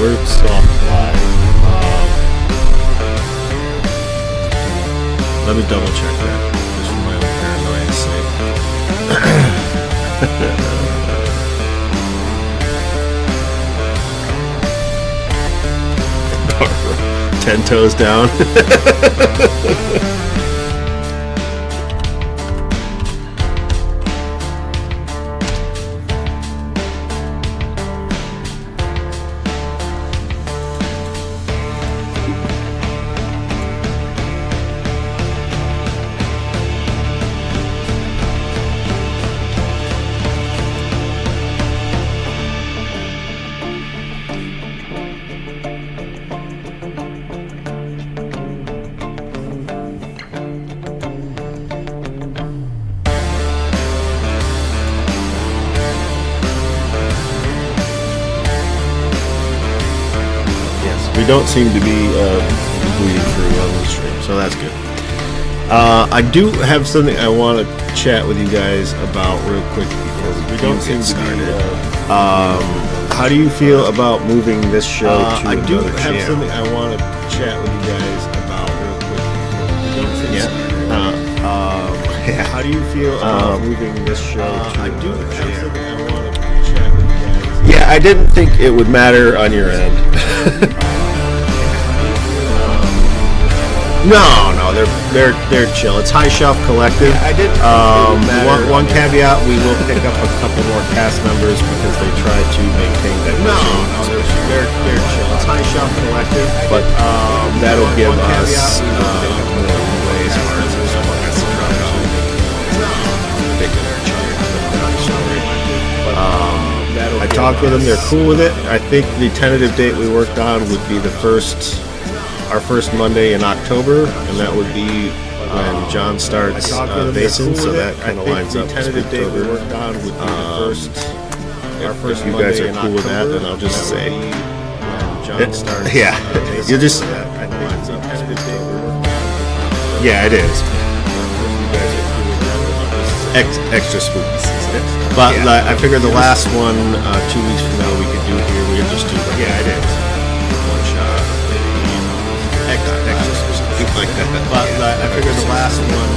we're soft live. Let me double check that, just for my own paranoia's sake. 10 toes down. We don't seem to be bleeding through on the stream, so that's good. I do have something I want to chat with you guys about real quick before we don't seem to be. How do you feel about moving this show to I do another have channel? something I want to chat with you guys about real quick before we don't seem to Yeah. How do you feel about moving this show to I do another have channel? something I want to chat with you guys. Yeah, I didn't think it would matter on your end. No, they're chill. It's High Shelf Collective. I did. One caveat: we will pick up a couple more cast members because they try to maintain that. No, they're chill. It's High Shelf Collective, but that'll give us more leeway as far as if someone has to drop out. They can I talked with them. They're cool with it. I think the tentative date we worked on would be our first Monday in October, and that would be when John starts basing, so that kind of lines up with October. If you guys are cool with that, then I'll just say, yeah, you just, yeah, it is. Extra spooky season. But I figured the last one, 2 weeks from now, we could do here. We could just do, yeah, it is. One shot. Extra spooky like that. But I figured the last one,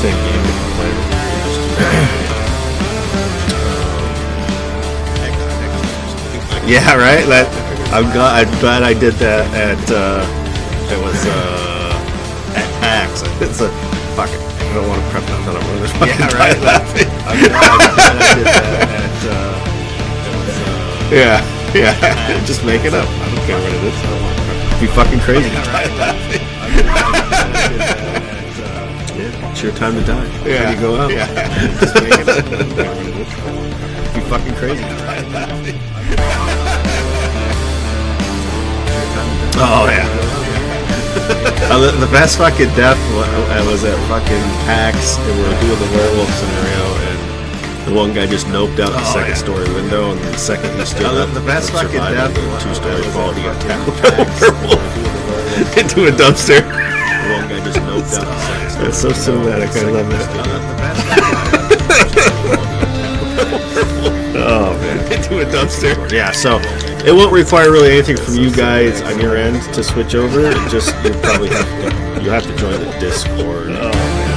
same game, different player. Yeah, right. I'm glad I did that at it was at PAX. It's a fuck it. I don't want to prep nothing up on this. Yeah, right. I'm glad I did that at yeah. Just make it up. I don't care what it is. I don't want to prep. It'd be fucking crazy. It's your time to die. Yeah. You go out. Yeah. Just make it up. It'd be fucking crazy. Oh yeah. The best fucking death was at fucking PAX, and we were doing the werewolf scenario, and the one guy just noped out the second story window, and the second he stood up, the best fucking death, the 2-story fall, he got tackled by a werewolf into a dumpster. The one guy just noped out the second story. That's so cinematic. I love that. Oh man, into a dumpster. Yeah, so it won't require really anything from you guys on your end to switch over. It just you have to join the Discord. Oh man,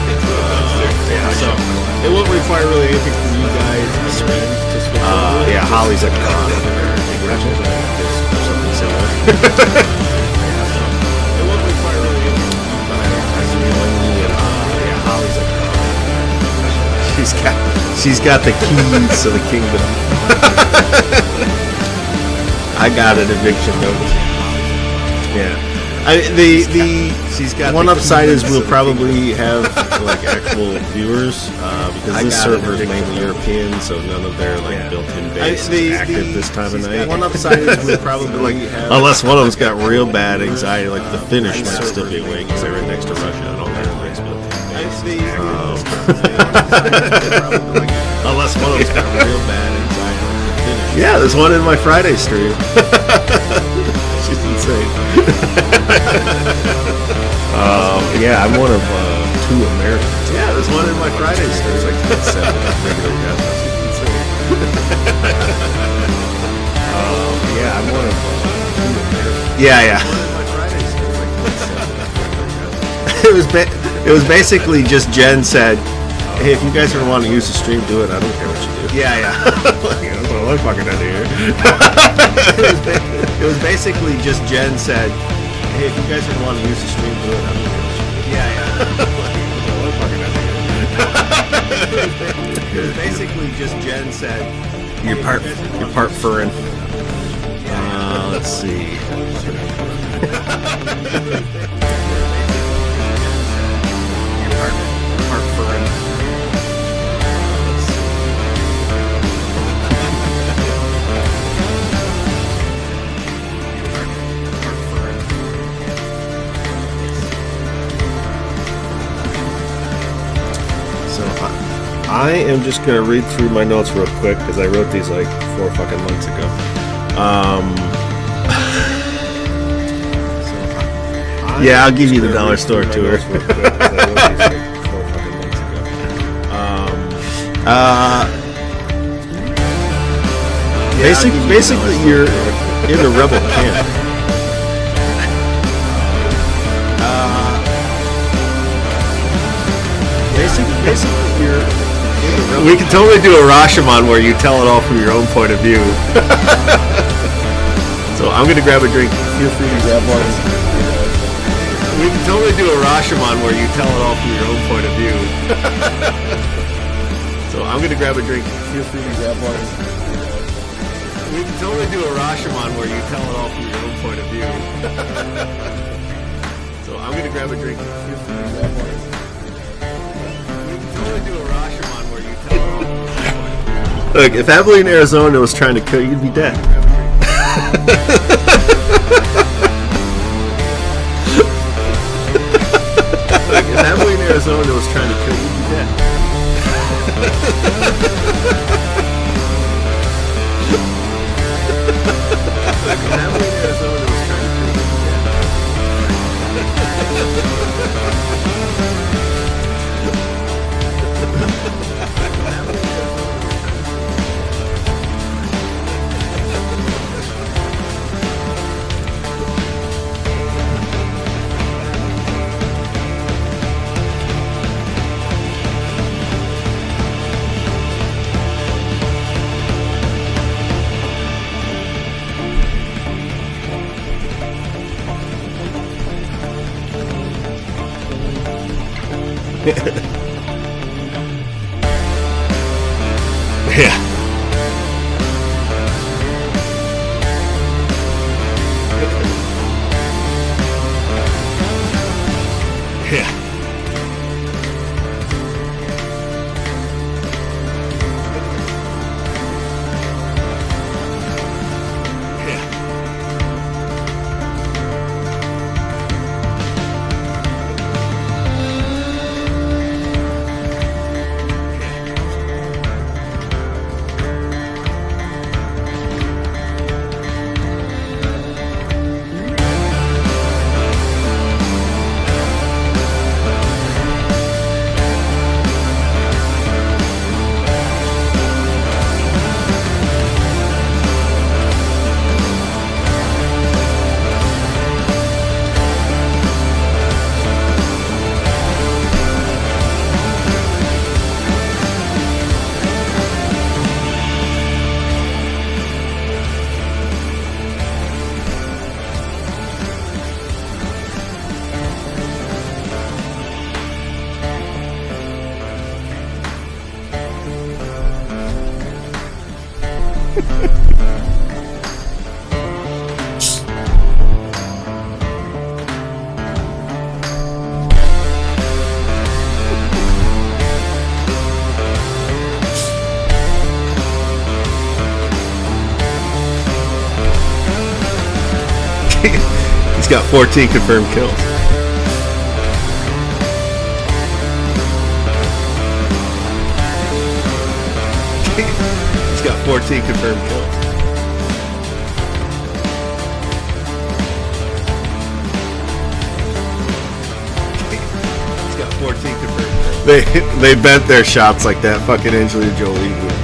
yeah, so it won't require really anything from you guys on your end to switch over. Yeah, Holly's like on over there. Or something similar. It won't require really anything from you guys. Yeah, Holly's like she's got the keys to the kingdom. I got an eviction notice. Yeah. The one upside is we'll probably have like actual viewers because this server is mainly European, so none of their like built-in base is active this time of night. One upside is we'll probably have, unless one of them's got real bad anxiety, like the Finnish might still be awake because they're right next to Russia and all their place built-in. Unless one of them's got real bad anxiety. Yeah, there's one in my Friday stream. She's insane. Yeah, I'm one of 2 Americans. Yeah, there's one in my Friday stream. There's like 7 regular guys. She's insane. Yeah, I'm one of Yeah, yeah. It was basically just Jen said, "Hey, if you guys ever want to use the stream, do it. I don't care what you do." Yeah, yeah. That's what I'm fucking out here. It was basically just Jen said, "Hey, if you guys ever want to use the stream, do it. I don't care what you do." Yeah, yeah. That's what I'm fucking out here. It was basically just Jen said, "You're part furrin." Let's see. Part furrin. So I am just gonna read through my notes real quick because I wrote these like 4 fucking months ago. Yeah, I'll give you the dollar store tour. Basically, you're in the rebel camp. Basically, you're. We can totally do a Rashomon where you tell it all from your own point of view. So I'm gonna grab a drink. Feel free to grab one. We can totally do a Rashomon where you tell it all from your own point of view. So I'm gonna grab a drink. Feel free to grab one. We can totally do a Rashomon where you tell it all from your own point of view. So I'm gonna grab a drink. Feel free to grab one. We can totally do a Rashomon where you tell it all from your own point of view. Look, if Abilene, Arizona was trying to kill you, you'd be dead. If Abilene, Arizona was trying to kill you, you'd be dead. If Abilene, Arizona was trying to kill you, you'd be yeah. Yeah. He's got 14 confirmed kills. He's got 14 confirmed kills. He's got 14 confirmed kills. They bent their shots like that fucking Angelina Jolie would.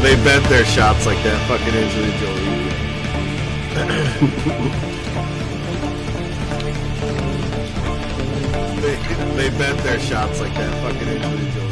They bent their shots like that fucking Angelina Jolie. They bent their shots like that fucking Angelina Jolie.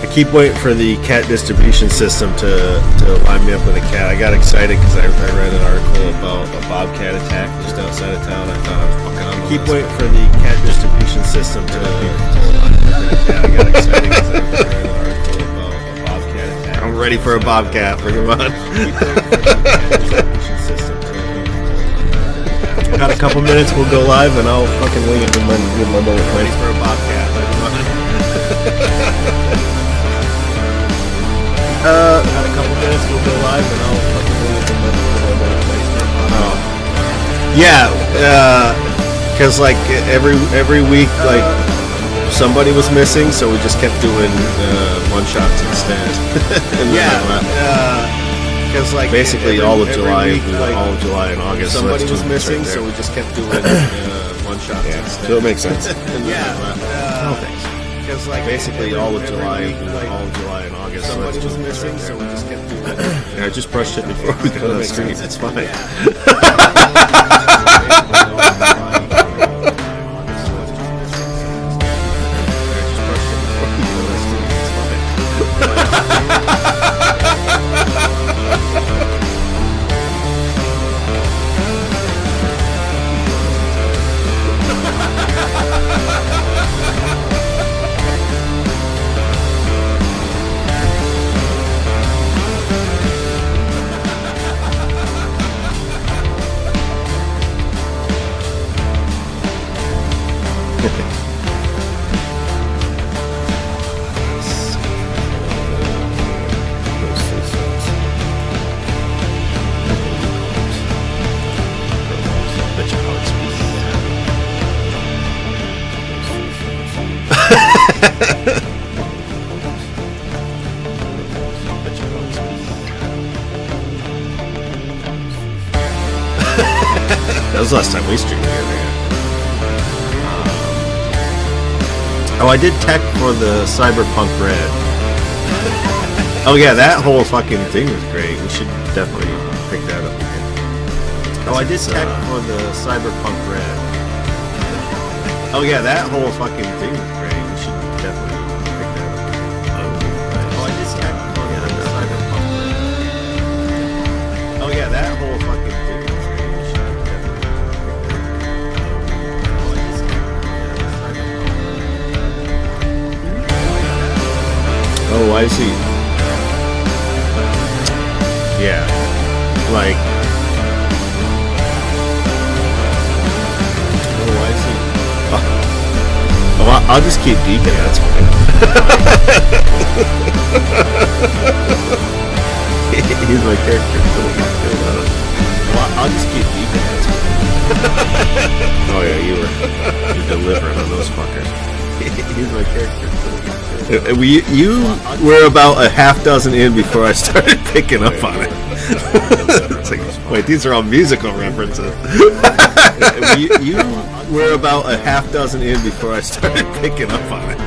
I keep waiting for the cat distribution system to line me up with a cat. I got excited because I read an article about a bobcat attack just outside of town. I thought I was fucking on. Keep waiting for the cat distribution system to line me up with a cat. I got excited because I read an article about a bobcat attack. I'm ready for a bobcat. Bring him on. Got a couple minutes. We'll go live, and I'll fucking wing it with my bullet points. Ready for a bobcat. Got a couple minutes, we'll go live, and I'll fucking move it. Yeah, because like every week, like somebody was missing, so we just kept doing one shots instead. Because like basically all of July, all of July and August, somebody was missing, so we just kept doing one shots instead. So it makes sense. Oh, thanks. Because like basically all of July and August, somebody was missing, so we just kept doing it. Yeah, I just brushed it before we got on the street. It's fine. That was the last time we streamed together. Oh, I did tech for the Cyberpunk Red. Oh yeah, that whole fucking thing was great. We should definitely pick that up again. Oh, I did tech for the Cyberpunk Red. Oh yeah, that whole fucking thing was great. We should definitely pick that up again. Oh, I did tech for the Cyberpunk Red. Oh yeah, that whole fucking thing was great. We should definitely pick that up. Oh, I did tech for the Cyberpunk Red. Oh, I see. Yeah, like. Oh, I see. Oh, I'll just keep deeping. That's fine. He's my character. Well, I'll just keep deeping. That's fine. Oh yeah, you're delivering on those fuckers. He's my character. You were about a half dozen in before I started picking up on it. It's like, wait, these are all musical references. You were about a half dozen in before I started picking up on it.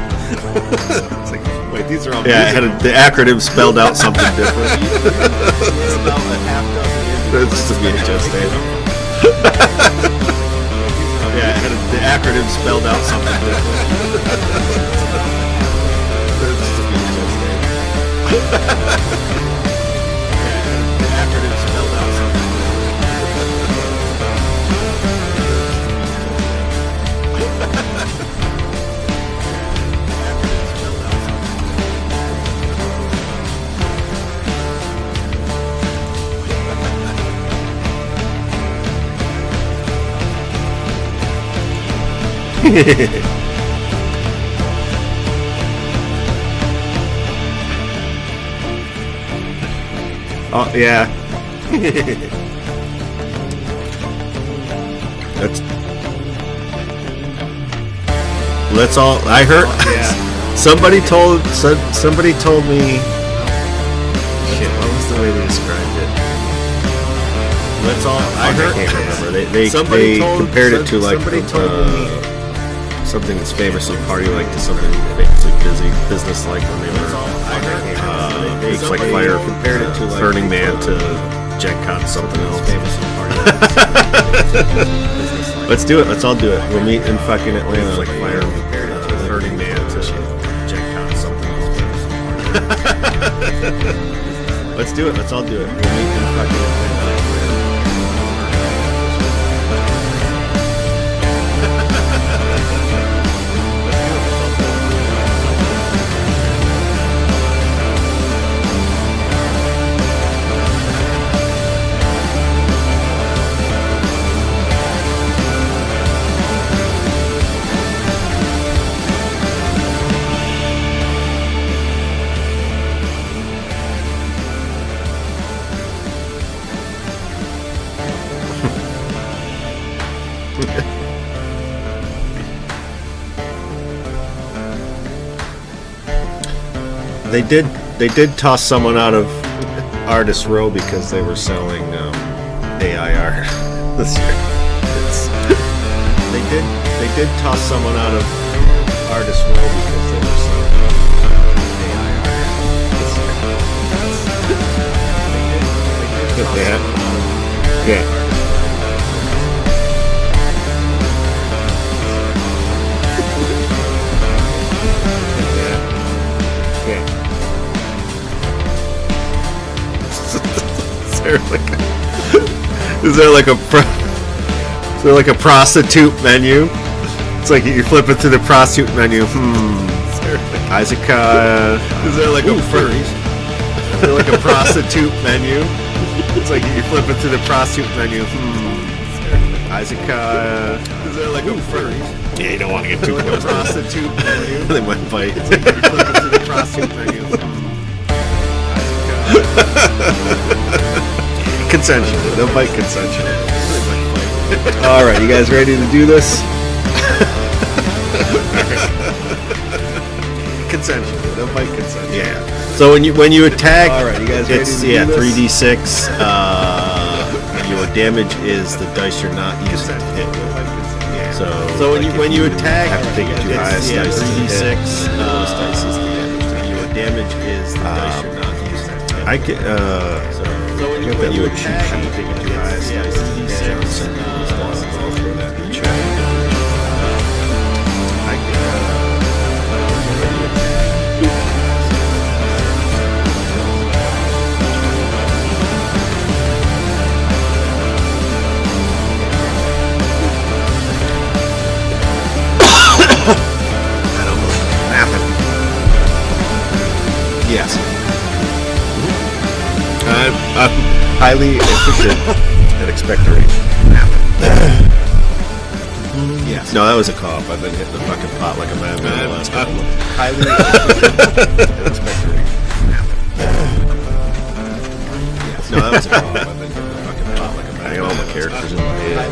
It's like, wait, these are all musical. The acronym spelled out something different. You were about a half dozen in. That's just a VHS tape. Yeah, the acronym spelled out something different. The acronym spelled out something. Oh yeah. That's all I heard. Oh, yeah. Somebody told me. Shit, what was the way they described it. That's all I heard. I can't remember. They compared it to like something that's famously party-like to something famously business-like when they were. It's like fire compared it to like Burning Man to Gen Con something else. Famously party-like. Let's do it. Let's all do it. We'll meet in fucking Atlanta. Like fire compared it to Burning Man to Gen Con something else. Let's do it. Let's all do it. We'll meet in fucking Atlanta. They did toss someone out of Artist Row because they were selling AI art this year. They did toss someone out of Artist Row because they were selling AI art this year. Yeah. Is there like a prostitute menu? It's like you flip it to the prostitute menu. Isaac, is there like is there like a prostitute menu? It's like you flip it to the prostitute menu. Isaac, is there like a yeah, you don't want to get too close. Prostitute menu. They might bite. It's like you flip it to the prostitute menu. Consensual. They'll bite consensual. Alright, you guys ready to do this? Consensual. They'll bite consensual. Yeah. So when you attack, alright, you guys ready to do this? 3d6. Your damage is the dice you're not using to hit. Yeah. So when you attack, you have to take your two highest dice. 3d6. Your damage is the dice you're not using to hit. I can So when you attack, you take your two highest dice. 3d6. I'll throw that in the chat. Yes. I'm highly interested and expectoration. Yes. No, that was a cough. I've been hitting the fucking pot like a madman the last couple of months. Highly interested and expectoration. Yes. No, that was a cough. I've been hitting the fucking pot like a madman. I got all my characters in my head.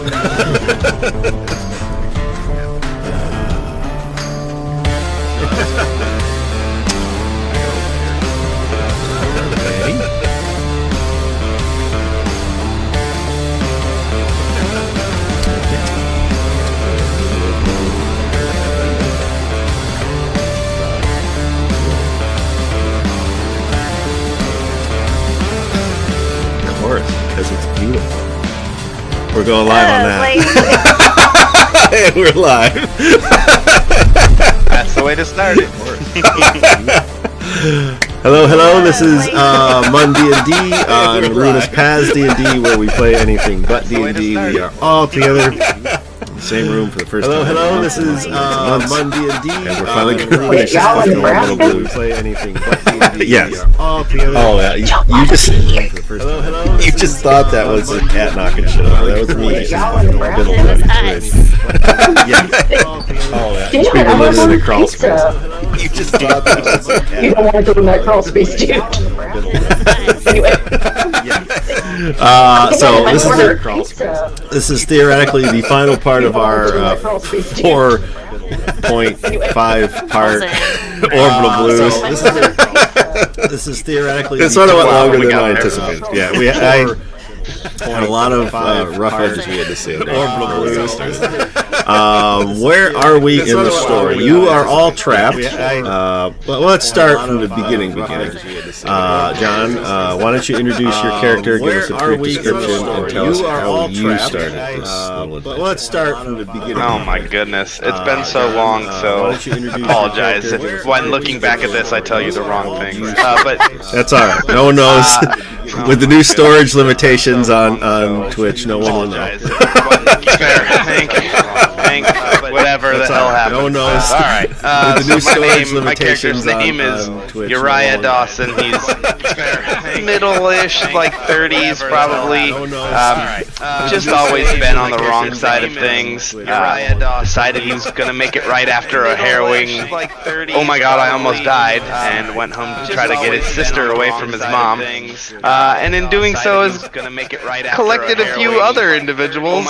Because it's beautiful. We're going live on that. We're live. That's the way to start it. Hello. This is MonDnD on Luna's Paths D&D, where we play anything but D&D. We are all together in the same room for the first time. Hello. This is MonDnD, and we're finally going to finish this fucking Orbital Blue. Play anything but D&D. Yes. We are all together. Oh yeah. You just. You just thought that was a cat knocking shit over. That was me. Orbital Blue. Oh yeah. People living in the crawl space. You just thought that was a cat. You don't want to go in that crawl space, dude. Anyway. So this is theoretically the final part of our 4.5 part Orbital Blues. This is theoretically. It sort of went longer we than got I there. anticipated. Yeah, I had a lot of rough edges we had to say. Where are we in the story? You are all trapped. Well, let's start from the beginning. John, why don't you introduce your character, give us a brief description, and tell us how you started this little adventure. Let's start from the beginning. Oh my goodness, it's been so long, so I apologize if when looking back at this I tell you the wrong things. But that's all right. No one knows. With the new storage limitations on Twitch, no one will know. Fair. Thank whatever the hell happened. No one knows. All right. So my character's name is Uriah Dawson. He's middle-ish, like 30s probably. Just always been on the wrong side of things. Decided he was gonna make it right after a harrowing. Oh my God, I almost died, and went home to try to get his sister away from his mom. And in doing so, has collected a few other individuals.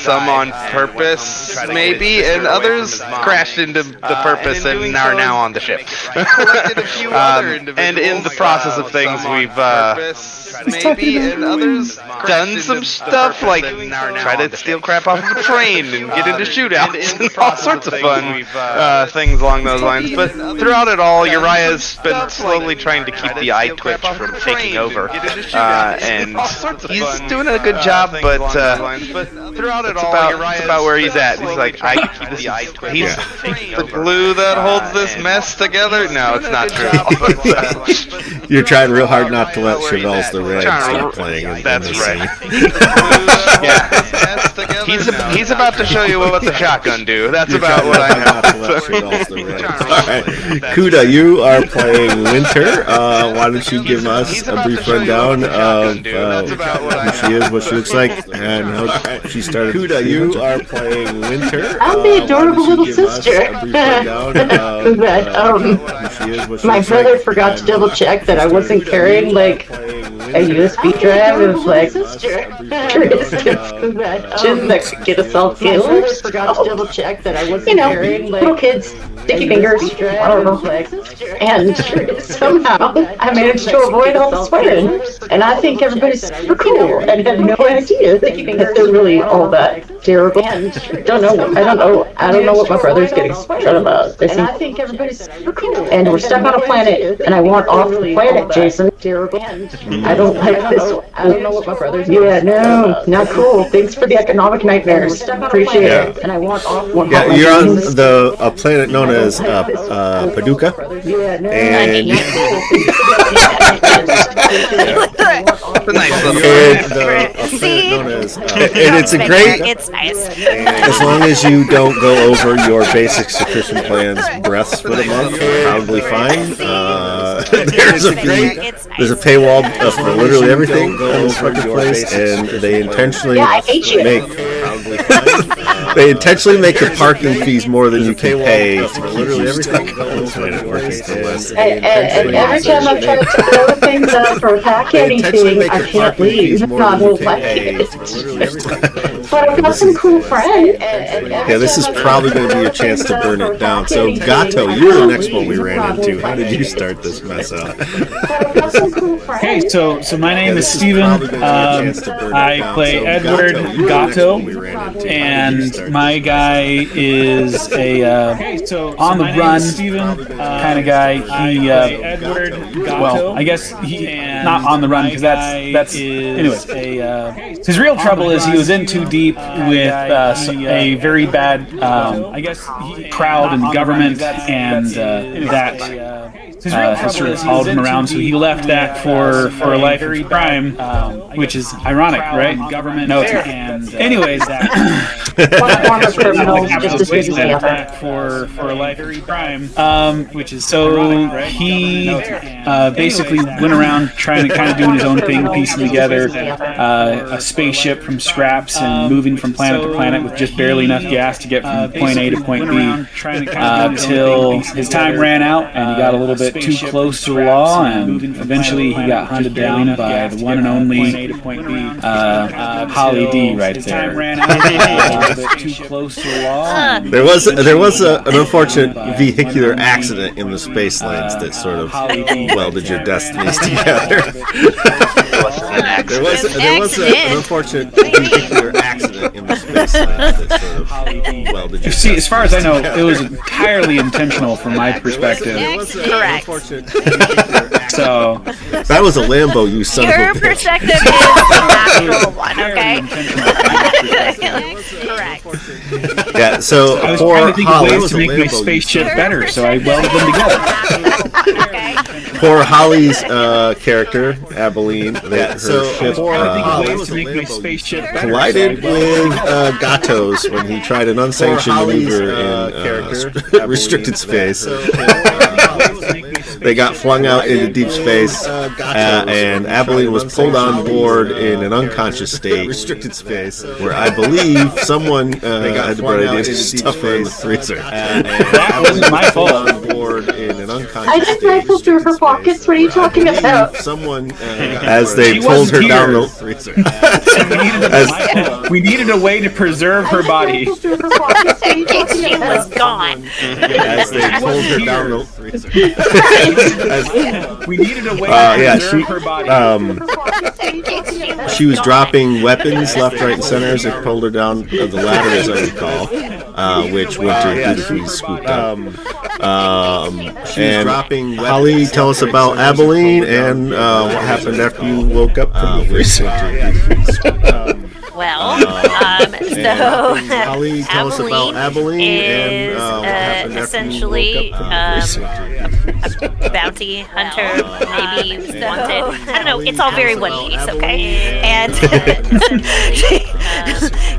Some on purpose, maybe, and others crashed into the purpose and are now on the ship. And in the process of things, we've done some stuff like try to steal crap off of a train and get into shootouts and all sorts of fun things along those lines. But throughout it all, Uriah's been slowly trying to keep the eye twitch from taking over, and he's doing a good job. But throughout it all, it's about where he's at. He's like, he's the glue that holds this mess together. No, it's not true. You're trying real hard not to let Chevelle's the Red start playing. That's right. Yeah. He's about to show you what the shotgun do. That's about what I know. Alright. Kuda, you are playing Winter. Why don't you give us a brief rundown of who she is, what she looks like, and how she started. Kuda, you are playing Winter. I'm the adorable little sister. My brother forgot to double check that I wasn't carrying like a USB drive of like that could get us all killed. Forgot to double check that I wasn't carrying like little kids, sticky fingers, and somehow I managed to avoid all the swearing. And I think everybody's super cool and have no idea that they're really all that terrible. And I don't know what my brother's getting upset about. And I think everybody's super cool. And we're stuck on a planet, and I want off the planet, Jason. Terrible. I don't like this. I don't know what my brother's. Yeah, no, not cool. Thanks for the economic nightmares. Appreciate it. And I want off. Yeah, you're on a planet known as Paducah, and it's a great. It's nice. As long as you don't go over your basic subscription plan's breaths for the month, you're probably fine. There's a paywall for literally everything on this fucking place, and they intentionally make the parking fees more than you can pay to keep you stuck on this planet working for less. And every time I've tried to load things up or pack anything, I can't leave. Not whole package. But I've got some cool friends. Yeah, this is probably going to be your chance to burn it down. So, Gato, you're the next one we ran into. How did you start this mess out? Hey, so my name is Steven. I play Edward Gato, and my guy is a on the run kind of guy. He well, I guess he not on the run because that's anyways. His real trouble is he was in too deep with a very bad crowd and government, and that has sort of followed him around. So he left that for a life of crime, which is ironic, right? Government. No, it's not. And anyways, that for a life of crime, which is so he basically went around trying to kind of doing his own thing, piecing together a spaceship from scraps and moving from planet to planet with just barely enough gas to get from point A to point B, till his time ran out and he got a little bit bit too close to the law, and eventually he got hunted down by the one and only Holly D right there. A bit too close to the law. There was an unfortunate vehicular accident in the space lanes that sort of welded your destinies together. There was an unfortunate vehicular accident in the space lanes that sort of welded your See, as far as I know, it was entirely intentional from my perspective. Correct. So that was a Lambo, you son of a Your bitch. perspective is the natural one, okay? Correct. Yeah, so I was poor trying to think of Holly ways to make my spaceship better, so I welded them together. Okay. Poor Holly's character, Abilene, that her ship collided with Gato's when he tried an unsanctioned maneuver in restricted space. They got flung out into deep space, and Abilene was pulled on board in an unconscious state, restricted space, where I believe someone had the bright idea to stuff her in the freezer. That wasn't my fault. On board in an unconscious I just rifled through her pockets. What are you talking about? Someone, as they She pulled her wasn't down here. the freezer. We needed a way to preserve her body. She was gone. As they pulled her down the freezer. We needed a way to Yeah, preserve her body. she was dropping weapons left, right, and center as they pulled her down the ladder, as I recall, which Winter dutifully scooped up. And Holly, tell us about Abilene and what happened after you woke up from the freezer. Well, Holly, tell us about Abilene and what happened after essentially you woke up from the freezer. a bounty hunter, maybe wanted. I don't know. It's all very One Piece, okay? And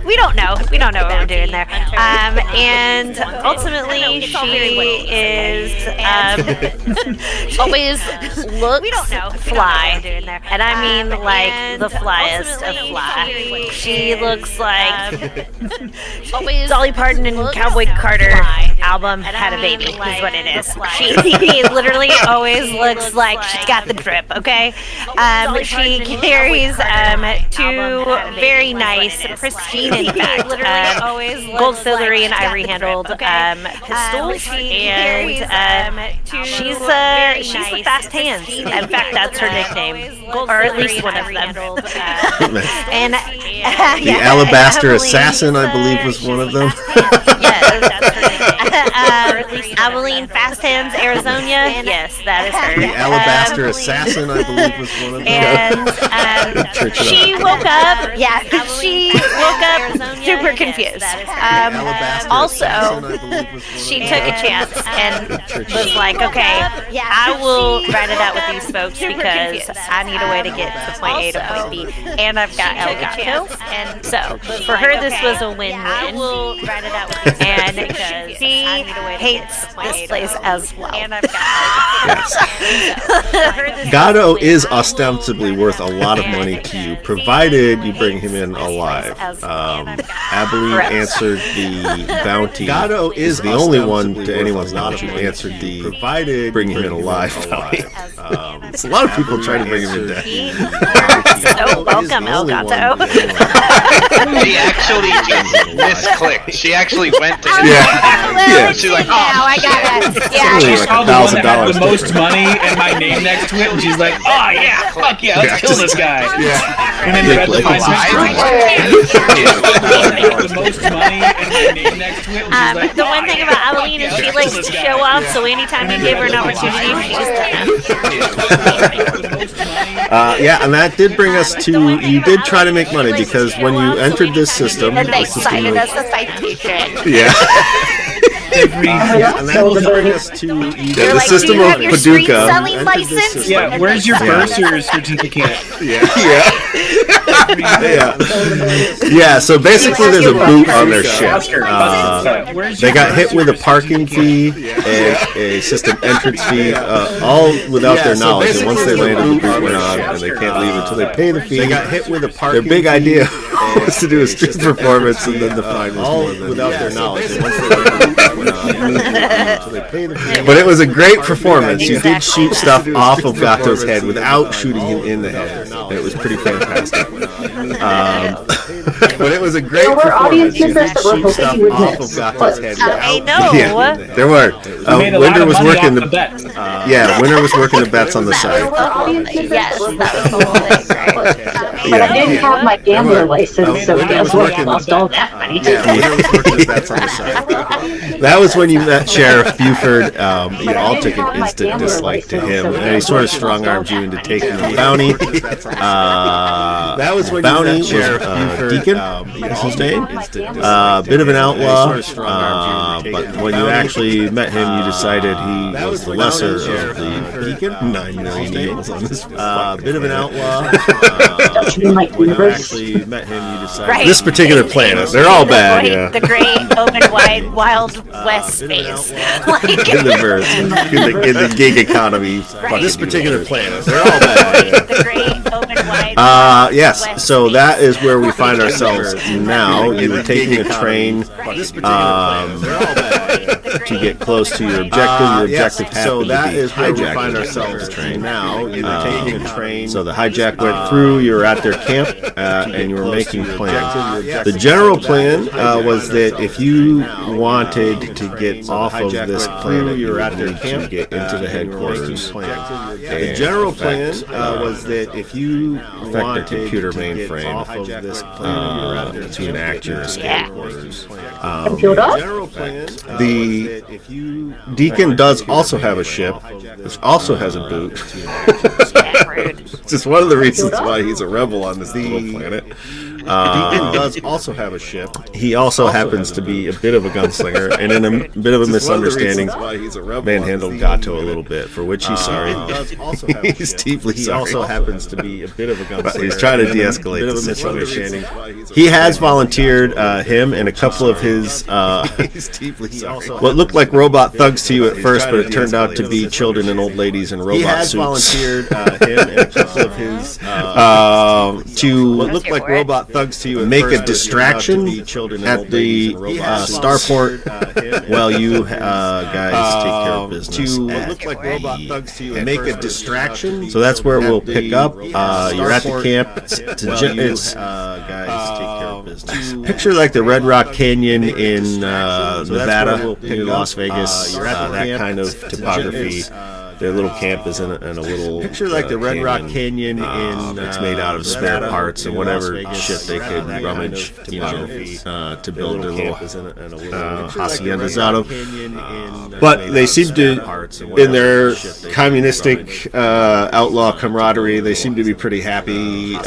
we don't know. We don't know what we're doing there. And ultimately, she is always looks fly, and I mean like the flyest of fly. She looks like Dolly Parton and Cowboy Carter album had a baby, is what it is. She literally always looks like she's got the drip, okay? She carries two very nice, pristine, in fact, gold, silvery, and ivory handled pistols, and she's the fast hands. In fact, that's her nickname, or at least one of them. And The Alabaster Assassin, I believe, was one of them. Yes, that's her nickname. Abilene Fast Hands, Arizona. Yes, that is her. The Alabaster Assassin, I believe, was one of them. And she woke up. Yeah, she woke up super confused. Also, she took a chance and was like, "Okay, I will ride it out with these folks because I need a way to get to point A to point B, and I've got Elgato." And so, for her, this was a win-win. And she hates this place as well. Yes. Gato is ostensibly worth a lot of money to you, provided you bring him in alive. Abilene answered the bounty. Gato is the only one to anyone's knowledge who answered the provided bring him in alive bounty. It's a lot of people trying to bring him in dead. So welcome, Elgato. She actually just misclicked. She actually went to his Yeah. She's like, Now I got it. Yeah. She like saw the one that had $1,000 the most money and my name next to it, and she's like, "Oh yeah, fuck yeah, let's kill this guy." And then read the fine the most money and my name next to it, and she's like, The one thing about Abilene is she likes to show off, so anytime you give her an opportunity, she just Yeah, and that did bring us to, you did try to make money because when you entered this system, and they the system cited of, us a citation. yeah. Yeah, And that did bring us to They're the like, system "Do you of have your street Paducah. selling entered this license?" system- yeah, where's your bursar certificate? Yeah, so basically there's a boot on their ship. Where's They your got hit bursar with a parking certificate? fee, a system entrance fee, all without their knowledge. And once they landed, the boot went on, and they can't leave until they pay the fee. They got hit with a parking. Their big idea was to do a street performance, and then the fine was more than without their knowledge. But it was a great performance. You did shoot stuff off of Gato's head without shooting him in the head. And it was pretty fantastic. But it was a great performance. You did shoot stuff off of Gato's head. I know. Yeah, there were. Winter was working the bets. Yeah, Winter was working the bets on the side. Yes, that was the whole thing. But I didn't have my gambler license, so guess what? I lost all that money. Winter was working the bets on the side. That was when you met Sheriff Buford. You all took an instant dislike to him, and he sort of strong-armed you into taking the bounty. That was when Bounty was Deacon, is his name. Bit of an outlaw, but when you actually met him, you decided he was the lesser of the Deacon. 9 million eagles on this. Bit of an outlaw. When you actually met him, you decided this particular planet. They're all bad. Yeah. The great open wide Wild West space. In the verse, in the gig economy. This particular planet. They're all bad. The great open wide. Yes. So that is where we find ourselves now. You were taking a train to get close to your objective. Your objective happened to be hijacking. Find ourselves train now. You were taking a train. So the hijack went through. You were at their camp, and you were making plans. The general plan was that if you wanted to get off of this planet, you were at their camp, get into the headquarters. The general plan was that if you wanted a computer mainframe off of this planet, to enact your escape orders. The Deacon does also have a ship, which also has a boot. It's just one of the reasons why he's a rebel on this little planet. Deacon does also have a ship. He also happens to be a bit of a gunslinger, and in a bit of a misunderstanding, manhandled Gato a little bit, for which he's sorry. He's deeply sorry. He also happens to be a bit of a gunslinger. He's trying to de-escalate the situation. He has volunteered him and a couple of his what looked like robot thugs to you at first, but it turned out to be children and old ladies in robot suits. He has volunteered him and a couple of his to what looked like robot thugs to you make a distraction at the starport while you guys take care of business. To what looked like robot thugs to you make a distraction. So that's where we'll pick up. You're at the camp. It's guys take care of business. Picture like the Red Rock Canyon in Nevada, near Las Vegas. That kind of topography. Their little camp is in a little picture like the Red Rock Canyon in it's made out of spare parts and whatever shit they could rummage, to build their little haciendas out of. But they seem to, in their communistic outlaw camaraderie, they seem to be pretty happy.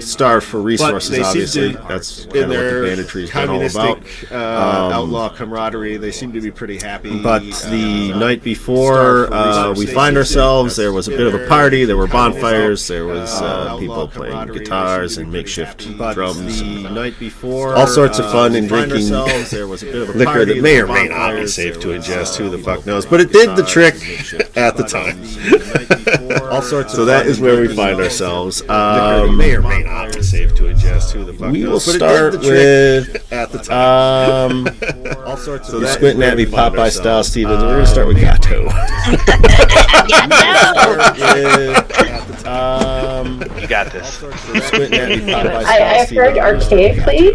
Starved for resources, obviously. That's kind of what the banditry's been all about. Outlaw camaraderie, they seem to be pretty happy. But the night before we find ourselves, there was a bit of a party. There were bonfires. There was people playing guitars and makeshift drums. The night before, all sorts of fun and drinking liquor that may or may not be safe to ingest. Who the fuck knows? But it did the trick at the time. So that is where we find ourselves. May or may not be safe to ingest. Who the fuck knows? We will start with at the time. You're squinting at me Popeye style, Steven. We're going to start with Gato. You got this. I heard archaically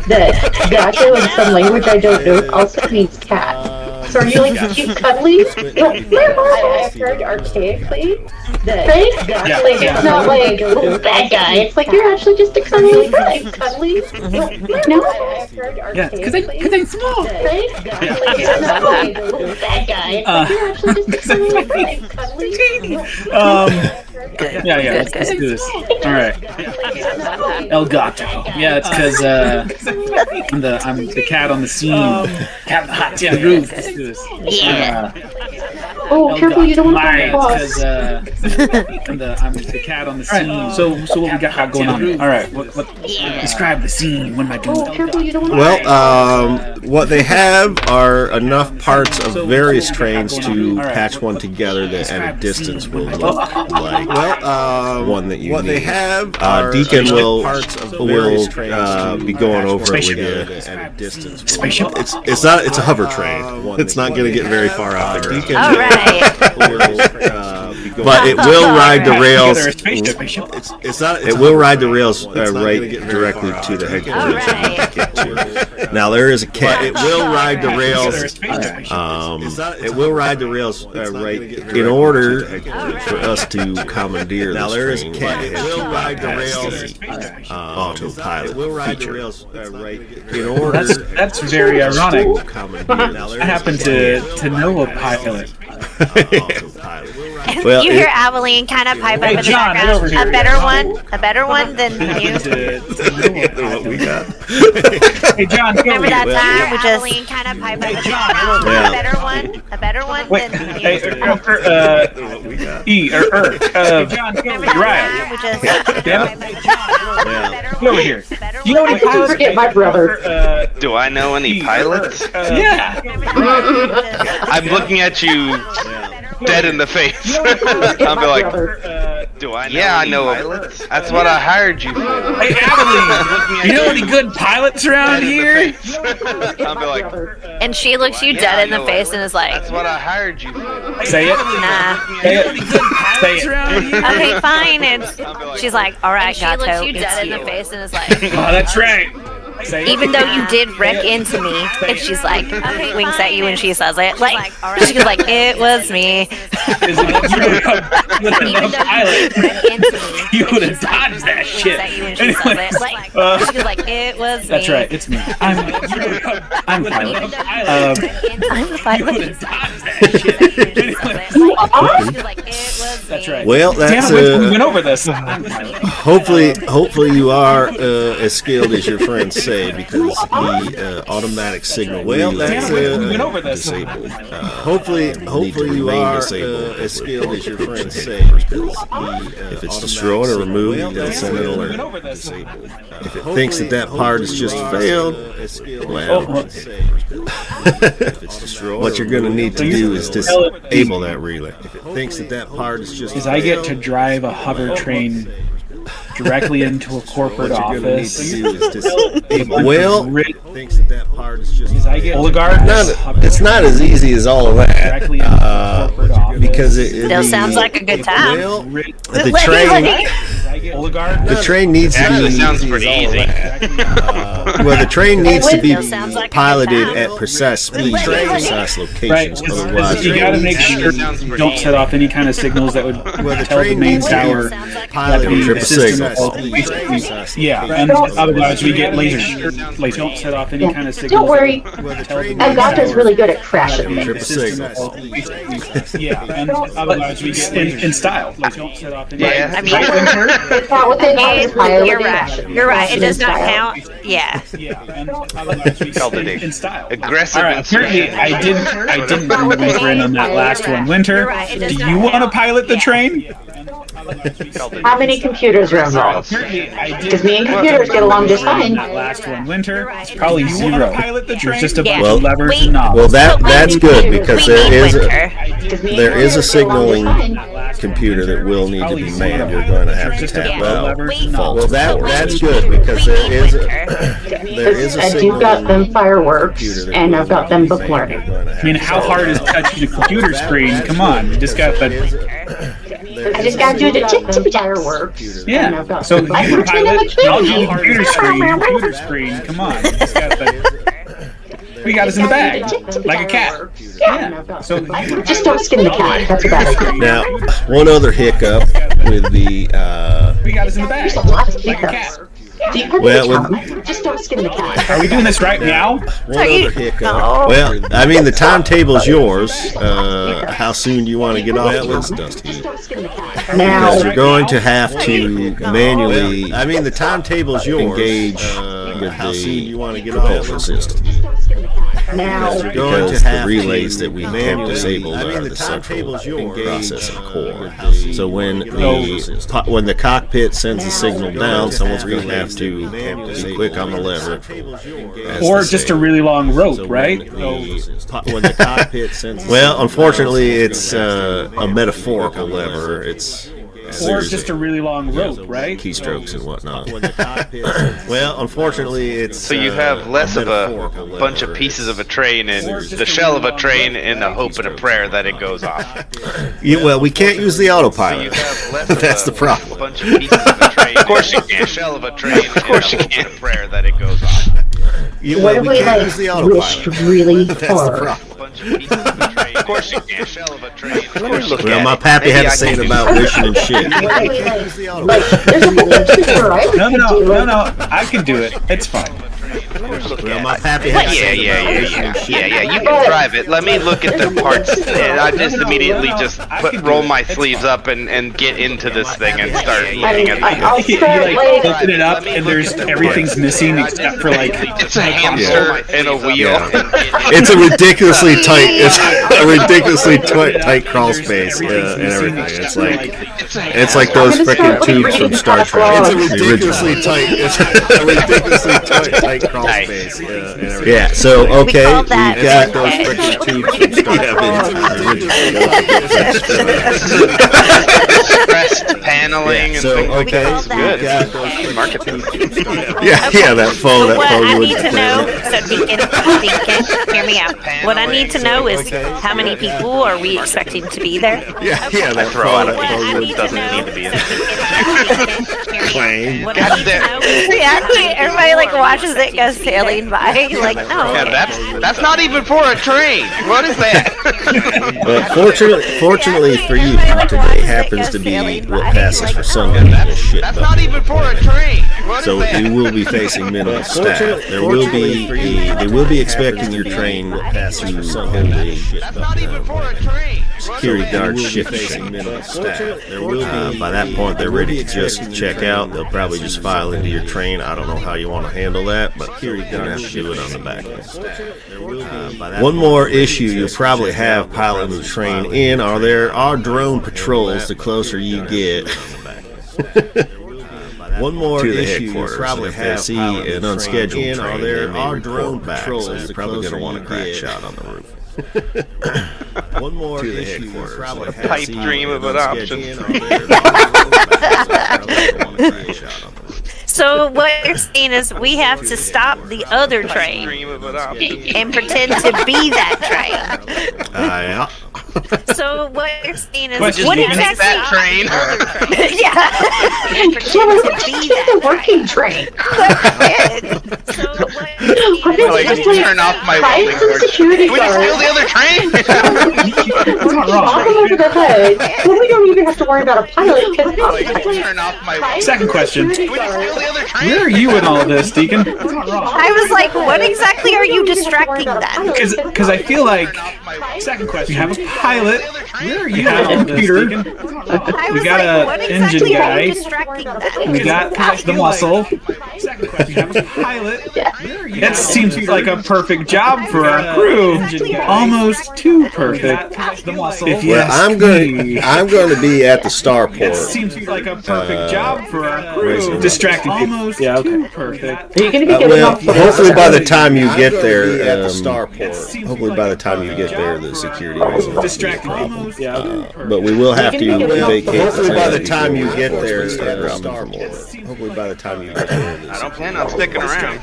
that Gato in some language I don't know also means cat. So are you like cute cuddly? I heard archaically that it's not like bad guy. It's like you're actually just a cuddly friend. Cuddly? No, I heard archaically. Because I'm small. It's not like bad guy. It's like you're actually just a cuddly friend. Yeah, let's do this. Alright. El Gato. Yeah, it's because I'm the cat on the scene. Cat on the hot tin roof. Let's do this. Yeah. Oh, careful, you don't want to Right, fall. because I'm the cat on the scene. So what we got going on? All right, what describe the scene. What am I doing? Oh, careful, you don't want to Well, what they have are enough parts of various trains to patch one together that at a distance will look like one that you need. They have Deacon will be going over it with you at a distance. Spaceship. It's not. It's a hover train. It's not going to get very far off the ground. All right. But it will ride the rails. Spaceship. It's not. It will ride the rails right directly to the headquarters you need to get to. Now there is a cat. It will ride the rails. It will ride the rails right in order for us to commandeer. Now there is a cat. It will ride the rails autopilot. It will ride the rails right in order. That's very ironic. I happen to know a pilot. Well, You hear Aveline kind of pipe up in the John, get over background. here. A better one than you. what we got? Hey, John, get Remember over that here. time we just kind of pipe up in the background. Yeah. A better one Wait, than you. hey, John, get over here. Right. We just Damn it. Get over here. You know I any couldn't pilots? forget my brother. Do I know any pilots? Yeah. I'm looking at you dead in the face. I'll be like, do I know? Yeah, I know pilots. That's what I hired you for. Hey, Aveline, you know any good pilots around here? I'll be like, and she looks you dead in the face and is like, that's what I hired you for. Say it. nah. Say it. Say it. Okay, fine. And she's like, all right, Gato. She looks you dead in the face and is like, Oh, that's right. Say it. even though you did wreck into me, and she's like, winks at you when she says it, like, she's like, it was me. Is it you were a pilot? You would have dodged that shit. Anyway, she's like, it was me. That's right. It's me. I'm pilot. I'm the pilot. That's right. Well, that's Damn it, we went over this. I'm pilot. hopefully you are as skilled as your friends say, because the automatic signal Damn relay it, we went over this. disabled. Hopefully you are as skilled as your friends say, because if it's destroyed or removed, it'll send an alert. If it thinks that part has just failed, well, what you're going to need to do is disable that relay. If it thinks that part is just Is I get to drive a hover train directly into a corporate office. Well, thinks that part is just Oligarch. it's not as easy as all of that, Directly into a corporate office. because it Still sounds like a good time. Well, Oligarch. the train needs to Actually, be sounds pretty easy. well, the train needs to be Still sounds like a good piloted time. at precise speeds, precise Right, locations. Otherwise, you gotta make sure you don't set off any kind of signals that would tell the main tower piloted the triple system. signal. Yeah, and otherwise we get lasers. Like, don't set off any kind of signals. Don't worry. that tell the main Agata's really good at crashing Triple things. signal. Yeah, and otherwise we get in style. Like, don't set off any. Yeah. I mean, That's not what they call it. Piloting you're right. crashing. You're right. It does not Style. count. Yeah. Yeah, and otherwise we Called get it in style. aggressive All right, apparently insertion. I didn't bring the Winter in on that last one. Winter, do you want to pilot the train? How many computers are involved? Because me and computers get along just fine. That last one, Winter, it's probably zero. There's just a bunch Yeah. of levers We- and knobs. Well, that's good, because We there need is winter. there is a signaling computer that will need to be manned. You're going to have to tap out faults. Well, that's good, because We need winter. there is a And signaling you've got them fireworks, computer that and will I've got them book learning. I mean, how hard is touching a computer screen? Come on, you just got the. I just gotta do the tippy fireworks. And Yeah. I've got So some you fireworks in pilot, the I'll do the bikini. computer screen. Computer screen. Come on, you just got the. We got us in the bag, like a cat. Yeah. So Just don't skin the cat. That's about it. Now, one other hiccup with the we got us in the bag, There's a lot of like a cat. hiccups. Do you have Well, any comment? Just don't skin the cat. Are we doing this right now? one other hiccup. Well, I mean, the timetable's yours. How soon do you want to get off this, Dusty? Don't skin the cat. Because Now, you're going to have to manually. I mean, the timetable's yours. Engage with the propulsion system. because the relays that we have disabled are the central processing core. So when the cockpit sends a signal down, someone's going to have to be quick on the lever. Or just a really long rope, right? When the cockpit sends well, unfortunately, it's a metaphorical lever. It's or just a really long rope, right? Keystrokes and whatnot. Well, unfortunately, it's so you have less of a bunch of pieces of a train and the shell of a train in a hope and a prayer that it goes off. Yeah, well, we can't use the autopilot. That's the problem. A bunch of pieces of a train. Of course you can. Shell of a train. Of course you can. Prayer that it goes off. Yeah, well, what if we wished really hard? Of course you can. Shell of a train. Of course you can. Well, my pappy had to say it about wishing and shit. There's a whole bunch of people, right? No, I can do it. It's fine. Well, my pappy had to say it about Yeah, you can drive it. Let me look at the parts, and I just immediately just roll my sleeves up and get into this thing and start looking at it. You like open it up and everything's missing except for like it's a hamster and a wheel. Yeah. It's a ridiculously tight crawl space and everything. It's like those freaking tubes from Star Trek. It's a ridiculously tight crawl space. Yeah. So okay, we got those freaking tubes from Star Trek. Stressed paneling and things like that. Good. Yeah, that phone. What I need to know, so Deacon, hear me out. What I need to know is how many people are we expecting to be there? Yeah, I throw out a phone that doesn't need to be in Plane. What I need to know is everybody like watches it go sailing by, like, oh. Yeah, that's not even for a train. What is that? Well, fortunately for you, today happens to be what passes for some kind shit. That's not even for a train. So you will be facing minimal staff. They will be expecting your train to hold a security guard shifting. By that point, they're ready to just check out. They'll probably just file into your train. I don't know how you want to handle that, but you're going to have to do it on the back end. One more issue you'll probably have piloting the train in are there are drone patrols the closer you get. One more issue you probably have see an unscheduled train. There are drone patrols. So you're probably going to want a crack shot on the roof. One more issue you probably have pipe dream of an option. So what you're saying is we have to stop the other train and pretend to be that train. Yeah. So what you're saying is what exactly that train? Yeah. Yeah, let's keep the working train. So what you're saying Like, turn off my welding cord. security Can we just steal the other train? Knock them over the head. Then we don't even have to worry about a pilot because Turn off my welding Second question. Can we just steal the other train? Where are you in all of this, Deacon? I was like, what exactly are you distracting them? Because I feel like second question. You have a pilot. Where are you have a computer. We got an engine guy. We got the muscle. Second question. You have a pilot. That seems like a perfect job for our crew. Almost too perfect. If you ask I'm going to be at the starport. That seems like a perfect job for our crew. Distracting people. Yeah, okay. Perfect. Are you going to be getting off the hopefully by the time you get there, hopefully by the time you get there, the security will distracting people. Yeah, okay. but we will have to vacate the train by the time you get there. Hopefully by the time you get there, I don't plan on sticking around.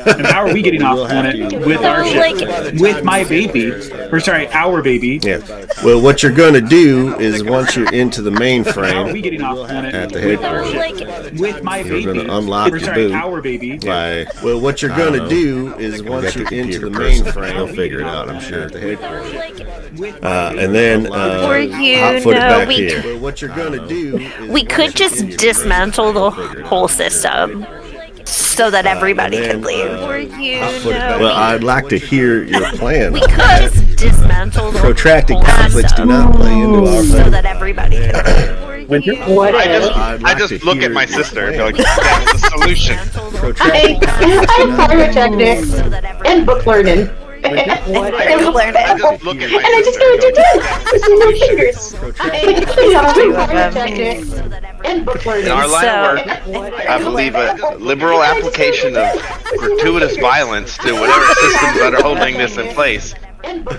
And how are we getting off planet with our ship? With my baby. Or sorry, our baby. Yeah. Well, what you're going to do is once you're into the mainframe we getting off planet at the headquarters, with my baby. you're going to unlock the boot. Our baby. Well, what you're going to do is once you're into the mainframe, you'll figure it out, I'm sure, at the headquarters. And then hotfoot it back here. Well, what you're going to do is We could just dismantle the whole system so that everybody could leave. Well, I'd like to hear your plan. We could just dismantle the Protracted whole conflicts do system not play into our so favor. that everybody could leave. I just look at my sister and be like, that's the solution. I'm pyrotechnics and book learning And I just look at my I just go to In our line of work, I believe a liberal application of gratuitous violence to whatever systems that are holding this in place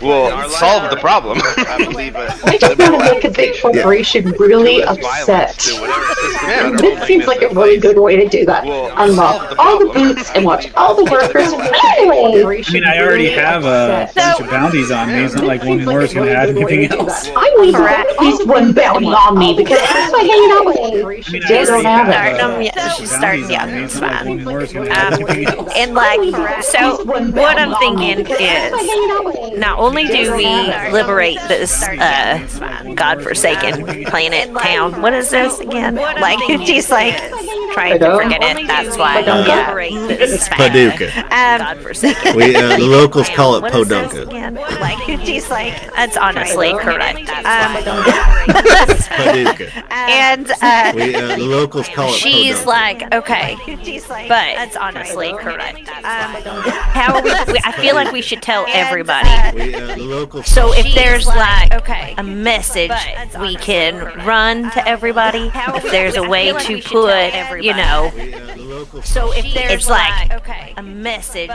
will solve the problem. I believe I just want to make a big corporation really upset. This seems like a really good way to do that. Unlock all the boots and watch all the workers. I mean, I already have a bunch of bounties on me. It's not like one more is going to add anything else. I need at least one bounty on me because that's my hanging out with. They don't have it. She's starting young. It's fine. And like, so what I'm thinking is, not only do we liberate this godforsaken planet town, what is this again? Like, she's like trying to forget it. That's why. This Paducah. Godforsaken. The locals call it Podunka. Like, she's like, that's honestly correct. Paducah. And The locals call it she's Podunka. like, okay, but that's honestly correct. How are we? I feel like we should tell everybody. The locals So if there's like a message we can run to everybody, if there's a way to put, so if there's it's like a message.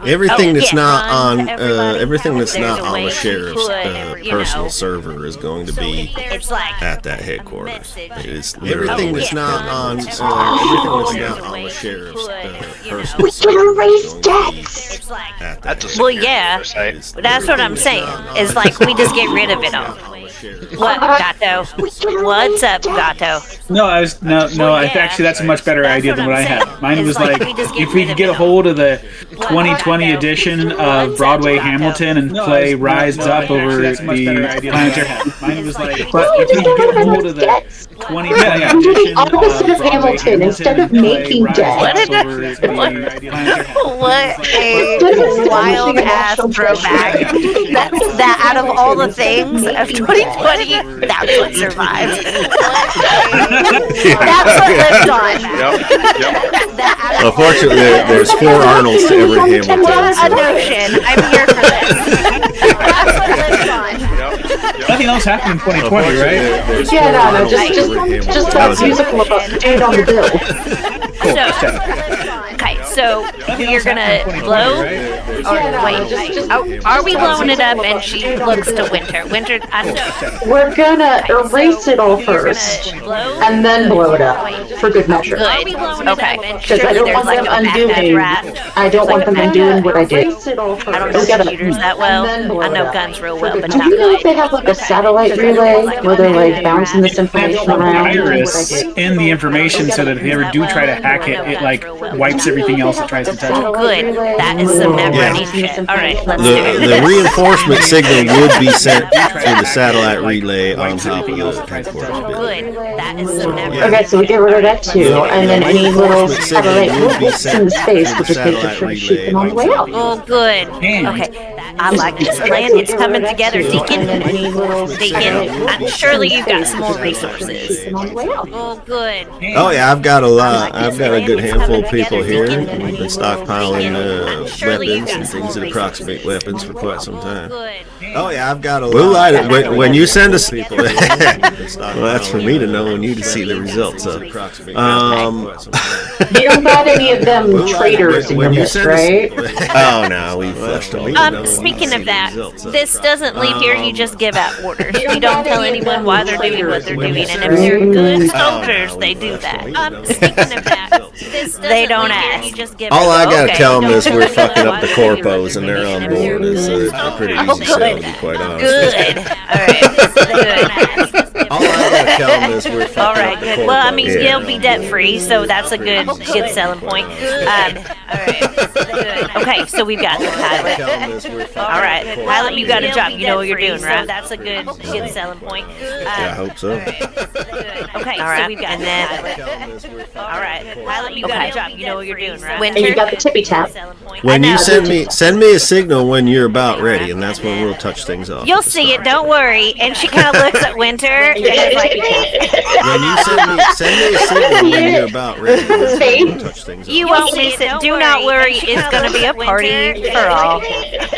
everything that's not run on to everybody. everything that's If there's not a on way the to sheriff's put, personal server is going to be It's like at that headquarters. It's Everything literally that's not on everything the sheriff's personal We server can erase is going to be debts. It's like at that That's a well, security yeah, oversight. that's what I'm saying. It's like we just get rid of it all. What, Gato? What's up, Gato? No, actually, that's a much better idea than what I had. Mine was like, if we could get a hold of the 2020 edition of Broadway Hamilton and play Rise Up over the planetary. Mine was like, but if we could get a hold of the 2020 edition of Opposite of Broadway Hamilton, instead of making debt. What a wild ass throwback. That out of all the things of 2020, that's what survived. That's what lived on. Unfortunately, there's 4 Arnolds to every Hamilton. A notion. I'm here for this. That's what lived on. Nothing else happened in 2020, right? Yeah, no, just that musical about the dude on the bill. So you're gonna blow? Or wait, are we blowing it up and she looks to Winter? Winter, I don't know. We're gonna erase it all first, and then blow it up for good measure. Good. Okay. Because I don't want them undoing. I don't want them undoing what I did. I don't know computers that well. I know guns real well, but Do not you know if they really. have like a satellite relay where they're like bouncing this information around? Virus in the information so that if they ever do try to hack it, it like wipes everything else that tries to touch it. Oh, good. That is some never-ending shit. All right, let's do it. The reinforcement signal would be sent through the satellite relay on top of the headquarters building. Good. That is some never. Okay, so we get rid of that too, and then any little satellite movements in the space will just make sure to shoot them on the way out. Oh, good. Okay. I like this plan. It's coming together, Deacon. Deacon, surely you've got some more resources. Oh, good. Oh yeah, I've got a lot. I've got a good handful of people here. We've been stockpiling weapons and things that approximate weapons for quite some time. Oh yeah, I've got a lot. We'll light it when you send us people. Well, that's for me to know and you to see the results of. You don't got any of them traitors in your list, right? Oh no, we flushed them. Speaking of that, this doesn't leave here. You just give out orders. You don't tell anyone why they're doing what they're doing, and if they're good soldiers, they do that. Speaking of that, they don't ask. You just give. All I gotta tell them is we're fucking up the corpos and they're on board. It's a pretty easy sell, to be quite honest. Good. All right. Good. All I gotta tell them is we're fucking All right. up the Good. Well, I mean, corpos. you'll be debt free, so that's a good selling point. All right. Okay, so we've got the pilot. All right, pilot, you got a job. You know what you're doing, right? That's a good selling point. I hope so. Okay, all right, so we've got and then. All right, pilot, you got a job. You know what you're doing, right? And you got the tippy tap. When you send me a signal when you're about ready, and that's when we'll touch things off. You'll see it. Don't worry. And she kind of looks at Winter, and When you send me a signal when you're about ready to touch things. You won't miss it. Do not worry. It's going to be a party for all.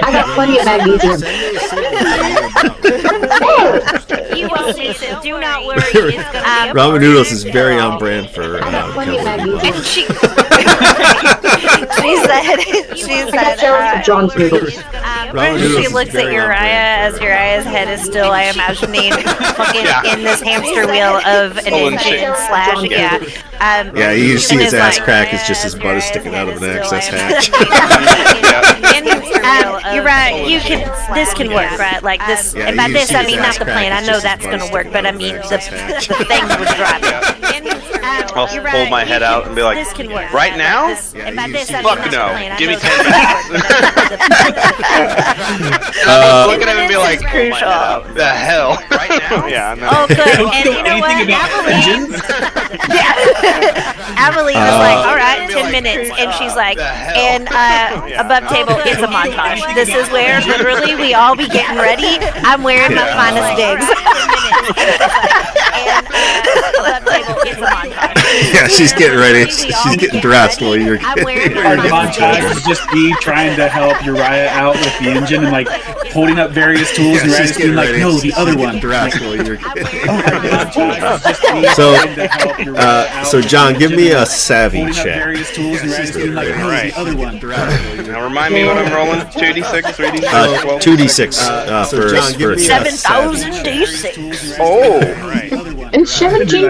I got plenty of magnesium. You won't miss it. Do not worry. It's going to be a party. Ramen noodles is very on brand for And she said, John's noodles. when she looks at Uriah, as Uriah's head is still, I imagining, fucking in this hamster wheel of an engine slash, yeah, you see his ass like, crack is just his butt is sticking out of an access hatch. Uriah, this can work, right? Like this, and by this I mean not the plane. I know that's gonna work, but I mean the thing would drive it. I'll pull my head out and be like, this can work. right now? Fuck no. Give me 10 minutes. Look at him and be like, the hell? Right now? Yeah, no. Oh, good. And you know what? Aveline was like, all right, 10 minutes. And she's like, and above table, it's a montage. This is where literally we all be getting ready. I'm wearing my finest digs. And above table, it's a montage. Yeah, she's getting ready. She's getting dressed while you're. I'm wearing Our montage would just be trying to help Uriah out with the engine and like holding up various tools and Uriah's being like, no, the other one. So John, give me a savvy check. Now remind me what I'm rolling. 2d6, 3d6, 2d6 for 7,000 d6. Oh, right. And 17.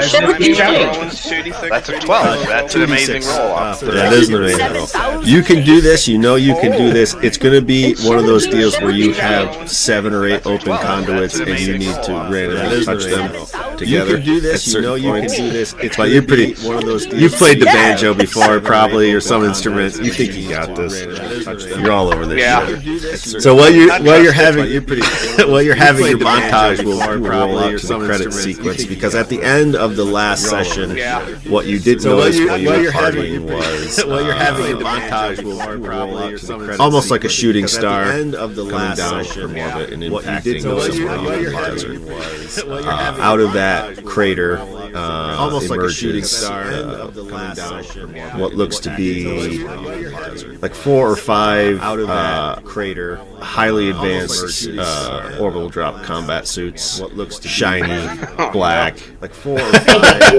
That's a 12. That's an amazing roll. That is an amazing roll. You can do this. You know you can do this. It's going to be one of those deals where you have 7 or 8 open conduits and you need to randomly touch them together. You can do this. You know you can do this. But you're pretty. You've played the banjo before, probably, or some instrument. You think you got this. You're all over this. Yeah. Shit. So while you're having your montage, we'll roll up to the credit sequence because at the end of the last session, what you did notice while you were partying was almost like a shooting star coming down from orbit and impacting somewhere in the desert. Out of that crater emerges what looks to be like 4 or 5 highly advanced orbital drop combat suits, shiny, black, like 4 or 5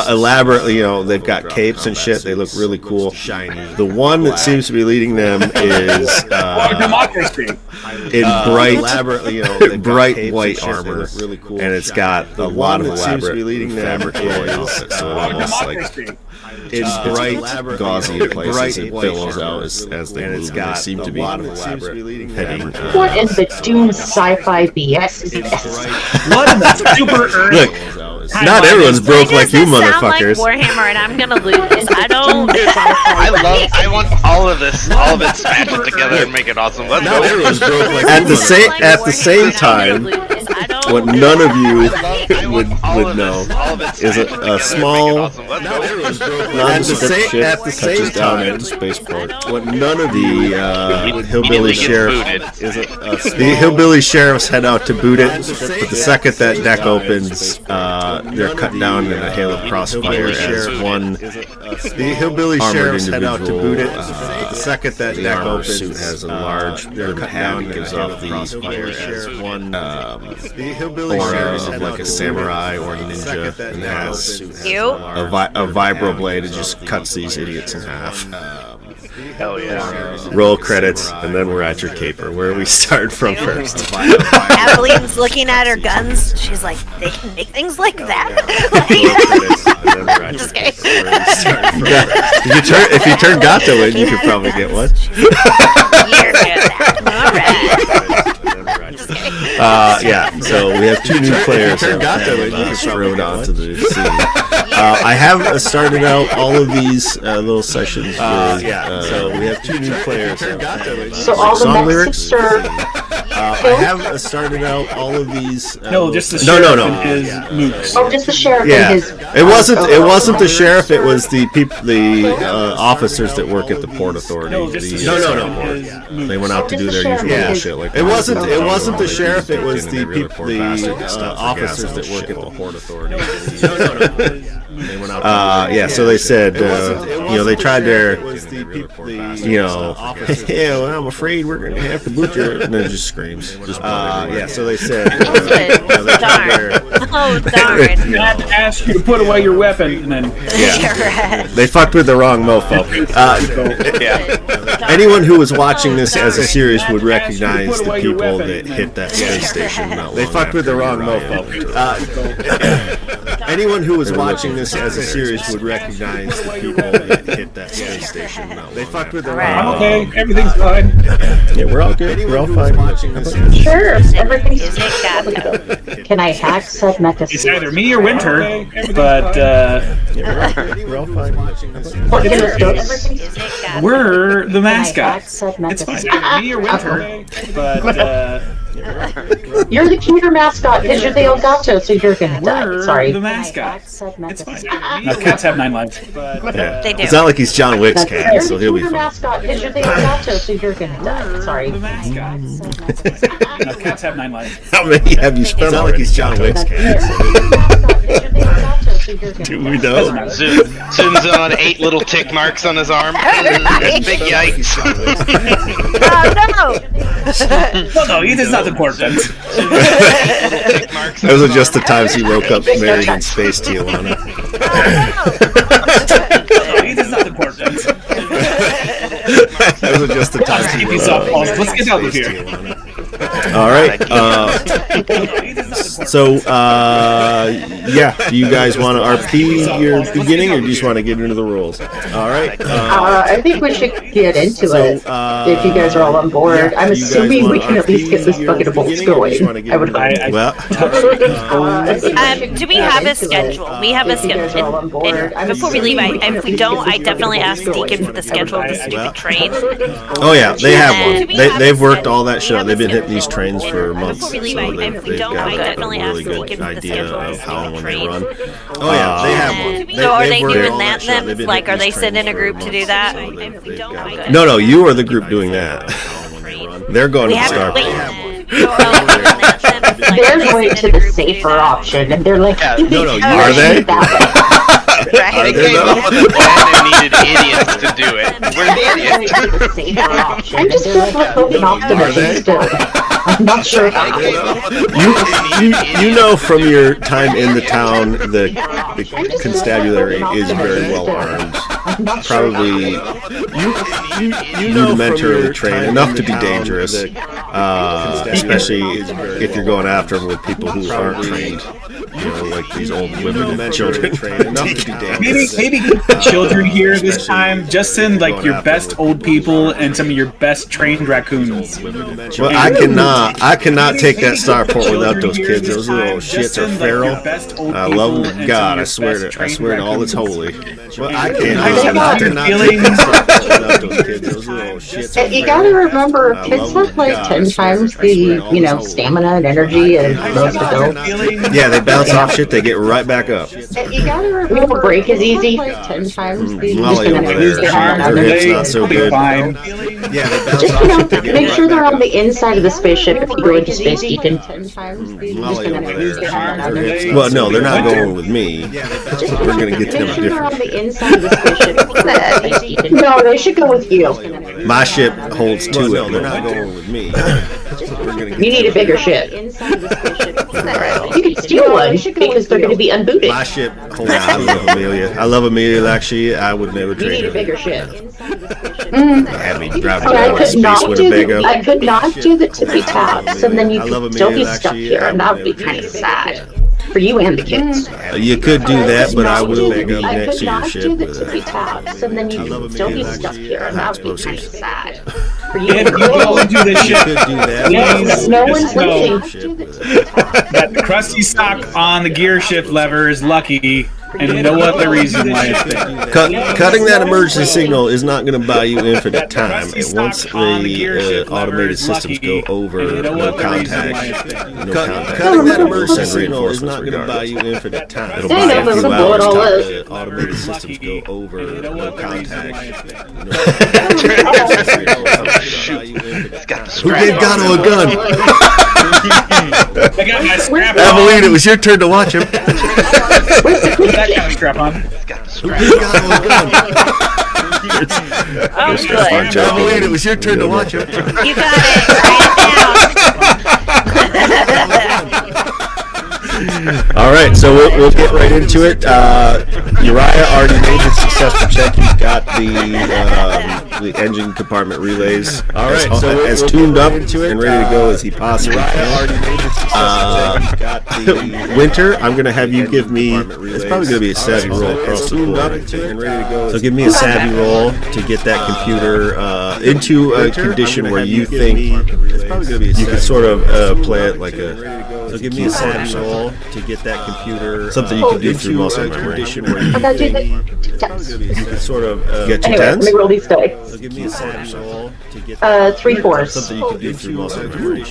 elaborately, they've got capes and shit. They look really cool. The one that seems to be leading them is in bright white armor, and it's got a lot of elaborate fabric flowing off it, so it almost like it's bright, gauzy in places. It billows out as they move. They seem to be heading. What in the Dune sci-fi BS is this? What in the super earth? Look, not everyone's broke like you motherfuckers. Sound like Warhammer, and I'm gonna lose. I don't. I want all of it smashed together and make it awesome. Let's go. At the same time, what none of you would know is a small nondescript ship touches down at the spaceport. What none of the hillbilly sheriffs head out to boot it, but the second that deck opens, they're cut down in a hail of crossfire as one armored individual. The second that deck opens, suit has a large ribbon pad that gives off the aura of like a samurai or a ninja, and has a vibro blade that just cuts these idiots in half. Hell yeah. Roll credits, and then we're at your caper, where we start from first. Aveline's looking at her guns. She's like, they can make things like that? Just kidding. If you turn Gato in, you could probably get one. So we have 2 new players that have strode onto the scene. I have started out all of these little sessions with, so we have 2 new players. So all the song lyrics lyrics. I have started out all of these. No, just the sheriff and his mooks. Oh, just the sheriff Yeah, and his... it wasn't the sheriff. It was the officers that work at the Port Authority. No, just the sheriff and his mooks. They went out to do their usual bullshit. Like It wasn't the sheriff. thought it was the officers that work at the Port Authority. They went out. Yeah, so they said, they tried their, yeah, well, I'm afraid we're going to have to boot you. And then it just screams. Yeah, so they said, they tried their. Oh, darn. I had to ask you to put away your weapon, and then they fucked with the wrong mofo. Anyone who was watching this as a series would recognize the people that hit that space station. They fucked with the wrong mofo. Anyone who was watching this as a series would recognize the people that hit that space station. They fucked with the wrong mofo. okay, everything's fine. Yeah, we're all good. We're all fine. Sure, everything's good. Can I hack said mecha? It's either me or Winter, but we're all fine. we're the mascot. It's fine. Either me or Winter, but you're the cuter mascot because you're the Elgato, so you're gonna die. we're Sorry. the mascot. It's fine. No, cats have 9 lives. Yeah. They do. It's not like he's John Wick's cat, You're so the he'll be cuter fine. mascot because you're the Elgato, so you're gonna die. Sorry. The mascot. No, cats have 9 lives. How many have you spent? It's not like he's John Wick's cat. Do we know? Zooms in on 8 little tick marks on his arm. Big yikes. Oh, No, it is not important. Those are just the times he woke up married in space Tijuana. No, it is not important. Those are just the times he woke up married Let's get out in of space here. Tijuana. All right. Yeah. Do you guys want to RP your beginning, or do you just want to get into the rules? All right. I think we should get into it if you guys are all on board. I'm assuming we can at least get this bucket of bolts going. I would hope. Well, do we have a schedule? We have a schedule. And before we leave, if we don't, I definitely asked Deacon for the schedule of the stupid train. oh yeah, they have one. They've worked all that shit out. They've been hitting these trains for months, so they've got a really good idea of how and when they run. Oh yeah, they have one. So are they doing that then? Like, are they sending a group to do that? No, you are the group doing that. They're going to the star. They're going to the safer option, and they're like, Are they? Right. They came up with a plan and needed idiots to do it. We're the idiots. I'm just going to put an optimism still. I'm not sure how. You know from your time in the town, the constabulary is very well armed. Probably rudimentarily trained enough to be dangerous, especially if you're going after them with people who aren't trained. Like these old women and children. Maybe get the children here this time. Just send like your best old people and some of your best trained raccoons. Well, I cannot take that starport without those kids. Those little shits are feral. I love them to God. I swear to all that's holy. Well, I can't. You gotta remember, kids have like 10 times the stamina and energy and most adults. Yeah, they bounce off shit. They get right back up. You gotta remember, break is easy. 10 times the. Molly over there, her hips not so good. Yeah, they bounce Just off shit. They get make sure right they're back on the inside of the spaceship if you go into space, Deacon. Molly over there, her hips. Well, no, they're not going with me. We're gonna get to them Make sure they're on different. the inside of the spaceship. No, they should go with you. My ship holds 2 of them. They're not going with me. You need a bigger ship. You can steal one because they're going to be unbooted. My ship holds. I love Amelia. I love Amelia. Actually, I would never You trade need a her. bigger ship. Have me driving I down to could not space do Winnebago. I could not do the tippy taps, and then you I love could still be Amelia, stuck actually, here, I and that would be would kind of never sad for you and the kids. You could do that, but I will be I next could to your not ship do the with tippy taps, and then you could still be stuck here, and that would be kind of sad for you If and the you go kids. into this You ship, could do that. No one's listening. Ship with that crusty sock on the gear shift lever is lucky. and no other reason why it's there. Cutting that emergency signal is not going to buy you infinite time. Once the automated systems go over, no contact. Cutting that emergency signal is not going to buy you infinite time. It'll buy you a few hours time. The automated systems go over, no contact. Who gave Gato a gun? I got my strap on. Evelyn, it was your turn to watch him. That kind of strap on. Who gave Gato a gun? Oh, good. Evelyn, it was your turn to watch him. You got it. All right, so we'll get right into it. Uriah already made his successful check. He's got the engine compartment relays as tuned up and ready to go as he possibly can. Winter, I'm going to have you give me. It's probably going to be a savvy roll across the board. So give me a savvy roll to get that computer into a condition where you think you can sort of play it like a. So give me a savvy roll to get that computer something you can do through muscle memory. I got you the tens. You can sort of get your Anyway, let tens. me roll these dice. So give me a savvy roll to get 3 4s. something you can do through muscle memory. I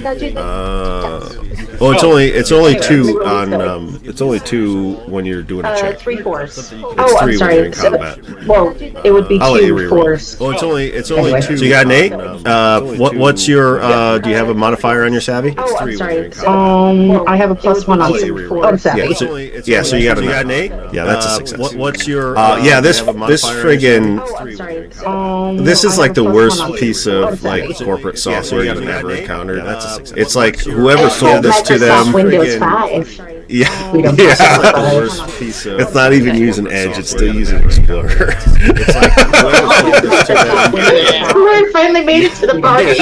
got you the Well, it's only two on it's only two when you're doing a check. 3 4s. It's Oh, I'm three when sorry. you're in combat. Well, it would be I'll let you 2 reroll. 4s. Well, it's only Anyway. two. So you got an 8. What's your do you have a modifier on your savvy? Oh, I'm sorry. I have a +1 on savvy. Yeah, so you got an 8. Yeah, that's a success. What's your this friggin' this is like the worst piece of like corporate software you've ever encountered. It's like whoever sold this to them. Windows 5. Yeah, We don't yeah. have The worst piece of it's not even using Edge; it's still using Explorer. It's like whoever sold this to them. I finally made it to the party.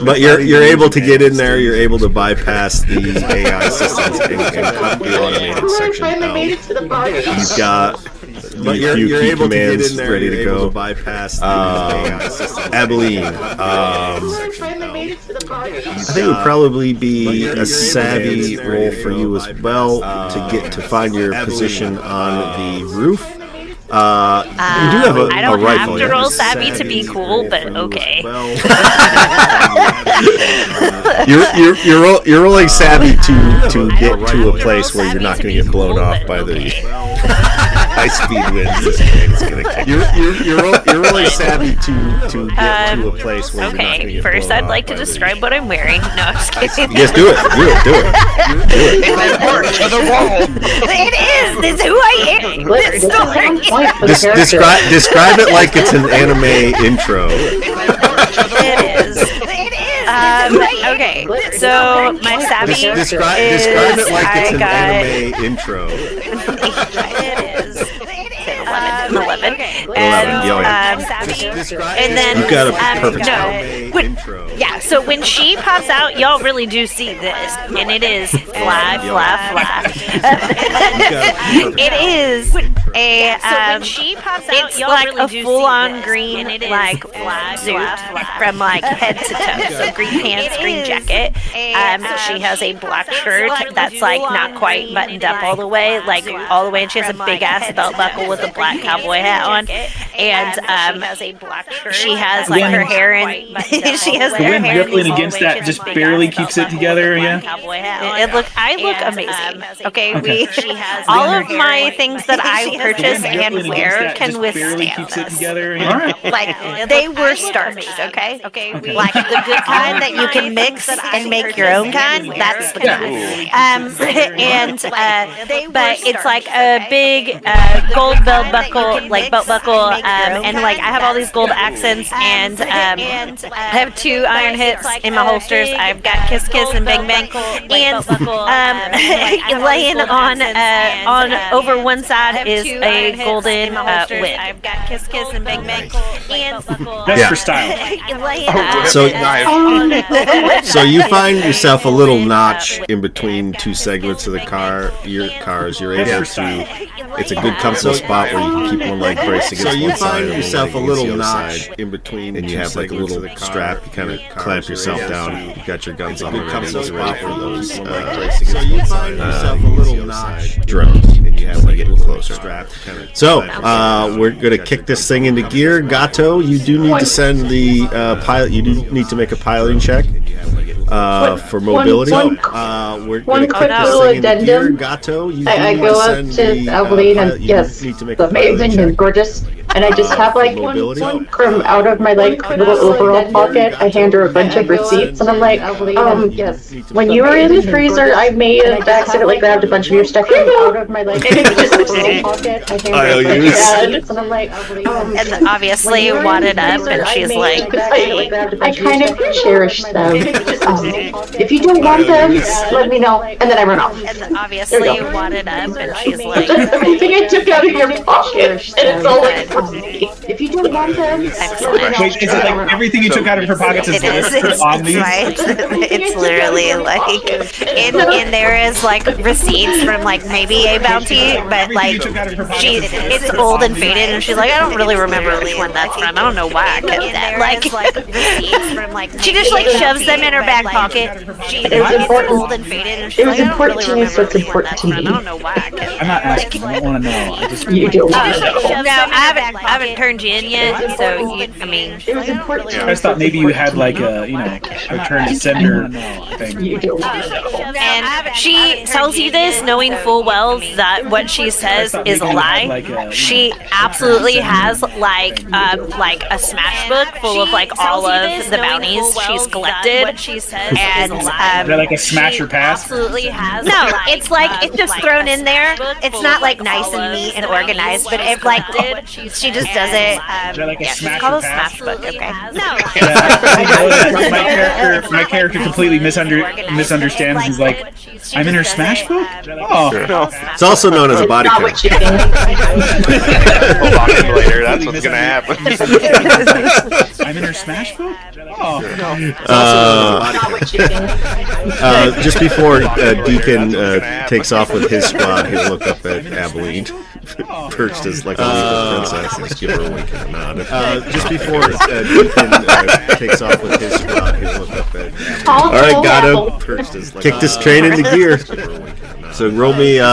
But you're able to get in there. You're able to bypass the AI systems and cut the automated section out. You've got the few key commands ready to go. Bypass Abilene. I think it would probably be a savvy roll for you as well to find your position on the roof. You do have a I don't rifle. have to roll savvy to be cool, but okay. You're rolling savvy to get to a place where you're not going to get blown off by the high-speed winds. This thing's going to kick you. You're rolling savvy to get to a place where you're not going to Okay, get first blown I'd off like to by the- describe what I'm wearing. No, I'm just kidding. Yes, do it. To the wall. It is! This is who I am! This story! Describe it like it's an anime intro. It is. Okay, so my savvy Describe is it like it's I an got anime intro. it is 11. Describe- And then You've got a perfect intro. Yeah, so when she pops out, y'all really do see this, and it is fly. It is a when she pops out, it's like a full-on green like suit from like head to toe. So green pants, green jacket. She has a black shirt that's like not quite buttoned up all the way, and she has a big ass belt buckle with a black cowboy hat on, and she has like her hair in. She has The her wind hair rippling against that just barely keeps it together. Yeah. I look amazing. Okay, all of my things that I purchase and wear can withstand this. All right. Like they were starched, okay? Like the good kind that you can mix and make your own kind. That's the kind. But it's like a big gold belt buckle, and like I have all these gold accents, and I have 2 iron hips in my holsters. I've got Kiss Kiss and Bang Bang, and laying on over one side is a golden whip. I've got Kiss Kiss and Bang Bang, and That's for style. So you find yourself a little notch in between 2 segments of the car. Your cars, you're able to. It's a good comfortable spot where you can keep one leg braced against one side. So you find yourself a little notch in between, and you have like a little strap. You kind of clamp yourself down. You got your guns on the ready for those. So you find yourself a little notch drones. So we're gonna kick this thing into gear. Gato, you do need to send the pilot. You do need to make a piloting check for mobility. One quick little addendum. Gato, you I go up to Abilene and yes, amazing and gorgeous. And I just have like one from out of my like little overall pocket. I hand her a bunch of receipts and I'm like, when you were in the freezer, I may have accidentally grabbed a bunch of your stuff out of my like overall pocket. I hand her a bunch of receipts and I'm like, and obviously wadded up, and she's like, I kind of cherish them. If you don't want them, let me know. And then I run off. and obviously wadded up, and she's like, Everything I took out of your pocket, and it's all like, if you don't want them, excellent. Wait, is it like everything you took out of her pockets is It is. listed on these? Right. It's literally like in there is like receipts from like maybe a bounty, but like it's old and faded, and she's like, I don't really remember which one that's from. I don't know why I kept that. Like receipts from like she just like shoves them in her back pocket. It's old and faded, and she's like, I don't really remember which one that's from. I don't know why I kept that. I'm not asking. I want to know. I just you do. No, I haven't turned you in yet, so I mean, It was important. I just thought maybe you had like a return to sender thing. You do. and she tells you this knowing full well that what she says is a lie. She absolutely has like a smash book full of like all of the bounties she's collected, and Is that like a smash or pass? absolutely has. No, it's like it's just thrown in there. It's not like nice and neat and organized, but it like she just does it. Is that like a Yeah, smash it's called or a pass? smash book. Okay. No. I know that my character completely misunderstands. He's like, I'm in her smash book? Oh. It's also known as a body Not count. what you think. We'll talk to you later. That's what's gonna happen. I'm in her smash book? Oh. Not what you think. Just before Deacon takes off with his squad, he'll look up at Abilene, perched as like a legal princess, and just give her a wink and a nod. Just before Deacon takes off with his squad, he'll look up at All right, got him. Kick this train into gear. So roll me a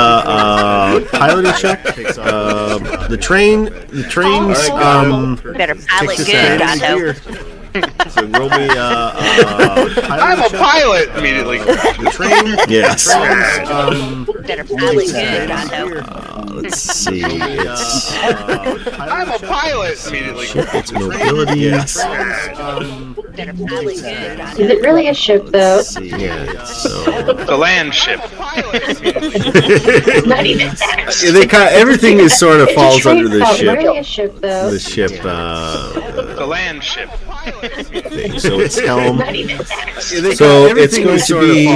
piloting check. The train's Better kick pilot this good, train into Gato. gear. So roll me I'm a pilot immediately. The train, yes. Better pilot good, Gato. Let's see. It's I'm a pilot immediately. it's mobility. Better pilot good, Gato. Is it really a ship though? Let's see. Yeah. So The land ship. It's not even that. yeah, they kind of, everything is sort of falls under the It's ship. really a ship though. The ship The land ship. thing. So it's helm. Not even that. So it's going to be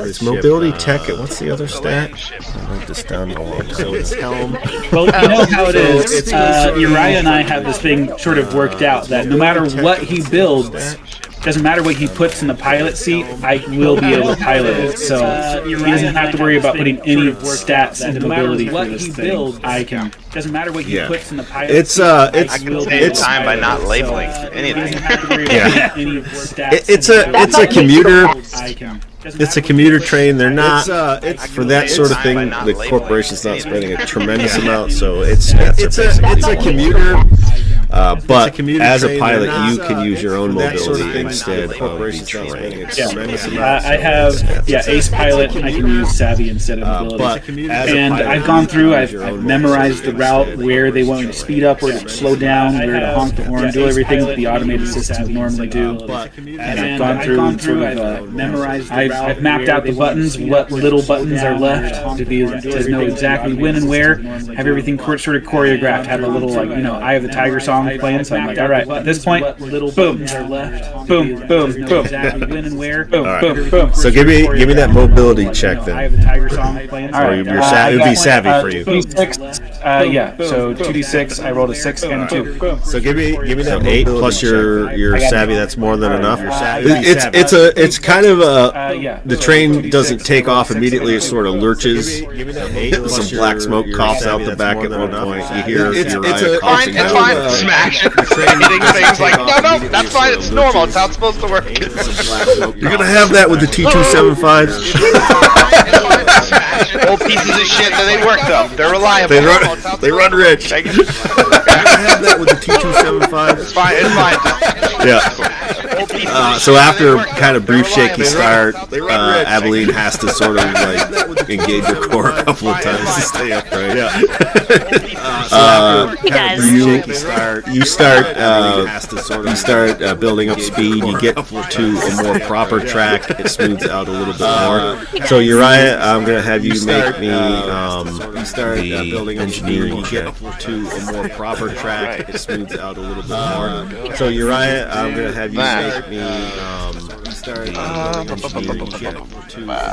it's mobility tech. What's the other stat? I wrote this down a long time. So it's helm. Well, you know how it is. Uriah and I have this thing sort of worked out that no matter what he builds, doesn't matter what he puts in the pilot seat, I will be able to pilot it. So he doesn't have to worry about putting any stats into mobility for this thing. I can. Doesn't matter what he puts in the pilot. It's Save time by not labeling anything. Yeah. It's it's a commuter. I can. It's a commuter train. They're not for that sort of thing. The corporation's not spending a tremendous amount, so it's a commuter. But as a pilot, you can use your own mobility instead of the train. I have Ace Pilot. I can use Savvy instead of mobility. And I've gone through. I've memorized the route, where they want me to speed up, where to slow down, where to honk the horn, do everything that the automated systems normally do. And I've gone through and sort of memorized. I've mapped out the buttons, what little buttons are left to know exactly when and where. Have everything sort of choreographed. Have a little Eye of the Tiger song playing. So I'm like, all right, at this point, boom, boom, boom, boom, when and where, boom, boom, boom. So give me that mobility check then. Eye of the Tiger song playing. Or it would be savvy for you. 2d6, so 2d6. I rolled a 6 and a 2. So give me that 8 plus your savvy. That's more than enough. It's kind of the train doesn't take off immediately. It sort of lurches. Some black smoke coughs out the back at one point. You hear Uriah coughing. It's fine. Smash it. Hitting things like, no, that's fine. It's normal. It's how it's supposed to work. You're gonna have that with the T275s. Old pieces of shit. They work though. They're reliable. They run rich. I can have that with the T275. It's fine. It's fine. Yeah. So after kind of brief shaky start, Abilene has to sort of like engage your core a couple of times to stay upright. Yeah. You start building up speed. You get to a more proper track. It smooths out a little bit more. So Uriah, I'm gonna have you make me the engineering check to a more proper track. It smooths out a little bit more. So Uriah, I'm gonna have you make me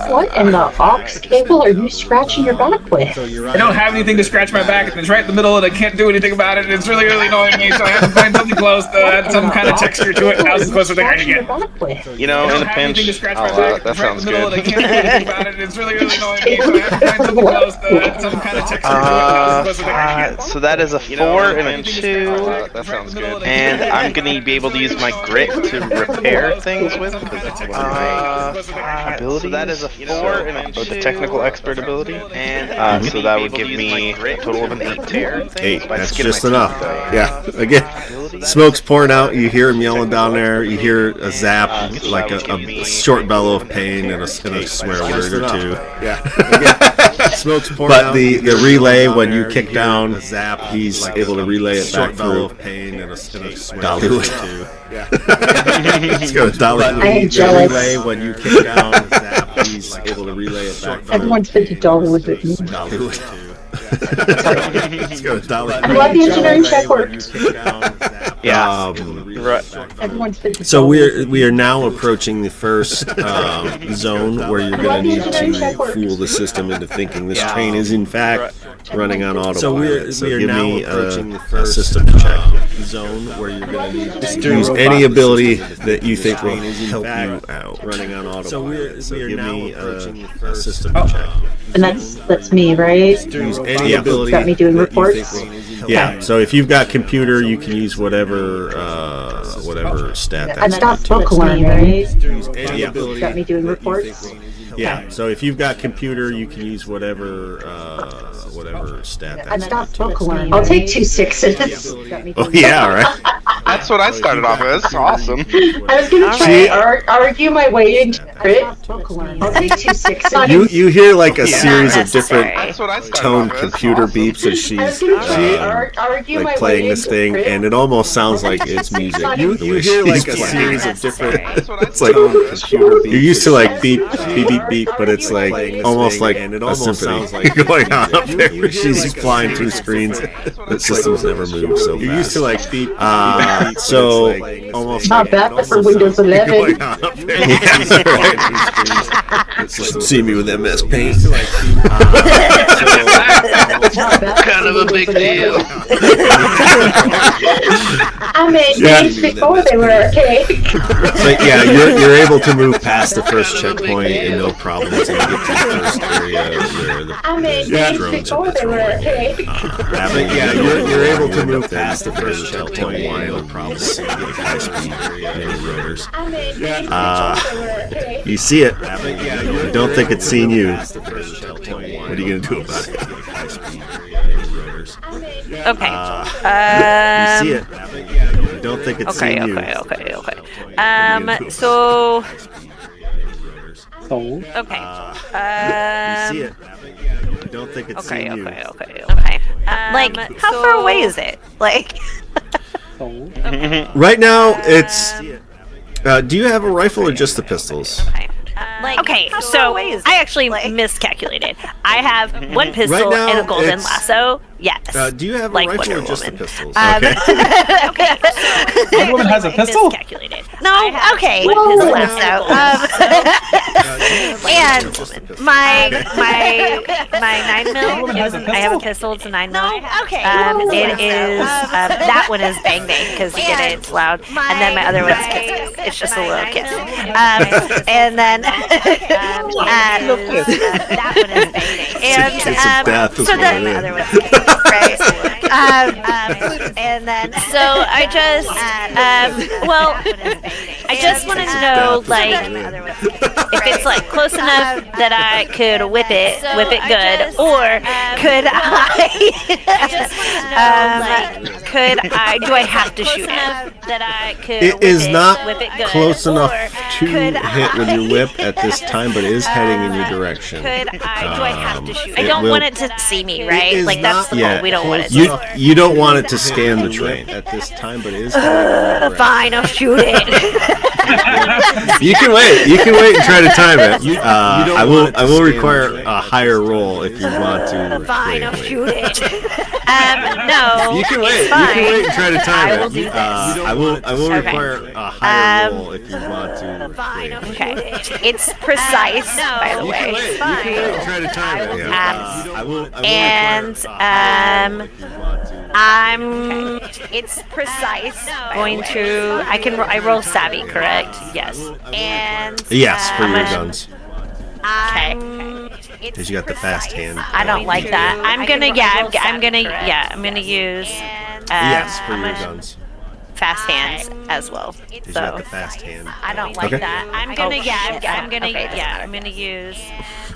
What in the aux cable are you scratching your back with? I don't have anything to scratch my back, and it's right in the middle, and I can't do anything about it, and it's really, really annoying me, so I have to find something close to add some kind of texture to it. How's the closer thing I can get? You know, in a pinch. That sounds good. I can't do anything about it, and it's really, really annoying me, so I have to find something close to add some kind of texture to it. How's the closer thing I can get? So that is a 4 and a 2. That sounds good. And I'm gonna be able to use my grit to repair things with. Ability. So that is a 4 and a 2. The technical expert ability. And so that would give me a total of an 8 tear. 8. That's just enough. Yeah. Again, smoke's pouring out. You hear him yelling down there. You hear a zap, like a short bellow of pain and a swear word or two. Yeah. Smoke's pouring out. But the relay, when you kick down, he's able to relay it back through. Dollywood. Let's go to Dollywood. I am jealous. Relay, when you kick down, he's able to relay it back through. Everyone's been to Dollywood with me. Let's go to Dollywood. I'm glad the engineering check worked. Yeah. Everyone's been to So we are now approaching the first zone where you're going to need to fool the system into thinking this train is in fact running on autopilot. So we are now approaching the first system check zone where you're going to need to use any ability that you think will help you out. Running on autopilot. So we are now approaching the first system check. And that's me, right? Use any ability. Got me doing reports. Yeah. So if you've got computer, you can use whatever stat that's. And that's book learn, right? Any ability. Got me doing reports. Yeah. So if you've got computer, you can use whatever stat that's. And that's book learn. I'll take 2 6s. Oh yeah, right. That's what I started off with. That's awesome. I was gonna try to argue my way into crit. I'll take 2 6s. You hear like a series of different That's what I started tone off with. computer beeps as she's like playing this thing, and it almost sounds like it's music. You hear like a series of different. It's like you're used to like beep beep beep beep, but it's like almost like a symphony going on up there. Where she's flying through screens. The system's never moved so fast. You're used to like beep. So almost Not bad for Windows 11. See me with MS Paint. Kind of a big deal. I made games before they were arcade. But yeah, you're able to move past the first checkpoint and no problems, and you get to the first area where the drones are patrolling. But yeah, you're able to move past the first checkpoint and no problems, and you get high-speed mini rotors. You see it. You don't think it's seen you. What are you gonna do about it? Okay. You see it. You don't think it's seen you. Okay. So. Okay. You see it. You don't think it's seen you. Okay. Like, how far away is it? Like. Right now, it's. Do you have a rifle or just the pistols? Okay, so I actually miscalculated. I have one pistol Right now, and a golden it's- lasso. Yes. Do you have a Like rifle Wonder or just Woman. the pistols? Okay. Wonder Woman has a pistol? Miscalculated. No, okay. One pistol lasso. And my 9mm. I have a pistol. It's a 9mm. Okay. It is that one is bang bang because you get it. It's loud. And then my other one's kiss. It's just a little kiss. And then that one is bang bang. And Kiss of death is so what then it my is. other one's kiss. right? And then so I just well, I just wanted to know like if it's like close enough that I could whip it good, or could I do I have to shoot it? It is not close enough to hit with your whip at this time, but it is heading in your direction. Do I have to shoot it? I don't want it to see me, right? Like that's the goal. We don't want it to. You don't want it to scan the train at this time, but it is heading in your direction. Fine, I'll shoot it. You can wait. You can wait and try to time it. I will require a higher roll if you want to. Fine, I'll shoot it. No. You can wait. You can wait and try to time it. I will require a higher roll if you want to. Fine, okay. It's precise, by the way. You can wait and try to time it. It's precise. I roll savvy, correct? Yes. And yes, for your guns. Okay. Because you got the fast hand. I don't like that. I'm gonna use. Yes, for your guns. Fast hands as well. So you got the fast hand. I don't like that. I'm gonna use.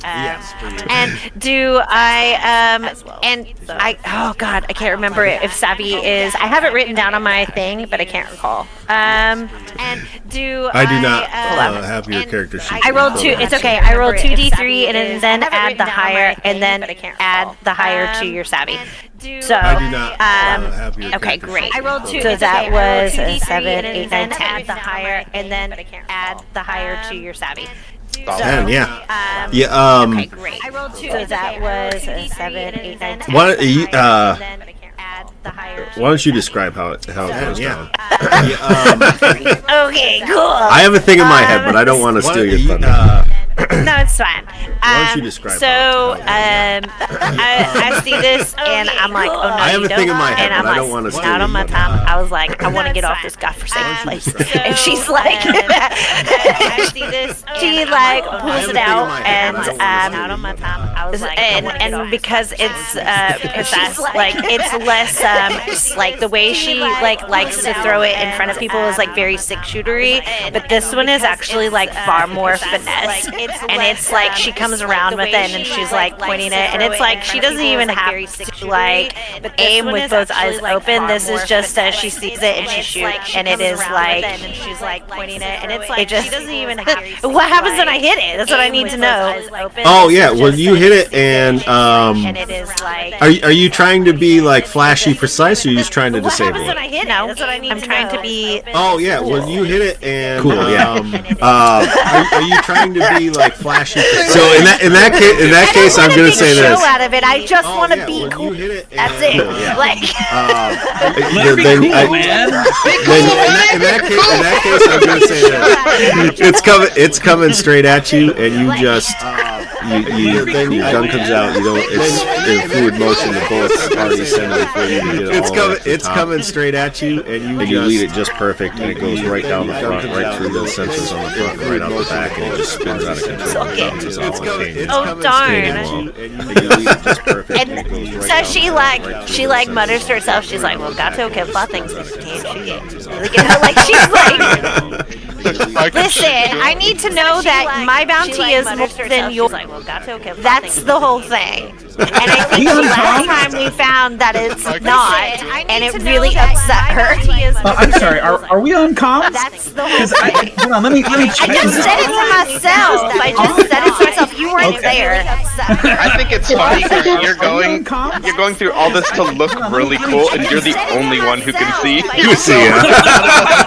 Yes, for your and do I oh god, I can't remember if savvy is. I have it written down on my thing, but I can't recall. And do I do not have your character sheet. I rolled 2. It's okay. I rolled 2d3 and then add the higher, and then add the higher to your savvy. So I do not have your okay, character great. sheet. I rolled 2. So that was 7, 8, 9, 10. Add the higher, and then add the higher to your savvy. 10, yeah. Okay, great. I rolled 2. So that was 7, 8, 9, 10. Why don't you describe how it goes down? Okay, cool. I have a thing in my head, but I don't want to steal your thunder. No, it's fine. Why don't you describe I see this and I'm like, oh no, I have a thing in my head, and I'm but I like, don't want to steal not on my time. I was like, I want to get off this godforsaken place. And she's like, I see this. She like pulls it out and not on my time. I was like, and because it's precise, like it's less like the way she likes to throw it in front of people is like very 6-shootery, but this one is actually like far more finesse. And it's like she comes around with it and she's like pointing it, and it's like she doesn't even have to like aim with both eyes open. This is just as she sees it and she shoots, and it is like she's like pointing it, and it's like it just, she doesn't even have. What happens when I hit it? That's what I need to know. Oh yeah, well you hit it and it is like. Are you trying to be like flashy precise, or are you just trying to disable it? No, that's what I need. I'm trying to be. Oh yeah, well you hit it and Cool, yeah. Are you trying to be like flashy? So in that case, I'm gonna say this. Out of it. I just want to be cool. That's it. Yeah. Like. In that case, I'm gonna say this. It's coming straight at you, and you just your gun comes out. You don't. It's in fluid motion. The bullet's already sending before you even get it all. It's coming straight at you, and you lead it just perfect, and it goes right down the front, right through the sensors on the front, right out the back, and it just spins out of control. Oh darn! And so she like mutters to herself. She's like, "Well, Gato can fly things, but she can't shoot it." Like she's like, "Listen, I need to know that my bounty is more than yours." That's the whole thing. And I think the last time we found that it's not, and it really upset her. I'm sorry. Are we on comms? That's the whole thing. Hold on. Let me I check. just said it to myself. I just said it to myself. You weren't there. I think it's funny because you're going through all this to look really cool, and you're the only one who can see. You see it.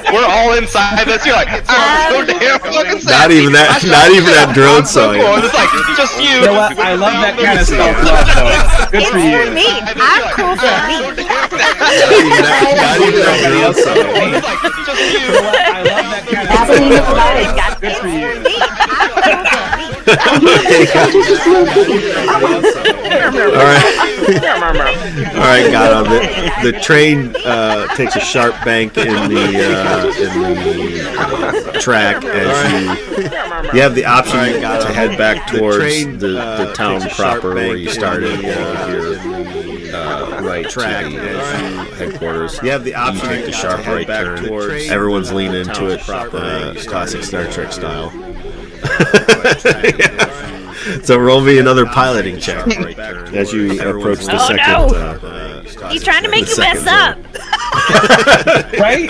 We're all inside this. You're like, so damn fucking sad. Not even that drone saw you. It's like just you. You know what? I love that kind of stuff, though. Good It's for you. for me. I'm cool for me. Not even that drone saw you. It's like just you. I love that kind of Absolutely. stuff. Good for you. I'm cool for me. All right, got on the train takes a sharp bank in the track as you have the option to head back towards the town proper where you started. Right track as you headquarters. You have the option to take the sharp right turn. Everyone's leaning into it, classic Star Trek style. So roll me another piloting check as you approach the second. He's trying to make you mess up. Right?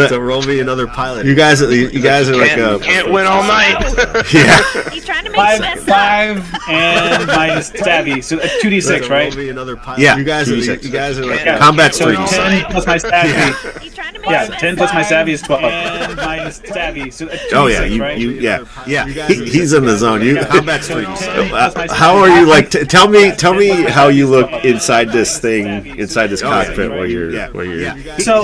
So roll me another piloting. You guys are like can't win all night. Yeah. He's trying to make you mess up. 5 and minus savvy, so 2d6, right? Yeah. You guys are like combat's 3d6. 10 plus my savvy. He's trying to make Yeah, you mess 10 up. plus my savvy is 12. And minus savvy, so 2d6, Oh yeah, right? he's in the zone. Combat's 3d6. How are you like? Tell me how you look inside this cockpit where you're. So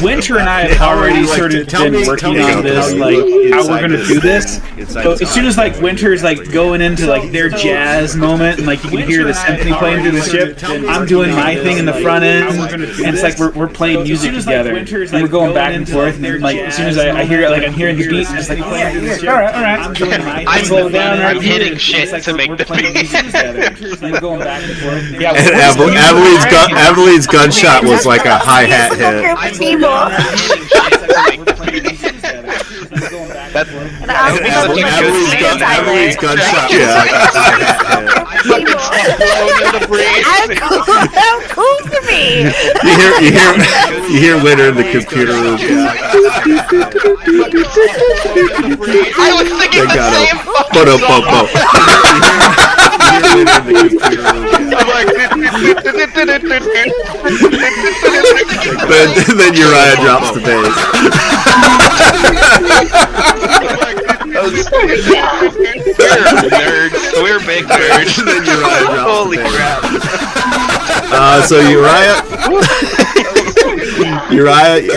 Winter and I have already sort of been working on this, like how we're gonna do this. So as soon as like Winter's like going into like their jazz moment, and like you can hear the symphony playing through the ship, I'm doing my thing in the front end, and it's like we're playing music together, and we're going back and forth. And like as soon as I hear it, like I'm hearing the beat, and it's like all right. I'm doing my thing. Slow down. I'm hitting shit to make the beat. And we're going back and forth. Yeah, And Abilene gunshot was like a hi-hat hit. Abilene's gunshot was like a hi-hat hit. How cool for me. You hear Winter in the computer room. I was thinking the same. Then Uriah drops the bass. We're big nerds. Then Uriah drops Holy the bass. crap. So Uriah,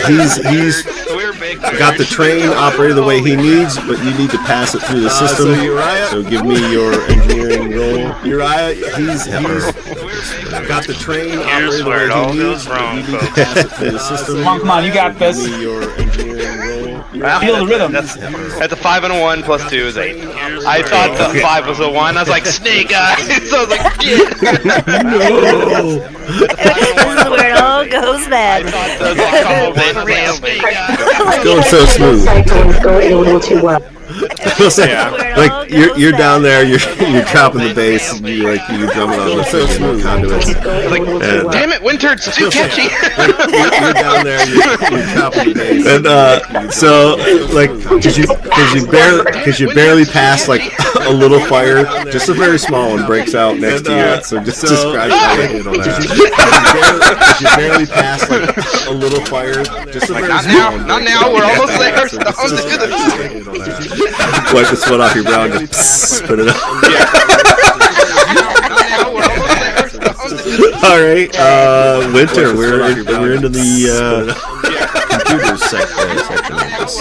he's got the train operated the way he needs, but you need to pass it through the system. So give me your engineering roll. Uriah, he's got the train operated the way he needs, but you need to pass it through the system. Come on, you got this. Give me your engineering roll. Feel the rhythm. That's a 5 and a 1 plus 2 is 8. I thought the 5 was a 1. I was like, snake eyes. So I was like, shit. This is where it all goes bad. It's going so smooth. Cyclone's going a little too well. Like you're down there, you're chopping the bass, and you're drumming on the freaking conduits. Like, damn it, Winter, it's too catchy. You're down there, you're chopping the bass, and so like because you barely passed like a little fire, just a very small one breaks out next to you. So just describe how you handle that. You barely passed like a little fire, just a very small one. Not now. We're almost there. Wipe the sweat off your brow and just put it up. All right, Winter. We're into the computer section of this.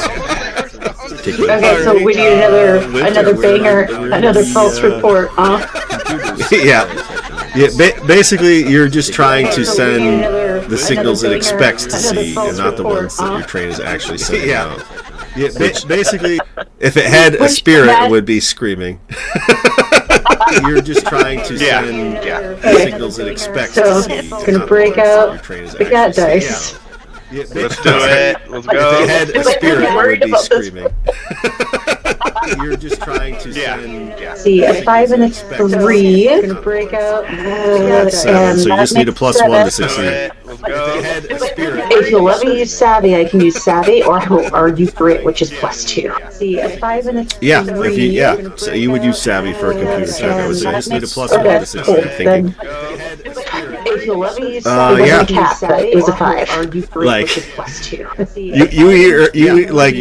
Okay, so we need another banger, another false report, Yeah. Basically, you're just trying to send the signals it expects to see, and not the ones that your train is actually sending out. Yeah, basically, if it had a spirit, it would be screaming. You're just trying to send the signals it expects to see. It's gonna break out the cat dice. Let's do it. Let's go. If it had a spirit, it would be screaming. You're just trying to send. See, a 5 and a 3. Gonna break out. That's 7, so you just need a +1 to succeed. Let's go. If you'll let me use savvy, I can use savvy, or I will argue grit, which is +2. See, a 5 and a 3. Yeah, so you would use savvy for a computer check. I would say just need a +1 to succeed. Then Okay, so let me. Yeah. It was a 5. Like, you like,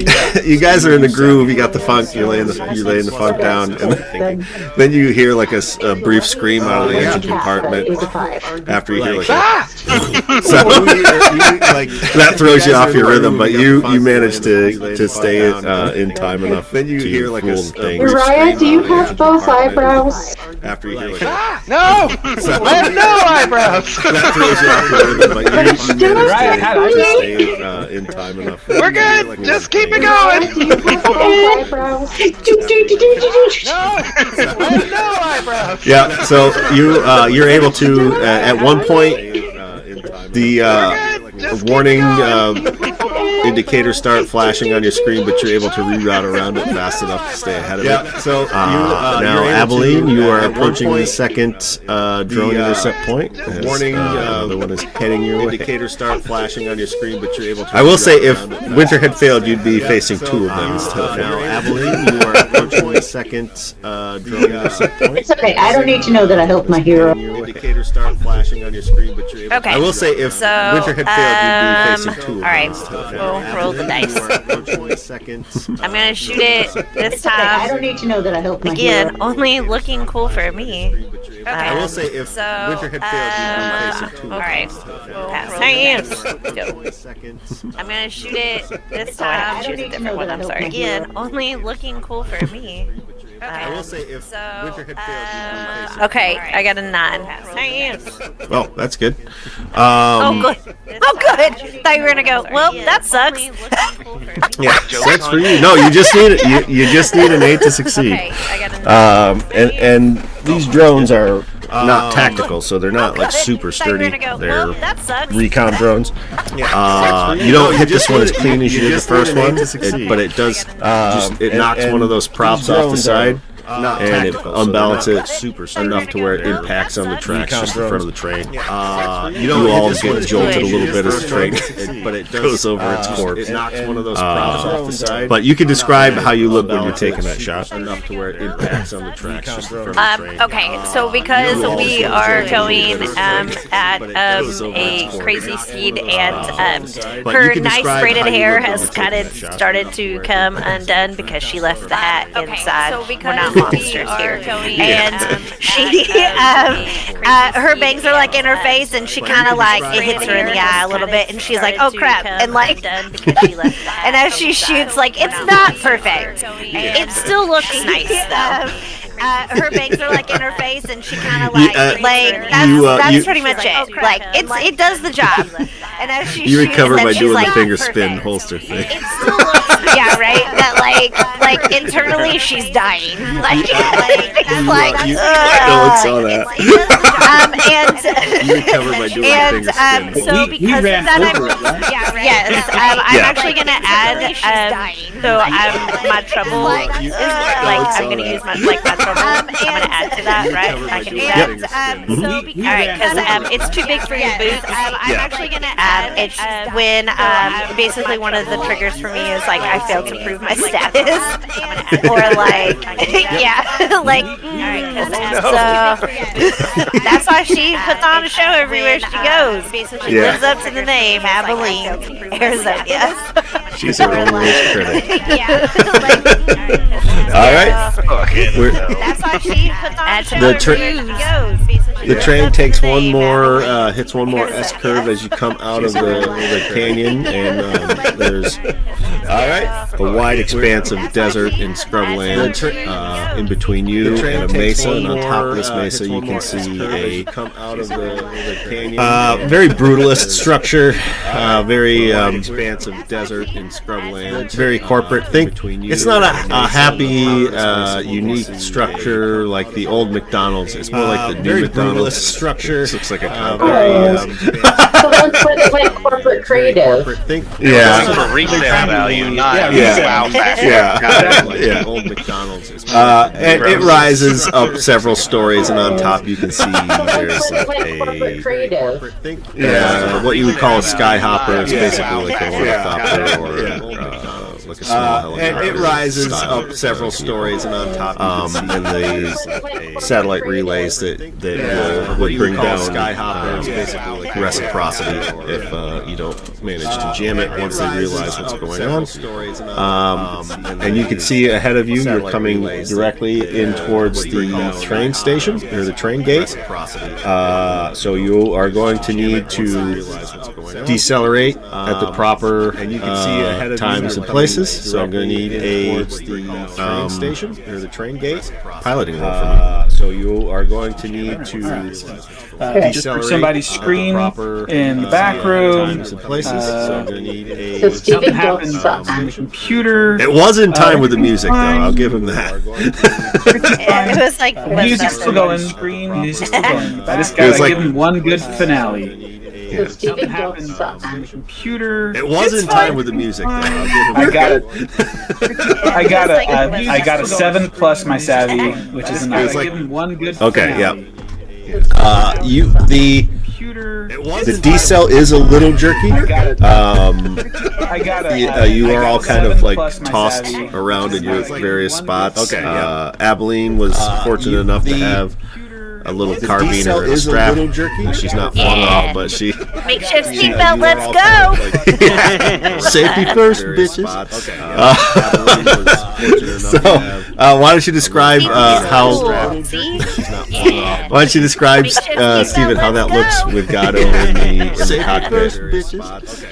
you guys are in the groove. You got the funk. You're laying the funk down, and then you hear like a brief scream out of the engine compartment. After you hear like, so like that throws you off your rhythm, but you manage to stay in time enough. Then you hear like a thing. Uriah, do you have both eyebrows? After you hear like, no, I have no eyebrows. that throws you off your rhythm, but you manage to stay in time enough. We're good. Just keep it going. Do you have both eyebrows? No, I have no eyebrows. Yeah, so you're able to at one point the warning indicators start flashing on your screen, but you're able to reroute around it fast enough to stay ahead of it. So now, Abilene, you are approaching the second drone intercept point. Warning, the one is heading your way. Indicators start flashing on your screen, but you're able to. I will say, if Winter had failed, you'd be facing two of them instead of now, Abilene, you are approaching the second drone intercept point. It's okay. I don't need to know that I helped my hero. Indicators start flashing on your screen, but you're able. Okay. I will say, if So, Winter had failed, you'd be facing two of them. all right. instead of We'll roll the dice. dice. I'm gonna shoot it this I don't time. need to know that I helped my Again, hero. only looking cool for me. I will say, if So, Winter had failed, you'd be facing two all of right. them. Pass my hands. Go. I'm gonna shoot it this time. Choose a different one. I'm sorry. Again, only looking cool for me. I will say, if Winter had failed, you'd be facing. Okay, I got a 9. Pass my hands. Well, that's good. Oh, good. Oh, good. Thought you were gonna go. Well, that sucks. Yeah, sucks for you. No, you just need it. You just need an 8 to succeed. Okay, I got a 9. And these drones are not tactical, so they're not like super sturdy. They're that sucks. recon drones. You don't hit this one as clean as you did the first one, but it does. It knocks one of those props off the side. And it unbalances it enough to where it impacts on the tracks just in front of the train. You all get jolted a little bit as the train but it goes over its corpse. It knocks one of those props off the side. But you can describe how you look when you're taking that shot. Enough to where it impacts on the tracks just in front of the train. Okay, so because we are going at a crazy speed and her nice braided hair has kind of started to come undone because she left the hat inside. We're not monsters here. And she, her bangs are like in her face and she kind of like, it hits her in the eye a little bit and she's like, oh crap. And like, and as she shoots, like, it's not perfect. It still looks nice though. Her bangs are like in her face, and she kind of like that's pretty much it. Like it does the job. And as she you recover by doing like, the finger spin holster thing. It still looks yeah, right. That like internally she's dying. Like no one saw that. And you recover by doing the finger spin. So because ran of that, over it, right? yes, I'm actually gonna add. So my trouble is like I'm gonna use my my trouble. I'm gonna add to that, right? I can do that. So because it's too big for your boots. I'm actually gonna add. It's when basically one of the triggers for me is like I failed to prove my status, or like yeah, like so that's why she puts on a show everywhere she goes. She lives up to the name, Abilene, Arizona. She's her own worst critic. Yeah. All right. That's why she puts on a show The train takes one more, hits one more S curve as you come out of the canyon, and there's a wide expanse of desert and scrubland in between you and a mesa, and on top of this mesa you can see a very brutalist structure, very expanse of desert and scrubland, very corporate. It's not a happy, unique structure like the old McDonald's. It's more like the new McDonald's structure. This looks like a So that's what it's like corporate creative. For resale value, not wow factor. Yeah. Old McDonald's. And it rises up several stories, and on top you can see there's like what you would call a skyhopper. It's basically like a ornithopter or like a small helicopter. It rises style up several stories, and on top, and the satellite relays that would bring down sky hoppers, basically like reciprocity if you don't manage to jam it once they realize what's going on. And you can see ahead of you, you're coming directly in towards the train station or the train gate. So you are going to need to decelerate at the proper times and places. So I'm going to need a train station or the train gate piloting roll for me. So you are going to need to decelerate somebody's scream in the back room. Times and places. So I'm going to need a So Steven happened suck. on the computer. It was in time with the music, though. I'll give him that. It was like Music's still going. Music's still going. I just gotta give him one good finale. So Steven don't suck. On the computer. It was in time with the music, though. I'll give him I got a 7 plus my savvy, which is a 9. Give him one good Okay, finale. The decel is a little jerky. You are all kind of like tossed around in your various spots. Okay, Abilene was fortunate enough to have a little carbiner and a strap. She's not flung off, but she. makeshift seatbelt. Let's go. Safety first, bitches. Why don't you describe how? See? Why don't you describe, Steven, how that looks with Gatto in the cockpit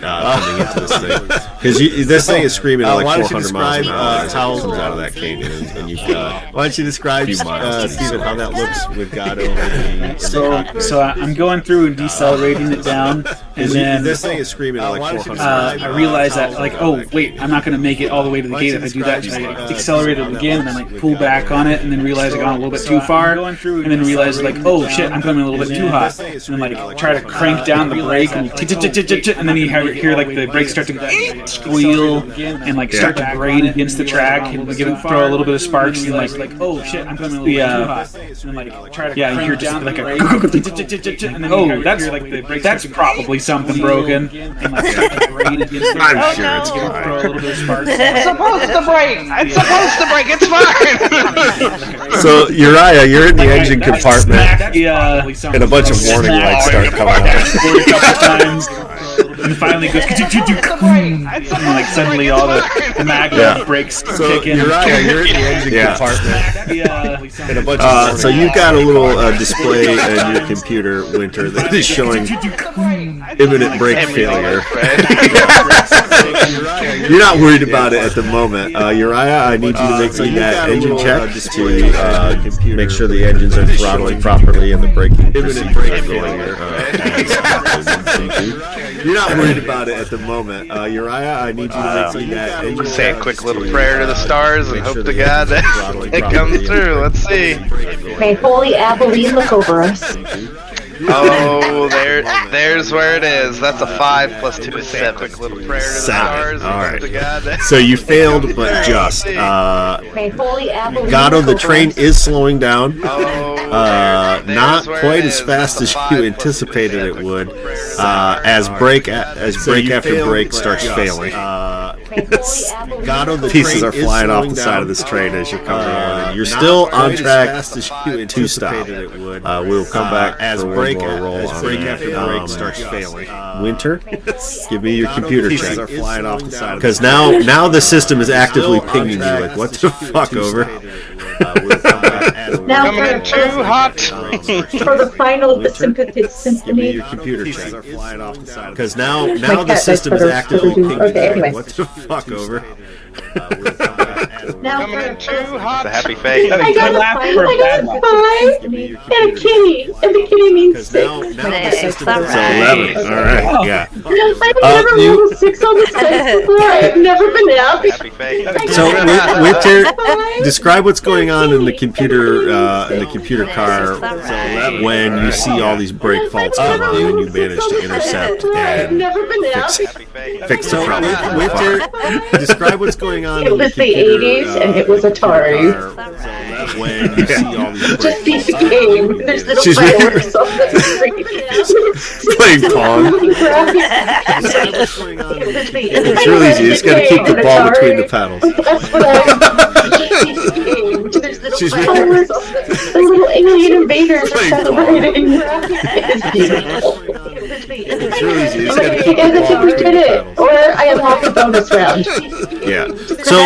coming into this thing? Because this thing is screaming at like 400 miles an hour as it comes out of that canyon, and you've got. Why don't you describe, Steven, how that looks with Gatto in the So I'm going through and decelerating it down, and then this thing is screaming at like 400 miles. I realize that, like, oh wait, I'm not going to make it all the way to the gate if I do that. So I accelerate it again, and then like pull back on it, and then realize I got a little bit too far, and then realize like, oh shit, I'm coming a little bit too hot, and then like try to crank down the brake, and then you hear like the brakes start to squeal and like start to grate against the track, and throw a little bit of sparks, and like oh shit, I'm coming a little bit too hot, and then like try to you hear just like a and then oh that's probably something broken, and like start to grate against the I'm sure it's throw a little bit of sparks. It's supposed to break. It's supposed to break. It's fine. So Uriah, you're in the engine compartment, and a bunch of warning lights start coming on. And finally goes and like suddenly all the magma brakes kick in. Uriah, you're in the engine compartment, and a bunch of so you've got a little display in your computer, Winter, that is showing imminent brake failure. You're not worried about it at the moment. Uriah, I need you to make me that engine check to make sure the engines are throttling properly and the braking procedures are going You're not worried about it at the moment. Uriah, I need you to make me that engine check. Say a quick little prayer to the stars and hope to God that it comes through. Let's see. May Holy Abilene look over us. Oh, there's where it is. That's a 5 plus 2 is 7. Quick little prayer to the stars. All right. To God. So you failed, but just. May Holy Abilene Gatto, the look train over us. is slowing down. Not where quite it as is. fast as That's a you 5 plus anticipated 2 it is would. quick prayer As brake after failed, brake but starts just, failing. May Holy Abilene Gatto, the look pieces over are us. flying off the side of this train as you're coming on. You're still on track to stop. We'll come back as for brake one more roll on brake that. after brake starts failing. Winter, give me your computer pieces check. are flying off the side of Because now the system is actively pinging you like, what the fuck, over? Now Coming in too hot. for the final of the Sympathy Give me Symphony. your computer check. Because My now the cat likes system is better actively Scooby-Doo. pinging Okay, you anyway. like, what the fuck, over? Now Coming in too for hot. It's a happy face. I got a laugh 5, for a I bad got laugh. a 5, and a kitty, and the kitty means 6. Now the Six, system all is right. 11. All right, yeah. I've never you- rolled a 6 on this dice before. I've never been happy. Happy face. So, Winter, describe what's going on in the computer car when you see all these brake faults come on and you manage to intercept I've and never been happy. fix the problem. Winter, describe what's going on It in the was the computer 80s and it was Atari. when you see all these Just breaks. beat the game. There's little She's fireworks on the playing Pong. It's really easy. You just gotta keep the ball between the paddles. That's what There's little fireworks. The little alien invaders are celebrating. It's beautiful. It's really easy. You just gotta You keep the guys, I ball think we between did the it. paddles. Or I unlocked the bonus round. Yeah. So,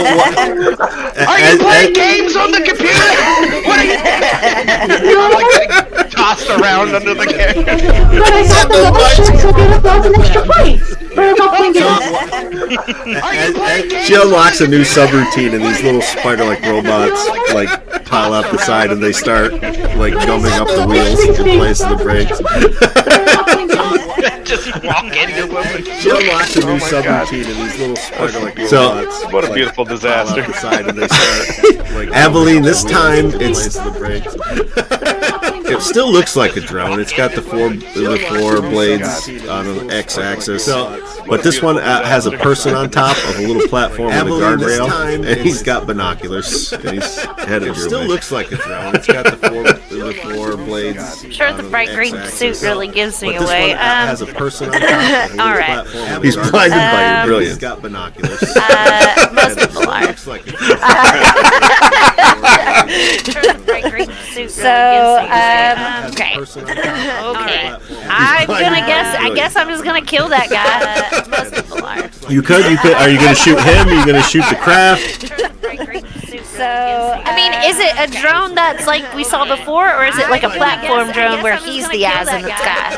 Are you playing games on the computer? What are you like getting tossed around under the camera? But I got the bonus round, so I get an extra points. But I'm not playing games. she unlocks a new subroutine, and these little spider-like robots like pile up the side, and they start like gumming up the wheels in place of the brakes. Just walk into them. She unlocks a new subroutine, and these little spider-like robots. What a beautiful disaster. The side, and they start like Aveline. This time it's the brakes. It still looks like a drone. It's got the four blades on an X-axis, but this one has a person on top of a little platform with a guardrail, and he's got binoculars, and he's headed your way. It still looks like a drone. It's got the four blades. I'm sure the bright green suit really gives me But this away. one has a person on top of a little All right. platform. He's blinded by your brilliance. He's got binoculars. Most people are. Looks like a Okay. Okay. I guess I'm just gonna kill that guy. Most people are. You could. Are you gonna shoot him? Are you gonna shoot the craft? So, I mean, is it a drone that's like we saw before, or is it like a platform drone where he's the ass in the sky?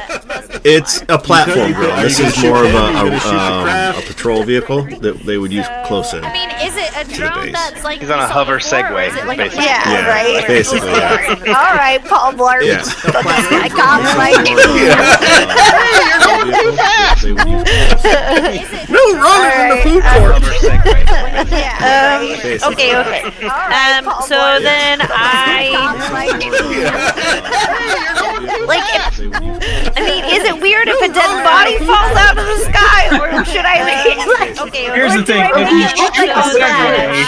It's a platform drone. This is more of a patrol vehicle that they would use close in. I mean, is it a drone that's like He's on a hover Segway, basically. Yeah, right. Basically, yeah. All right, Paul Blart. Yeah. I got like. No, running in the food court. Okay. So then is it weird if a dead body falls out of the sky, or should I Here's the thing: if you shoot the Segway,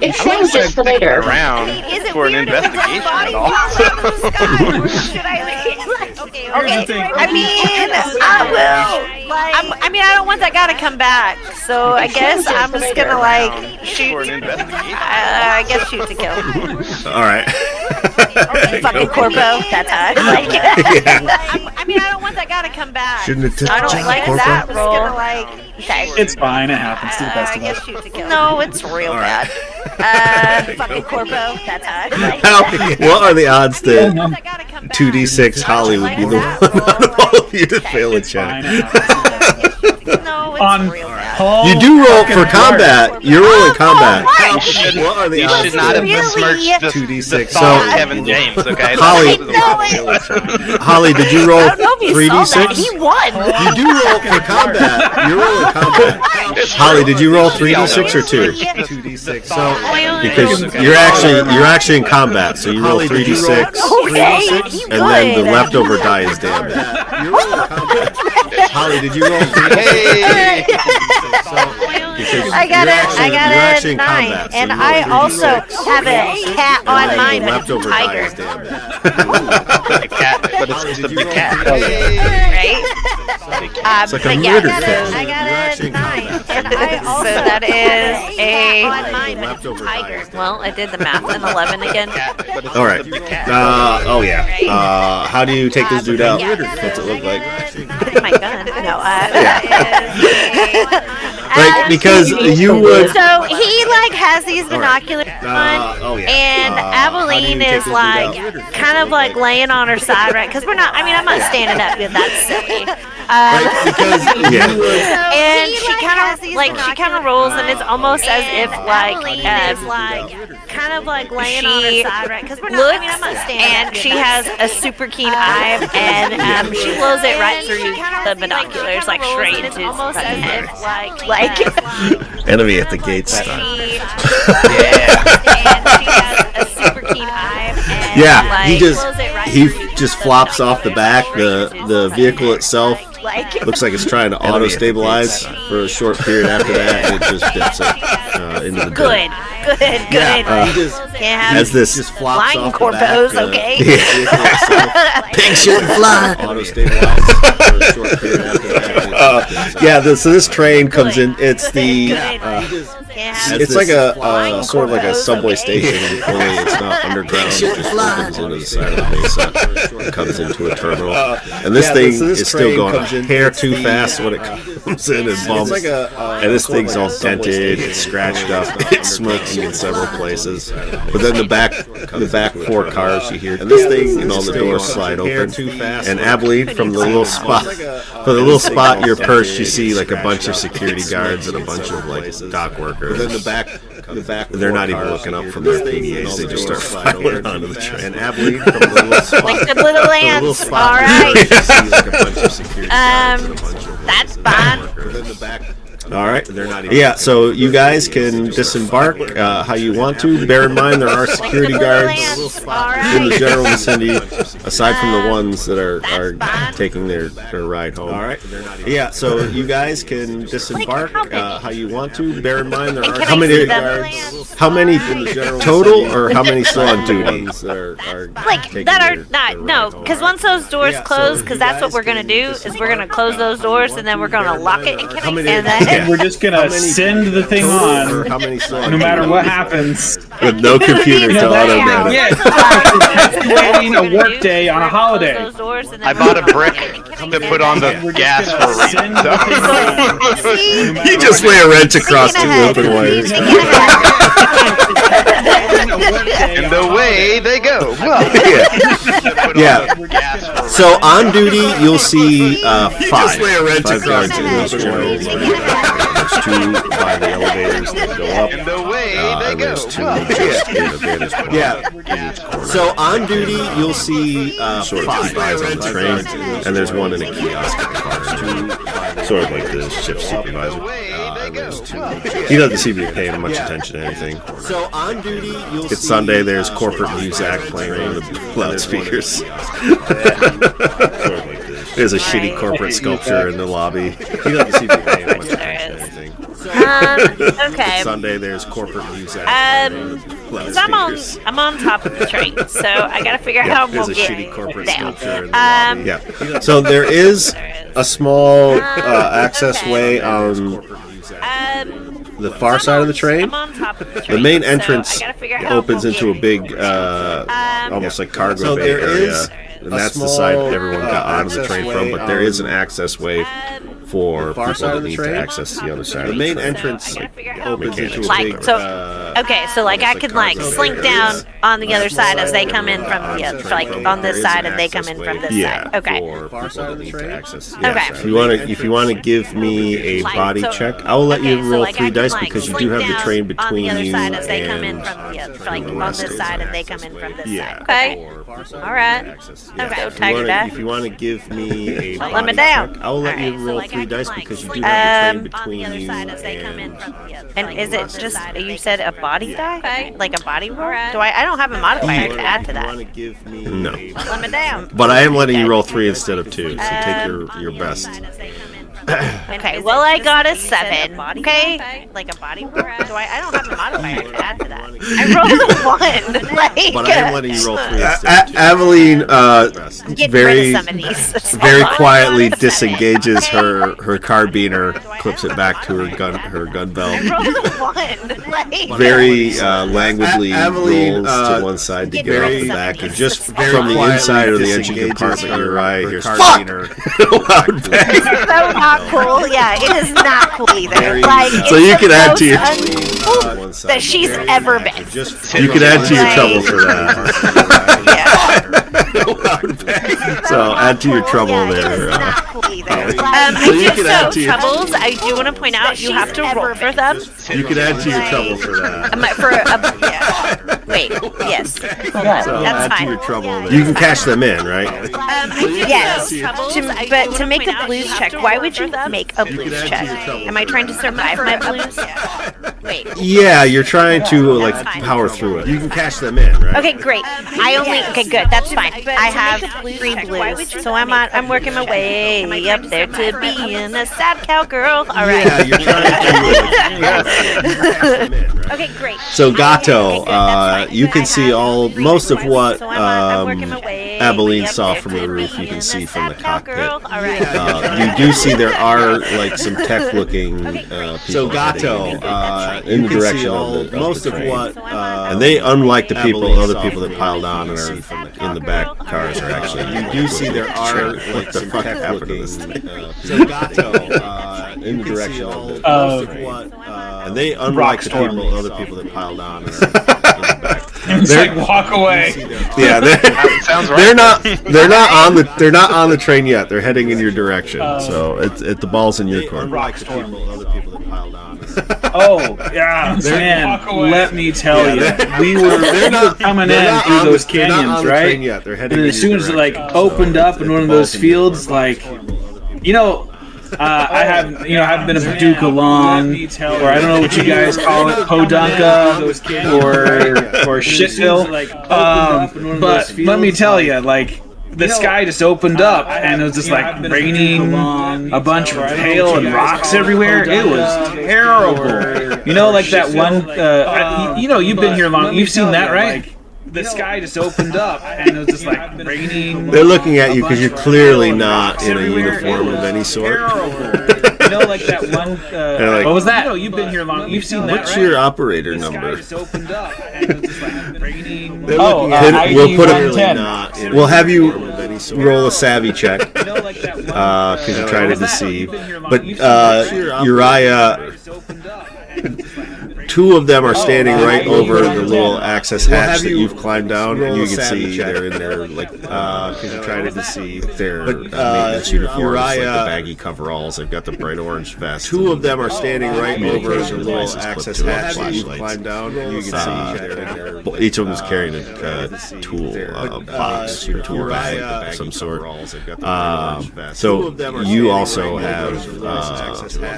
It changes for later. Around for an investigation and all. Okay, I mean, I will. I don't want that guy to come back, so I guess I'm just gonna shoot. For an investigation. I guess shoot to kill. All right. Fucking corpo. That's how I like it. Yeah. I don't want that guy to come back. Shouldn't have took I don't John like Corpo. that role. Okay. it's fine. It happens to the best of us. Shoot to kill. No, it's real All right. bad. Fucking corpo. That's how I like it. What are the odds that That guy to come back. 2d6 Holly would be the one out of all of you to fail a It's fine. check? It happens. No, it's On real bad. Paul You do roll for fucking combat. Blart. You're rolling combat. what? What are the You odds should not have that besmirched the 2d6? thought of So, Kevin James, okay? Holly, I Holly, did you roll I don't know if you saw that. 3d6? He won. You do roll for combat. You're rolling combat. Holly, did you roll 3d6 or 2? 2d6. So, because you're actually in combat, so you roll 3d6, Okay, he and then the won. leftover die is damage. You're rolling combat. Holly, did you roll 3d6? Hey! I got you're a actually in 9, combat, so and you roll I 3d6. also have a cat on And mine, then the but it's a leftover die tiger, is damage. The cat, but it's just a big cat. right? It's like a But yeah, murder I cat. got You're a actually in 9, combat. and I also so that is a Leftover tiger. die. Well, I did the math. An 11 again. All right. Oh yeah. How do you take this dude out? What's it look like? My gun. No. Because you would. So he has these binoculars on, Oh yeah. and How do you Aveline take is this dude out? kind of laying on her side, right? Because we're not. I'm not standing up. That's silly. Because yeah. And she kind of rolls, and it's almost as if kind of laying on her side, right? Because we're not. I'm not standing and she has a super keen eye, and she blows it right through the binoculars, straight into his fucking head, Enemy at the gate style. And she has a super keen eye. And Yeah, he blows it right he through just flops off the back. The vehicle itself looks like it's trying to auto stabilize for a short period after that, and it just dips it into the dirt. Good. Good. Can't have as this just flops flying off the corpos, back, okay? Pink shouldn't fly. Auto stabilize for a short period after that. So this train comes in. It's the. It's like a sort of like a subway station, only it's not underground. It just opens into the side of the mesa. It comes into a terminal, and this thing is still going a hair too fast when it comes in and bumps. And this thing's all dented, it's scratched up, it's smoking in several places. But then the back 4 cars you hear, and this thing and all the doors slide open. And Abilene, from the little spot you're perched, you see like a bunch of security guards and a bunch of like dock workers. But then the back, they're not even looking up from their PDAs. They just start filing onto the train. And Abilene, from the little spot, Like good little ants. All right. you see like a bunch of security guards and a bunch of That's fine. All right. Yeah, so you guys can disembark how you want to. Bear in mind there are security guards in the general vicinity, aside from the ones that are taking their ride home. All right. Yeah, so you guys can disembark how you want to. Bear in mind there are how many total, or how many still on duty? Because once those doors close, because that's what we're gonna do is we're gonna close those doors and then we're gonna lock it and then We're just gonna send the thing on, no matter what happens. With no computer to automatic. Yeah, it's waiting a work day on a holiday. I bought a brick to put on the gas for You just lay a wrench across 2 open wires. And away they go. Yeah. So on duty, you'll see 5 guards in this general line. There's 2 by the elevators that go up, and there's 2 just in a vantage point in each corner. So on duty, you'll see sort of 2 guys on the train, and there's 1 in a kiosk at the far end. Sort of like the shift supervisor. He doesn't seem to be paying much attention to anything. So on duty, it's Sunday. There's corporate music playing on the loudspeakers. There's a shitty corporate sculpture in the lobby. He doesn't seem to be paying much attention to anything. Okay. Sunday, there's corporate music. Because I'm on top of the train, so I gotta figure out how we'll there's a get shitty corporate down. sculpture in the lobby. Yeah. So there is a small access way on the far side of the train. The main entrance opens into a big, almost like cargo bay area, and that's the side that everyone got onto the train from. But there is an access way for people that need to access the other side. The main entrance opens into a big. So like I could like slink down on the other side as they come in from the other, like on this side and they come in from this side. Okay. If you want to give me a body check, I will let you roll 3 dice because you do have the train between you and the rest of Yeah. Okay. All right. Okay. Tiger die. If you want to give me a body Let me down. check, I will let you roll 3 dice because you do have the train between you and is it just you said a body die? Okay. Like a body roll? Do I don't have a modifier to add to that. No. Let me down. But I am letting you roll 3 instead of 2, so take your best. Okay, well I got a 7. Okay, like a body roll. Do I don't have a modifier to add to that. I rolled a 1. Like, but I am letting you roll 3 instead of 2. Aveline very quietly disengages her carbiner, clips it back to her gun belt. I rolled a 1. Like, very languidly rolls to one side to get off the back, and just from the inside of the engine compartment, you're right. Here's carbiner. Loud bang. So not cool. Yeah, it is not cool either. Like, so you can add to your that she's ever been. You can add to your trouble for that. So add to your trouble there. Troubles. I do want to point out you have to roll for them. You can add to your trouble for that. Wait. Yes. So that's add fine. to your trouble there. You can cash them in, right? Yes. But to make a blues check, why would you make a blues check? Am I trying to survive my blues? Wait. Yeah, you're trying to like power through it. You can cash them in, right? Okay, great. Okay, good. That's fine. I have 3 blues, so I'm working my way up there to being a sad cowgirl. All right. Yeah, you're trying to. Okay, great. So Gato, you can see most of what Abilene saw from the roof. You can see from the cockpit. You do see there are like some tech-looking people. So Gato, in the direction of most of what, and they, unlike the other people that piled on and are in the back cars, are actually. You do see there are like some tech-looking. So Gato, in the direction of most of what, and they, unlike the other people that piled on and are in the back. It's like walk away. Yeah, sounds right. They're not on the train yet. They're heading in your direction. So the ball's in your court. Oh yeah, man! Let me tell you, we were coming in through those canyons, right? And as soon as it like opened up in one of those fields, like, I haven't been a Paducah long, or I don't know what you guys call it, Podunka, or Shitville. But let me tell you, like, the sky just opened up, and it was just like raining a bunch of hail and rocks everywhere. It was terrible. Like that one. You've been here long. You've seen that, right? The sky just opened up, and it was just like raining. They're looking at you because you're clearly not in a uniform of any sort. Like that one. Like, what was that? You've been here long. You've seen that, right? What's your operator number? The sky just opened up, and it was just like raining. We'll put it. We'll have you roll a savvy check because you're trying to deceive. But Uriah. 2 of them are standing right over the little access hatch that you've climbed down, and you can see they're in there, like, because you're trying to deceive their maintenance uniforms, like the baggy coveralls. They've got the bright orange vest. 2 of them are standing right over the little access hatch that you've climbed down, and you can see they're in there. Each of them is carrying a tool, a box, or tool bag of some sort. So you also have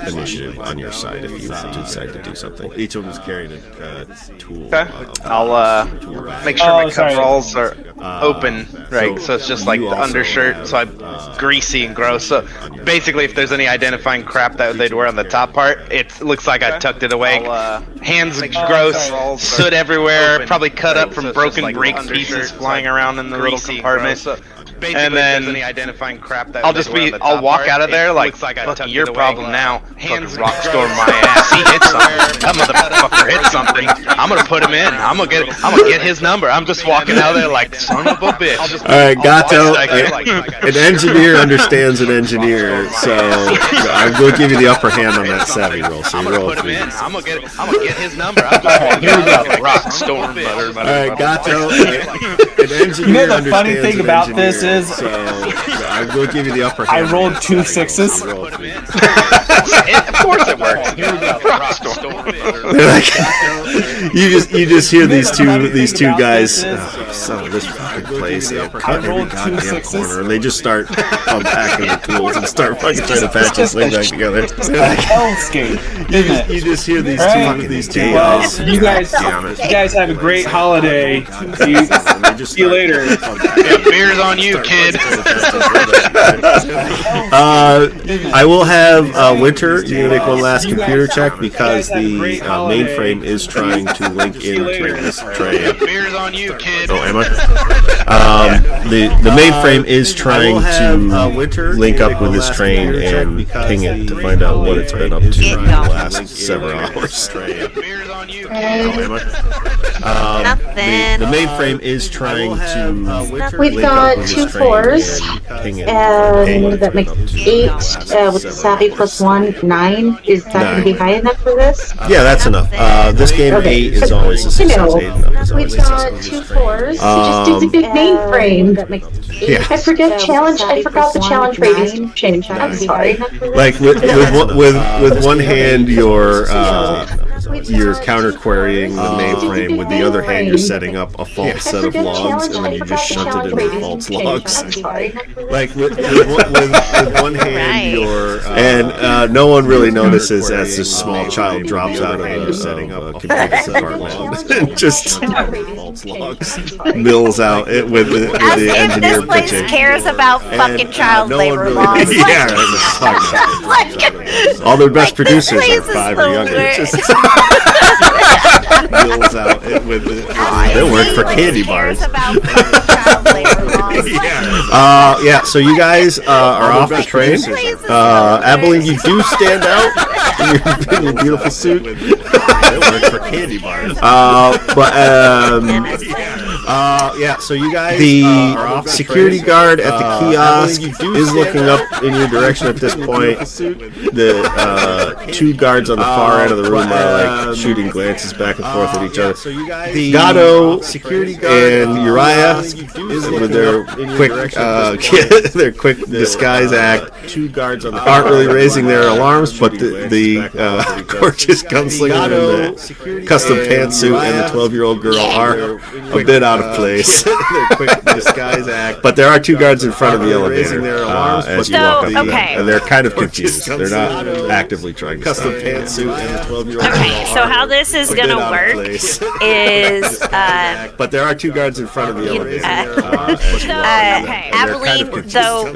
initiative on your side if you decide to do something. Each of them is carrying a tool. Okay. I'll make sure my coveralls are open, right? So it's just like the undershirt, so I'm greasy and gross. So basically, if there's any identifying crap that they'd wear on the top part, it looks like I tucked it away. Hands gross, soot everywhere, probably cut up from broken brake pieces flying around in the little compartment. And then I'll walk out of there like, fuck your problem now. Hands rock storm my ass. He hit something. That motherfucker hit something. I'm gonna put him in. I'm gonna get his number. I'm just walking out there like, son of a bitch. Alright, Gato, an engineer understands an engineer, so I will give you the upper hand on that savvy roll. So you roll 3. I'm gonna get his number. I'm just walking out there like, rock storm. Alright, Gato, an engineer the funny thing about this is, so I will give you the upper hand. I rolled 2 6s. Of course it worked. Here we go. You just hear these two guys. Son of this fucking place! They cut every goddamn corner, and they just start unpacking the tools and start fucking trying to patch this thing back together. You just hear these two guys. You guys have a great holiday. See you later. Yeah, beer's on you, kid. I will have Winter. You're gonna make one last computer check because the mainframe is trying to link into this train. Beer's on you, kid. Oh, am I? The mainframe is trying to link up with this train and ping it to find out what it's been up to in the last several hours. Beer's on you, kid. Nothing. The mainframe is trying to. We've got 2 4s, and that makes 8 with the savvy plus 1, 9. Is that going to be high enough for this? Yeah, that's enough. This game, Okay. 8 is always a success. 8 enough is always We've a got success. 2 4s. Just do the big mainframe. Yeah. I forgot the challenge rating change. I'm sorry. Like with one hand, you're you're counter querying the mainframe. With the other hand, you're setting up a false set of logs, and then you just shunt it into false logs. Like with one hand, you're and no one really notices as this small child drops out of the setting up a computer department and just false logs mills out it with the engineer this place pitching. cares about fucking child labor laws. Yeah, all their best producers are 5 or younger. Just mills out it with they work for candy bars. Yeah, so you guys are off the train. Abilene, you do stand out in your beautiful suit. They work for candy bars. Yeah, so you guys the security guard at the kiosk is looking up in your direction at this point. The 2 guards on the far end of the room are like shooting glances back and forth at each other. Gato and Uriah with their quick disguise act aren't really raising their alarms, but the gorgeous gunslinger in the custom pantsuit and the 12-year-old girl are a bit out of place. But there are 2 guards in front of the elevator as you walk up to them, and they're kind of confused. They're not actively trying to stop you. Okay, so how this is gonna work is but there are 2 guards in front of the elevator. Abilene, though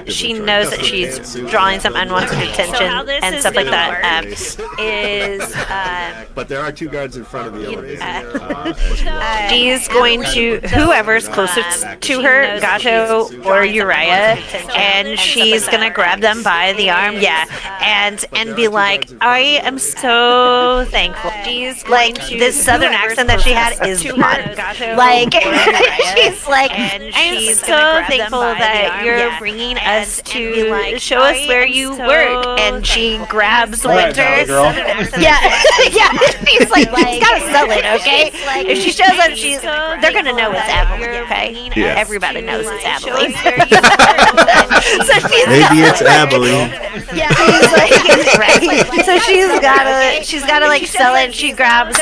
she knows that she's drawing some unwanted attention and stuff like that, but there are 2 guards in front of the elevator. she's going to whoever's closest to her, Gato or Uriah, and she's gonna grab them by the arm, and be like, I am so thankful. She's like, this southern accent that she had is fun. Like, she's like, I'm so thankful that you're bringing us to show us where you work. And she grabs Winter. Yeah. She's like, she's gotta sell it, okay? If she shows up, they're gonna know it's Abilene, okay? Yeah. Everybody knows it's Abilene. Maybe it's Abilene. Yeah, right. So she's gotta like sell it. She grabs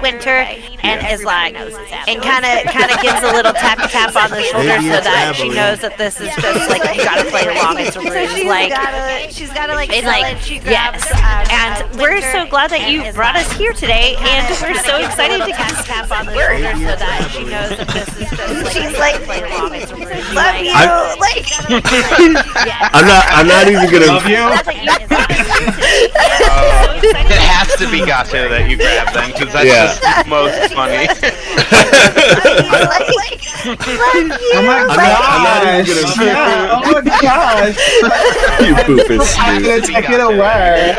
Winter and is like, and kind of gives a little tap on the shoulder so that she knows that this is just like, you gotta play along. It's a ruse. She's gotta like sell it. Yes. And we're so glad that you brought us here today, and we're so excited to get this tap on the shoulder so that she knows that this is just like, she's like, play along. It's a ruse. Love you. I'm not even gonna. Love you. It has to be Gato that you grab them, because that's just most funny. Oh my gosh! Oh my gosh! You pooping I'm gonna snoot. take it away.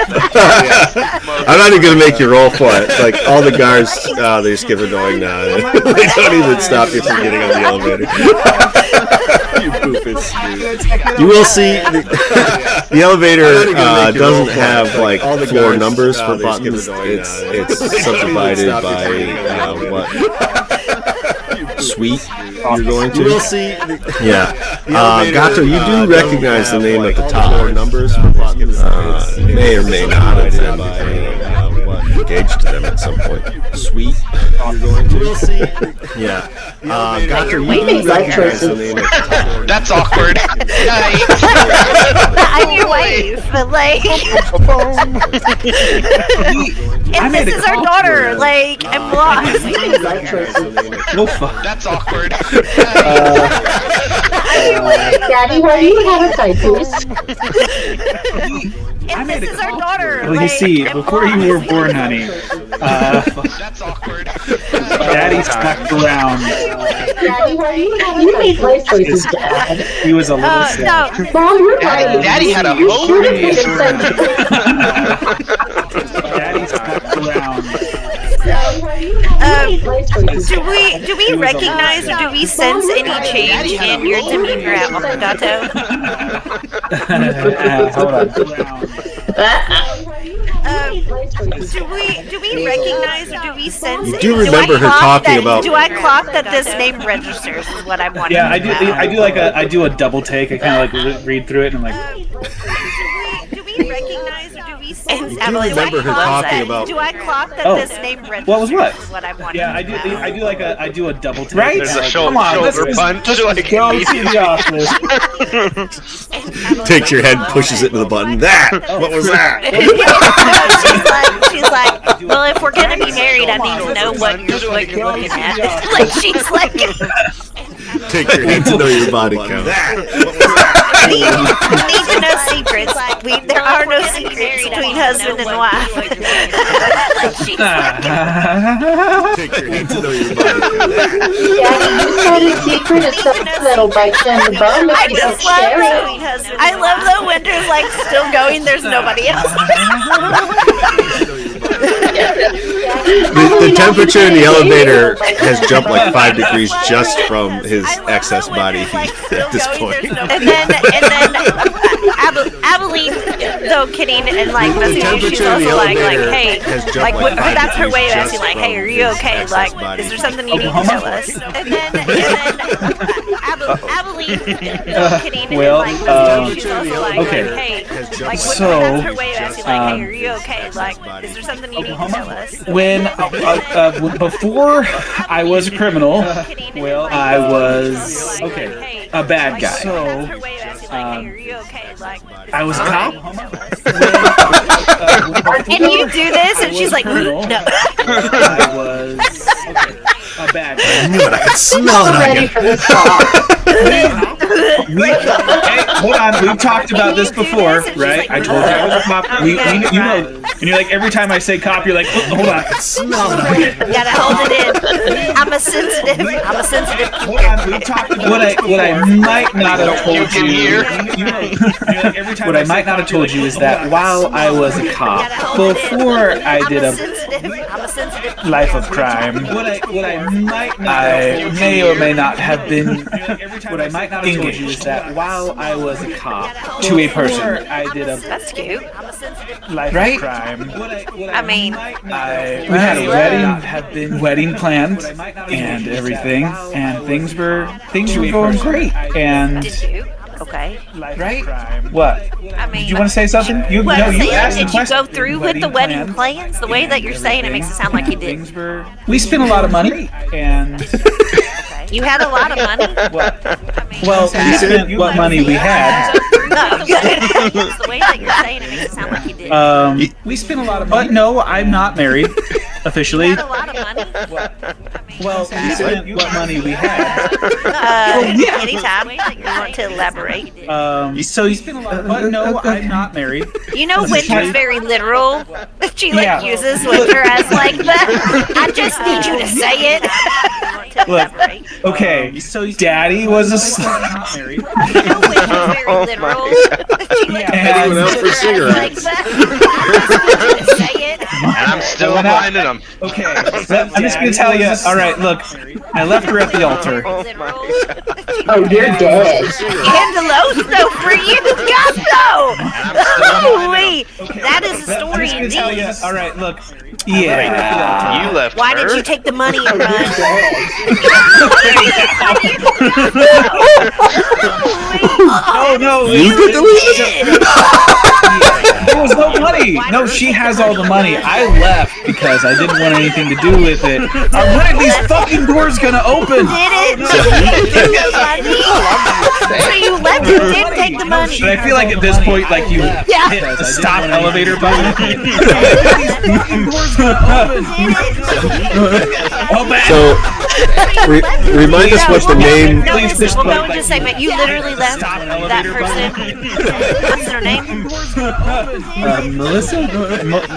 I'm not even gonna make you roll for it. Like all the guards, they just give a knowing nod. They don't even stop you from getting on the elevator. You pooping snoot. You will see the elevator doesn't have like floor numbers for buttons. It's subdivided by what suite you're going to. We'll see. Yeah. Gato, you do recognize the name at the top. Numbers for buttons. May or may not have been engaged to them at some point. Suite you're going to. We'll see. Yeah. Gato, you do recognize the name at the top. That's awkward. I'm your wife, but like, and this is our daughter. Like, I'm lost. Oh fuck. That's awkward. Daddy, why do you have a typhoon? And this is our daughter. Well, you see, before you were born, honey, That's awkward. Daddy stuck around. Daddy, why do you have you made life choices, Dad? He was a little sick. No. Mom, you're right. Daddy had a You whole should have race. Daddy stuck around. Do we recognize or do we sense any change in your demeanor at Gato? Hold on. Do we recognize or do we sense? You do remember her talking about. Do I clock that this name registers? Is what I'm wondering. Yeah, I do a double take. I kind of like read through it and I'm like. Do we recognize or do we sense And I remember her talking about. Do I clock that Oh. this name registers? What was what? Is what I'm wondering. Yeah, I do a double take. Right? There's a Come on, shoulder let's punch. just Like, go to the office. Takes your head, pushes it to the button. That. What was that? she's like, well, if we're gonna be married, I need to know what you're looking at. Like she's like, Take your head to know your body count. That. we need to know secrets. There are no secrets between husband and wife. Like she's like, Take your head to know your body count. Daddy, you said a secret is something that'll bite you in the bum if I you don't just love share it. that. I love that Winter's like still going. There's nobody else. The temperature in the elevator has jumped like 5 degrees just from his excess body heat at this point. And then Abilene, though kidding and like messaging you, she's also like, hey, like that's her way of asking, like, hey, are you okay? Like, is there something you need to tell us? And then Abilene, though kidding and like messaging you, she's also like, hey, like that's her way of asking, like, hey, are you okay? Like, is there something you need to tell us? When before I was a criminal, I was a bad guy. So I was a cop. Can you do this? And she's like, no. I was a bad guy. I knew it. I could smell it on Ready you. for this talk. Hey, hold on. We've talked about this before, right? I told you I was a cop. You know, and you're like, every time I say cop, you're like, oh, hold on. Smell it on you. Gotta hold it in. I'm a sensitive. Hold on. We've talked about what I might not have told you. What I might not have told you is that while I was a cop, before I did a life of crime, I may or may not have been. What I might not have told you is that while I was a cop to a person, I did a That's cute. life of crime. I mean, We had a wedding planned and everything, and things were going great. And did you? Okay. right? What? I mean, Did you want to say something? You asked the did you question. go through with the wedding plans? The way that you're saying it makes it sound like you did. We spent a lot of money, and You had a lot of money. well, we spent what money we had. The way that you're saying it makes it sound like you did. We spent a lot of money. But no, I'm not married officially. You had a lot of money. Well, we spent what money we had. Yeah. Anytime you want to elaborate. So you spent a lot of money. But no, I'm not married. You know, Winter's very literal. She uses Winter as like the. I just need you to say it. Look, okay, so Daddy was a not married. You know, Winter's very literal. She And he went out for cigarettes. Say it. And I'm still finding them. Okay, I'm just gonna tell you. All right, look, I left her at the altar. Oh, you're dead. Candelos, though, for you, Gato! Holy! That is a story I'm just gonna tell you. indeed. All right, look. Yeah. You left Why her. did you take the money and run? Oh no, You get to leave it? there was no money. No, she has all the money. I left because I didn't want anything to do with it. When are these fucking doors gonna open? Did it? So you left and didn't take the money. But I feel like at this point, like you Yeah. hit the stop elevator button. Oh, man. So, remind us what the name. No, Please, listen, we'll just go into a segment. You literally left that person. What's her name? Melissa?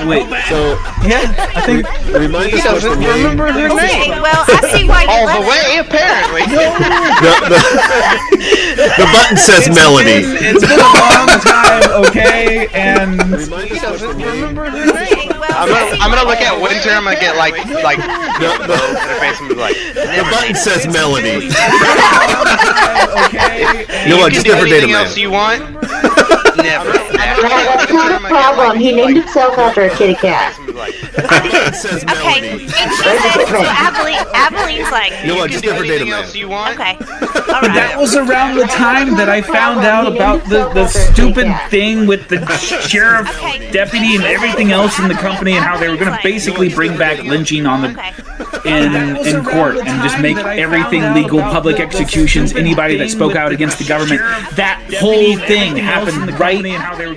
Wait. So, Yeah, I think. remind us what the name. Remember her Okay, name. well, I see why you All left. the way, apparently. The button says Melody. It's been a long time, okay? And Remind us what the name. Okay, well, I see I'm gonna why look you at Winter. I'm gonna get like her face and be like, The button says Melody. okay. You know what? you Just can do different data anything man. else you want. Never. That's not a problem. He named himself after a kitty cat. It says Okay, Melody. and she said, so Aveline's like, You know what? Just different data, man. You want? okay, But alright. that was around the time that I found out about the stupid thing with the sheriff deputy and everything else in the company and how they were going to basically bring back lynching on the in court and just make everything legal, public executions, anybody that spoke out against the government. That whole thing happened right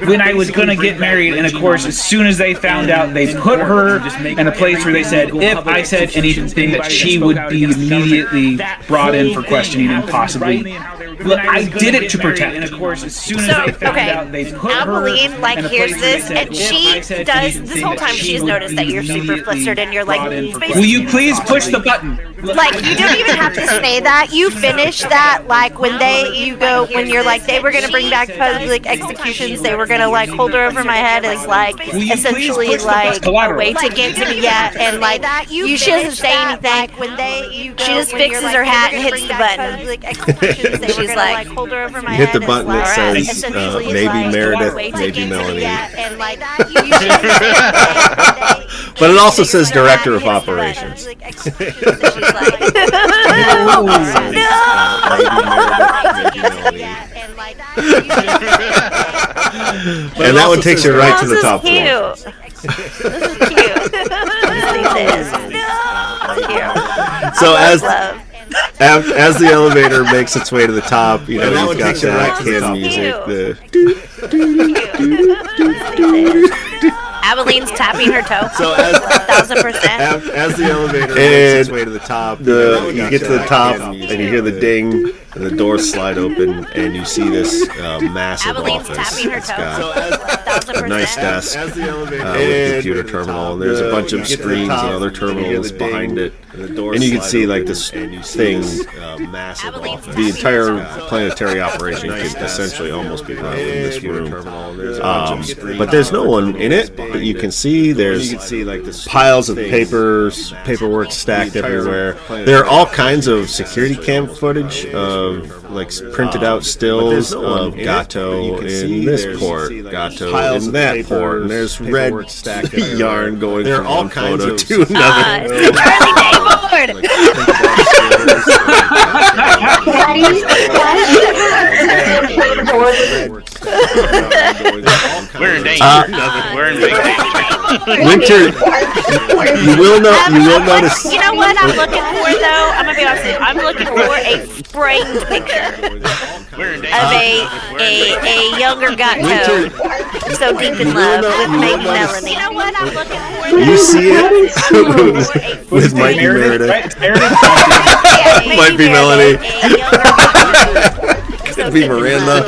when I was going to get married, and of course, as soon as they found out, they put her in a place where they said if I said anything that she would be immediately brought in for questioning and possibly. Look, I did it to protect. And of course, as soon as they found out, they put Aveline, her like, in a hears place where they this, said, and if she I said does, anything this whole that time she she's would noticed that be you're super immediately flustered, and you're like, brought in for basically, will you please push the button? like, you don't even have to say that. You finish that, like, when you're like, they were going to bring back public executions, they were going to, like, hold her over my head as, like, essentially, like, a way to get to me, yeah, and, like, she doesn't say anything. She just fixes her hat and hits the button. She's like, hold her over my You hit head. the button that says maybe Meredith, maybe Melanie. But it also says Director of Operations. And that one takes you right to the top floor. This is cute. So as the elevator makes its way to the top, you know, you've got that kid music, Aveline's tapping her toe. So as 1,000%. as the elevator makes its way to the top, you get to the top and you hear the ding, and the doors slide open, and you see this massive Aveline's office. tapping her It's toe. got a 1,000%. nice desk with a computer terminal, and there's a bunch of screens and other terminals behind it. And you can see like this thing, the entire planetary operation could essentially almost be run from this room. But there's no one in it, but you can see there's piles of paperwork stacked everywhere. There are all kinds of security cam footage of like printed out stills of Gato in this port, Gato in that port, and there's red yarn going from one photo to another. It's the Charlie Day board. We're in danger. We're in big danger. Winter, you will notice. You know what I'm looking for, though? I'm gonna be honest with you. I'm looking for a framed picture of a younger Gato, so deep in love with Maybe Melanie. You know what I'm looking for? You see it with Mikey Meredith. Might be Melanie. Could be Miranda.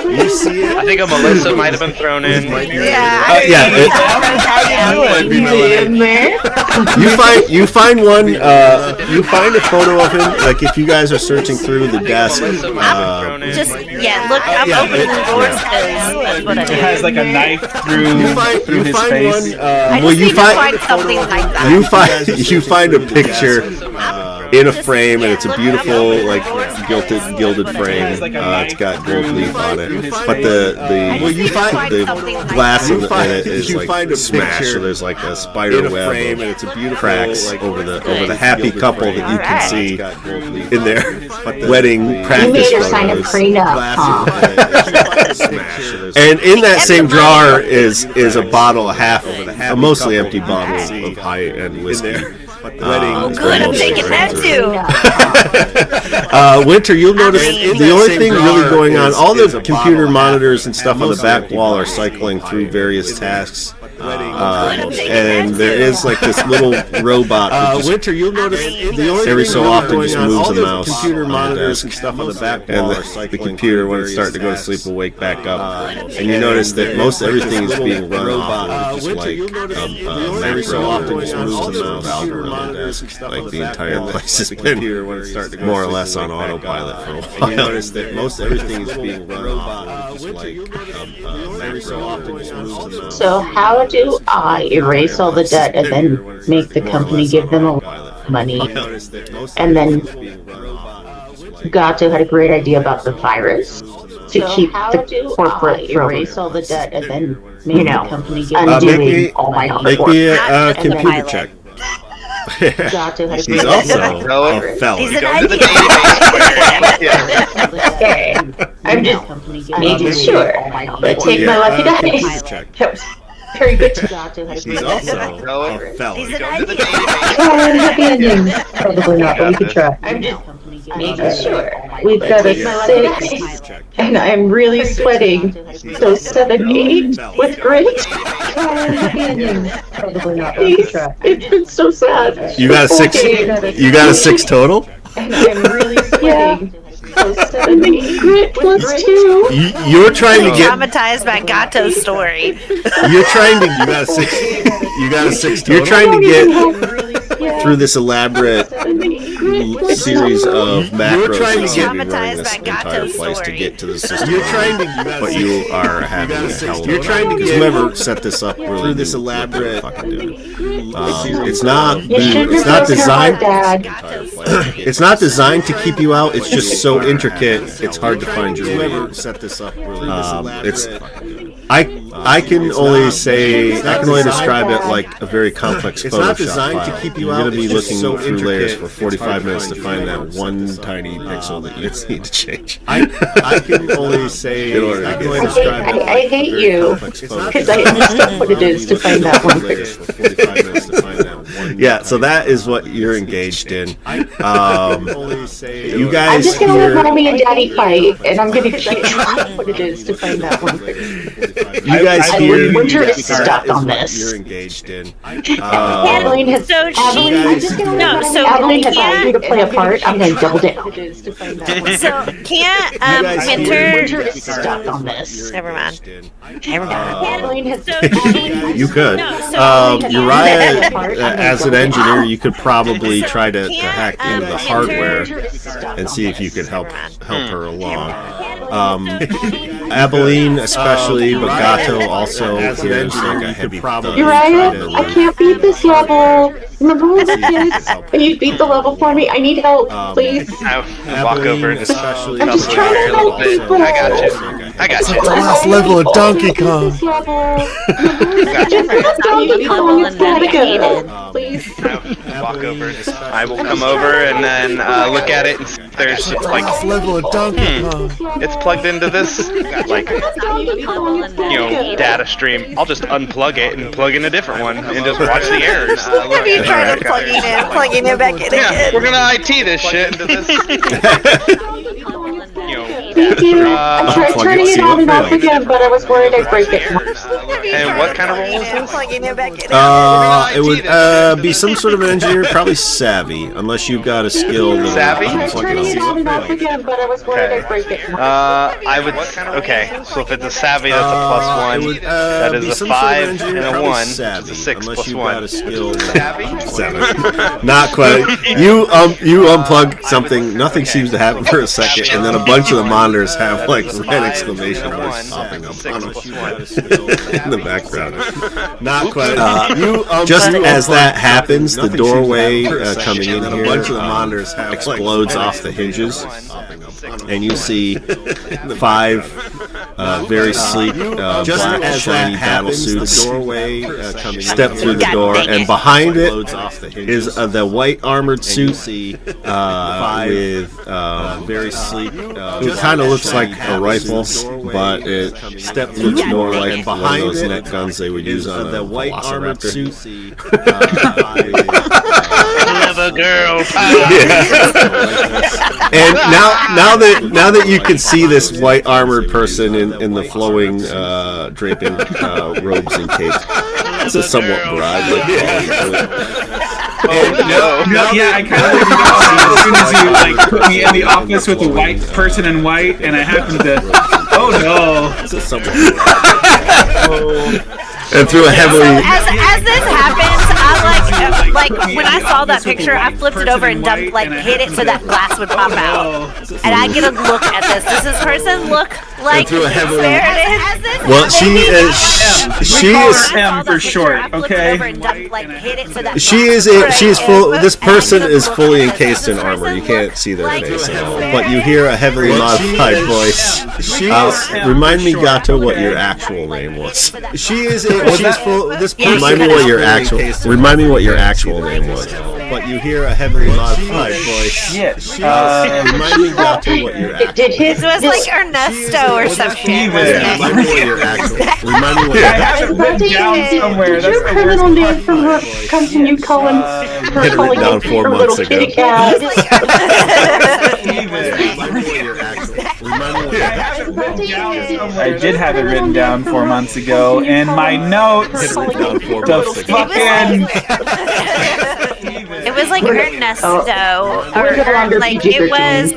You see it? I think a Melissa might have been thrown in. You find one. You find a photo of him. Like if you guys are searching through the desk. Look, I'm opening the doors because that's what I do. It has like a knife through his face. You find a picture in a frame, and it's a beautiful like gilded frame. It's got gold leaf on it, but the glass in it is like smashed. So there's like a spider web of cracks over the happy couple that you can see in their wedding practice You made her photos. sign a prenup, huh? And in that same drawer is a bottle, a mostly empty bottle of high-end whiskey. Oh, good. I'm taking that too. Winter, you'll notice the only thing really going on, all the computer monitors and stuff on the back wall are cycling through various tasks. And there is like this little robot that just, Winter, you'll notice every so often just moves a mouse computer on the monitors desk. and stuff on the back And wall the computer, when it's starting to go to sleep, will wake back up. And you notice that most everything is being run off of just like macro, just moves the mouse around the desk. Like the entire place has been more or less on autopilot for a while. You notice that most everything is being run off of just like macro. So how do I erase all the debt and then make the company give them a lot of money? And then Gato had a great idea about the virus to keep the corporate from erase all the debt and then, the company undoing all my hard work. Make me a computer check. Gato had a He's great also idea about the a felon. He's an Okay. I'm just making sure. But take my lucky dice. Check. That was very good. He's also a felon. He's an Happy ending. Probably not, but we could try. I'm just making sure. We've got a 6, and I'm really sweating. So 7, 8 with grit. Happy ending. Probably not, but we could try. It's been so sad. You got a 6. You got a 6 total. And I'm really sweating. So 7, 8 grit plus 2. You're trying to get. traumatized by Gato's story. You're trying to. You got a 6. You got a 6 total. You're trying to get through this elaborate series of macros and running this entire place to get to the system. You're trying to, but you are having a hell of a time because whoever set this up really through this elaborate fucking dude. It's not designed. It's not designed to keep you out. It's just so intricate. It's hard to find your way. Whoever set this up really. It's. I can only describe it like a very complex Photoshop file. You're going to be looking through layers for 45 minutes to find that one tiny pixel that you need to change. I can only describe it. I hate you because I understand what it is to find that one pixel. Yeah, so that is what you're engaged in. You guys I'm just gonna let mommy and daddy fight, and I'm gonna keep trying what it is to find that one pixel. You guys here. Winter is stuck on this. You're engaged in. Adeline has. So Adeline has asked you to play a part. I'm gonna double down. So can't Winter is stuck on this. Never mind. Adeline has. You could. Uriah, as an engineer, you could probably try to hack into the hardware and see if you could help her along. Abilene especially, but Gato also hears like a heavy thud. Uriah, I can't beat this level. Remember when we were kids? Can you beat the level for me? I need help, please. I walk over and especially. I'm just trying to help people. I got you. It's like the last level of Donkey Kong. Please. Walk over. I will come over and then look at it and see if there's just like level of Donkey Kong. it's plugged into this like data stream. I'll just unplug it and plug in a different one and just watch the errors. Have you tried plugging it back in Yeah, again? we're gonna IT this shit into this. Thank you. I tried turning it on and off again, but I was worried I'd break it. And what kind of role is this? Plugging it back in. It would be some sort of an engineer, probably savvy, unless you've got a skill. Savvy? I tried turning it on and off again, but I was worried I'd break it. I would. Okay, so if it's a savvy, that's a +1. That is a 5 and a 1. It's a 6 plus 1. Savvy? 7. Not quite. You unplug something. Nothing seems to happen for a second, and then a bunch of the monitors have like red exclamation marks popping up on them in the background. Not quite. Just as that happens, the doorway coming in here explodes off the hinges, and you see 5 very sleek, black, shiny battle suits step through the door, and behind it is the white armored suit with very sleek. It kind of looks like a rifle, but it looks more like one of those net guns they would use on the white armored suit. Clever girl. And now that you can see this white armored person in the flowing draping robes and capes, it's a somewhat broad. Yeah, I kind of as soon as you put me in the office with a white person in white, and I happen to. Oh no! And through a heavily. As this happens, I'm like, like when I saw that picture, I flipped it over and dumped, like hit it so that glass would pop out, and I get a look at this. Does this person look like through a heavily- there it is? Well, she is M for short. Okay. she is full. This person is fully encased in armor. You can't see their face at all, but you hear a heavily modified voice. Remind me, Gato, what your actual name was. She's full. This person. Remind me what your actual name was. But you hear a heavily modified voice. Remind me, Gato, what your actual. It was like Ernesto or some shit. Remind me what your actual. Remind me what your I have it written down somewhere. Did your criminal name from her come from you calling her calling down 4 her months little ago. kitty cat? I did have it written down 4 months ago, and my notes. The fucking. It was like Ernesto, or like it was.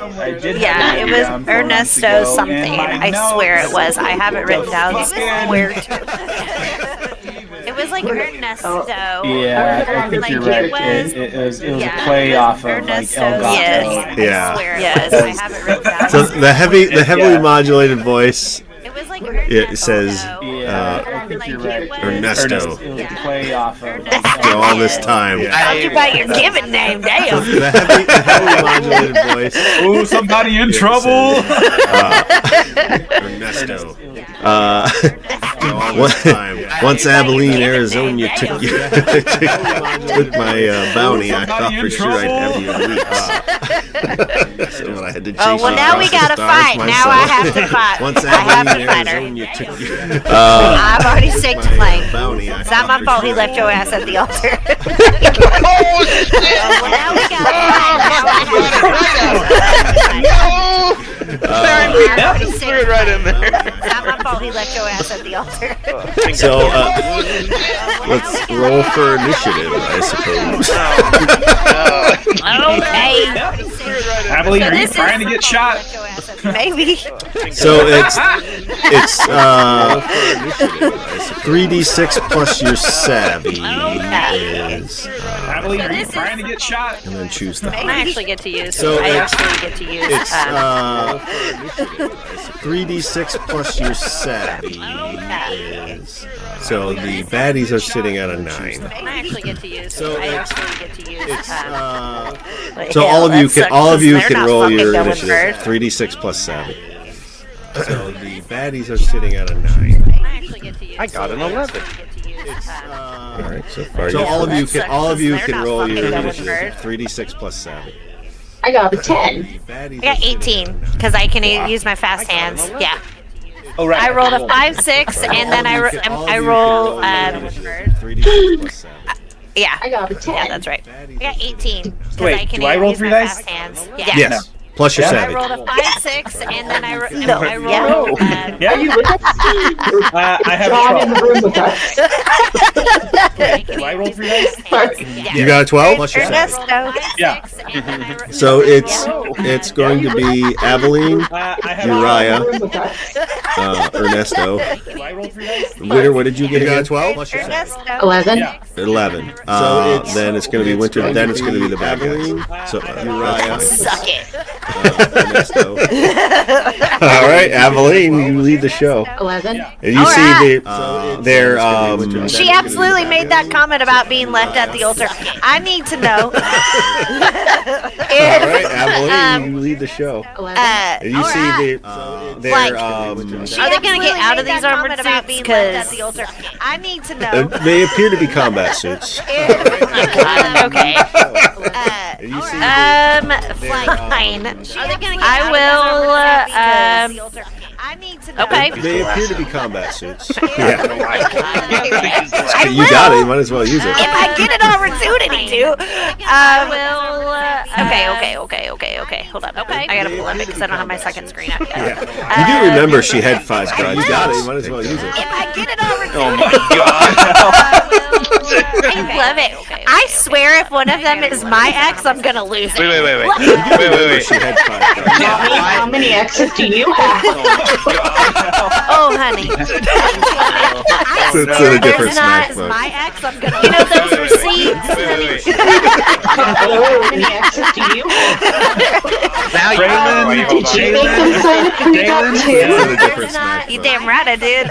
Yeah, it was Ernesto something. I swear it was. I have it written down. Swear to it was like Ernesto. Yeah, I think you're right. It was a play off of like El Gato. Yes, Yeah. I swear yes, I have it written down. So the heavily modulated voice. It was like It says I think you're right. Ernesto. It was a play off of All this time. Talked about your given name, damn. The heavily modulated voice. Oh, somebody in trouble. Ernesto. Once Abilene, Arizona took you took my bounty, I thought for sure I'd have you in weeks. So I had to chase Well, you now we across the gotta stars fight. Now myself. I have to fight. Once I have to Abilene, fight her. Arizona took you. I've already staked a claim. Bounty, It's not my fault he left your ass at the altar. Oh shit! Well, now we gotta fight. Now I have to fight. No! Threw it right in there. It's not my fault he left your ass at the altar. So let's roll for initiative, I suppose. Okay. Abilene, are you trying to get shot? Maybe. So it's 3d6 plus your savvy is, Abilene, are you trying to get shot? and then choose the I height. actually get to use. So I it's- actually get to use. It's 3d6 plus your savvy is. So the baddies are sitting at a 9. I actually get to use. So I it's- actually get to use. So all of you can They're not roll fucking your going initiative. first. 3d6 plus savvy. So the baddies are sitting at a 9. I actually get to use. I got an 11. All right, so far. So all of you can roll fucking your going initiative. first. 3d6 plus savvy. I got a 10. I got 18 because I can use my fast hands. Yeah. Oh, right. I rolled a 5, 6, and then I roll. 3d6 plus savvy. Yeah. I got a 10. Yeah, that's right. I got 18 because Wait, I can do I roll use 3 my dice? fast hands. Yeah. Yes. Plus your I savvy. rolled a 5, 6, and then I rolled. Yeah. Are you with us? I have John in the trouble. room with us. Do I roll 3 dice? Sorry. You got a 12 plus your savvy. Ernesto. Yeah. So it's going to be Abilene, I have Uriah, Room with us. Ernesto. Do I roll 3 dice? Winter, what did you get? You got a 12 plus your savvy. Ernesto. 11. Yeah. 11. Then it's going to be Winter. Then it's going to be the bad guys. So Uriah, Suck it. Ernesto. All right, Abilene, you lead the show. 11. And you see their She absolutely made that comment about being left at the altar. I need to know All right, Abilene, you lead the show. 11. And you see their are they gonna get out of these armored suits? Because I need to know. they appear to be combat suits. Okay. And you see Fine. I will. I need to know. Okay. they appear to be combat suits. Yeah, I you got it. You might as well use it. If I get an opportunity to, I will. Okay. Hold on. Okay. I gotta pull it because I don't have my second screen up yet. You do remember she had 5 guards. You got it. You might as well use it. If I get an opportunity, Oh my god. I love it. I swear, if one of them is my ex, I'm gonna lose it. Wait. She had 5. How many exes do you have? Oh, honey. It's in a different smack mode. My ex, I'm gonna. You know those receipts. How many exes do you have? Now you Did you make them sign a prenup It's too? in a different smack You mode. damn right I did.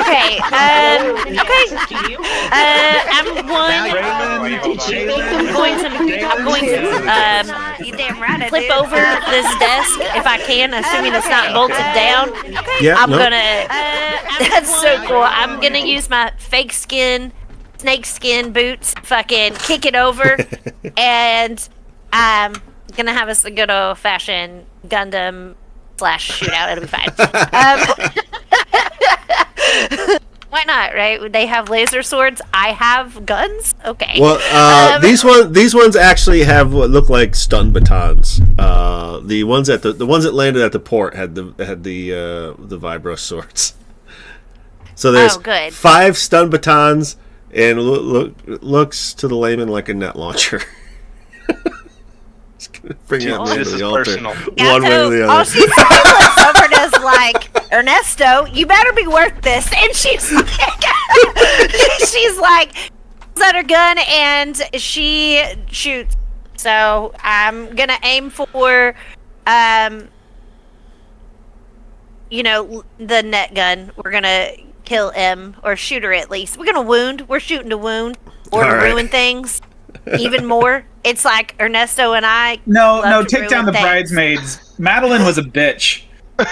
Okay. I'm one. I'm going to you damn right I flip over this desk if I can, assuming it's not bolted down. Yeah, I'm nope. gonna. That's so cool. I'm gonna use my fake skin, snake skin boots, fucking kick it over, and I'm gonna have us a good old fashioned Gundam / shootout. It'll be fine. Why not, right? They have laser swords. I have guns. Okay. Well, these ones actually have what look like stun batons. The ones that landed at the port had the vibro swords. So there's good. 5 stun batons, and looks to the layman like a net launcher. Bring it to this the is altar. personal. One way or the All other. she looks over is like, Ernesto, you better be worth this. And she's like, at her gun and she shoots. So I'm gonna aim for, the net gun. We're gonna kill M or shoot her at least. We're gonna wound. We're shooting to wound or to All right. ruin things even more. It's like Ernesto and I. No, love to take down the ruin things. bridesmaids. Madeline was a bitch. And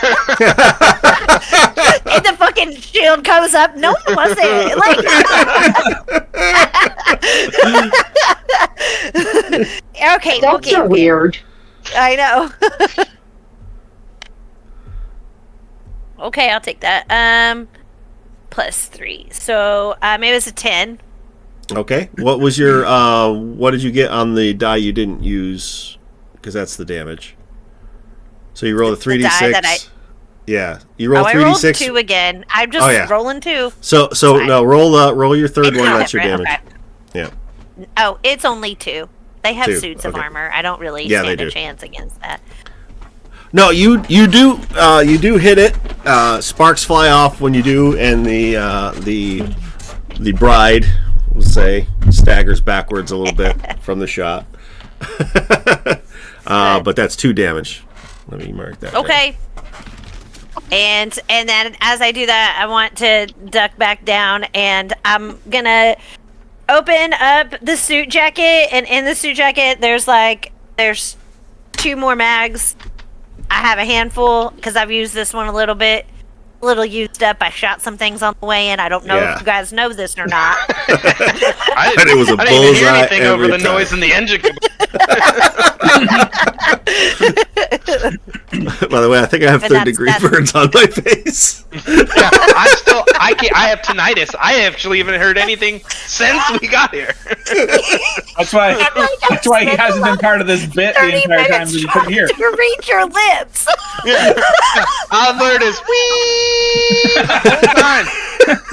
the fucking shield goes up. No one was it. Like, okay, That's weird. I know. Okay, I'll take that. +3. So maybe it's a 10. Okay. What was your what did you get on the die you didn't use? Because that's the damage. So you roll a 3d6. that I- Yeah, you roll I rolled 3d6. 2 again. I'm just rolling 2. So Fine. no, roll your third It's one. not That's your different, damage. okay. Yeah. Oh, it's only 2. They have 2, suits of okay. armor. I don't really Yeah, stand they a do. chance against that. No, you do hit it. Sparks fly off when you do, and the bride, we'll say, staggers backwards a little bit from the shot. But that's 2 damage. Let me mark that. Okay. And then as I do that, I want to duck back down, and I'm gonna open up the suit jacket, and in the suit jacket there's 2 more mags. I have a handful because I've used this one a little used up. I shot some things on the way in. I don't know if you guys know this or not. I And it was a didn't even hear bullseye anything over every the noise in the engine. By the way, I think I have But third-degree that's- burns on my face. Yeah, I have tinnitus. I actually haven't heard anything since we got here. That's why he hasn't been part of this bit the 30 entire time minutes we've been trying here. to read your lips. I've heard his wee the whole time.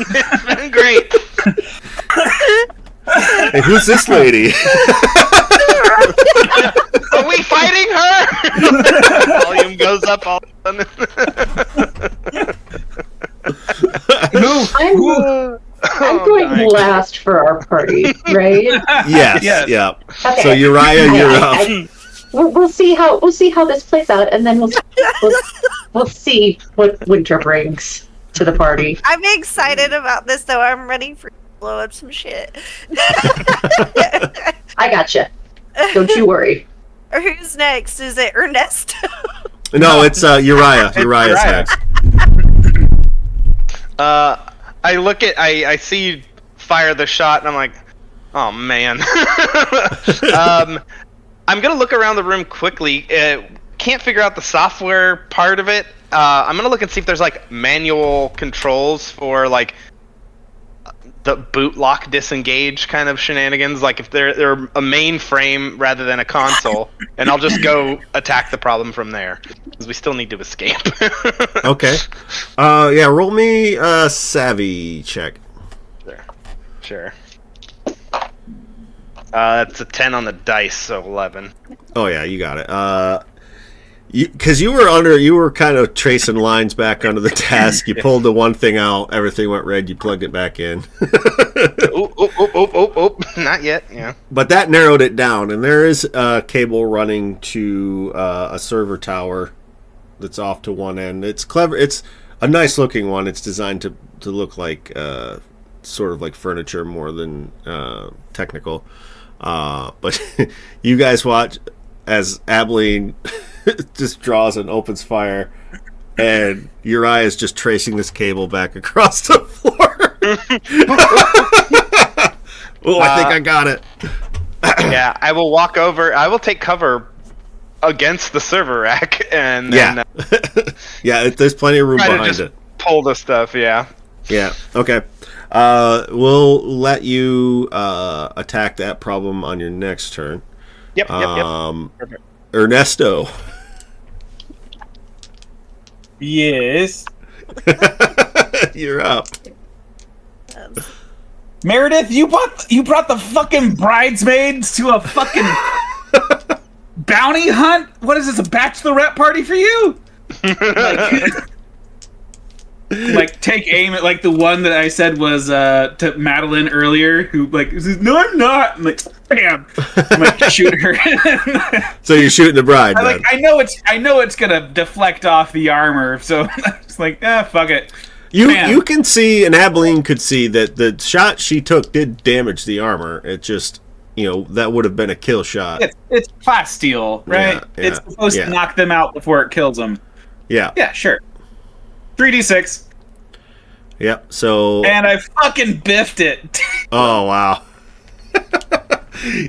It's been great. Hey, who's this lady? Are we fighting her? Volume goes up all of a sudden. I'm going last for our party, right? Yes. Yes. Yeah. Okay. So Uriah, you're up. We'll see how this plays out, and then we'll see what winter brings to the party. I'm excited about this, though. I'm ready for blow up some shit. I gotcha. Don't you worry. Who's next? Is it Ernesto? No, it's Uriah. It's Uriah's Uriah. next. I see you fire the shot, and I'm like, oh man. I'm gonna look around the room quickly. Can't figure out the software part of it. I'm gonna look and see if there's like manual controls for like the boot lock disengage kind of shenanigans. Like if they're a mainframe rather than a console, and I'll just go attack the problem from there because we still need to escape. Okay. Yeah. Roll me a savvy check. Sure. Sure. That's a 10 on the dice, so 11. Oh yeah, you got it. Because you were kind of tracing lines back under the desk. You pulled the one thing out, everything went red. You plugged it back in. Not yet. Yeah. But that narrowed it down, and there is a cable running to a server tower that's off to one end. It's clever. It's a nice looking one. It's designed to look like sort of like furniture more than technical. But you guys watch as Abilene just draws and opens fire, and Uriah is just tracing this cable back across the floor. Oh, I think I got it. Yeah, I will walk over. I will take cover against the server rack, and then, yeah, there's plenty of room behind it. Pull the stuff. Yeah. Yeah. Okay. We'll let you attack that problem on your next turn. Yep. Perfect. Ernesto. Yes. You're up. Meredith, you brought the fucking bridesmaids to a fucking bounty hunt? What is this, a bachelorette party for you? Like take aim at like the one that I said was to Madeline earlier, who like says, "No, I'm not." I'm like, "Bam!" I'm like, shoot her. So you're shooting the bride. I know it's gonna deflect off the armor, so it's like, fuck it. You can see, and Abilene could see that the shot she took did damage the armor. It just, that would have been a kill shot. It's class steel, right? Yeah, it's supposed to knock them out before it kills them. Yeah. Yeah, sure. 3d6. Yep. So. And I fucking biffed it. Oh wow.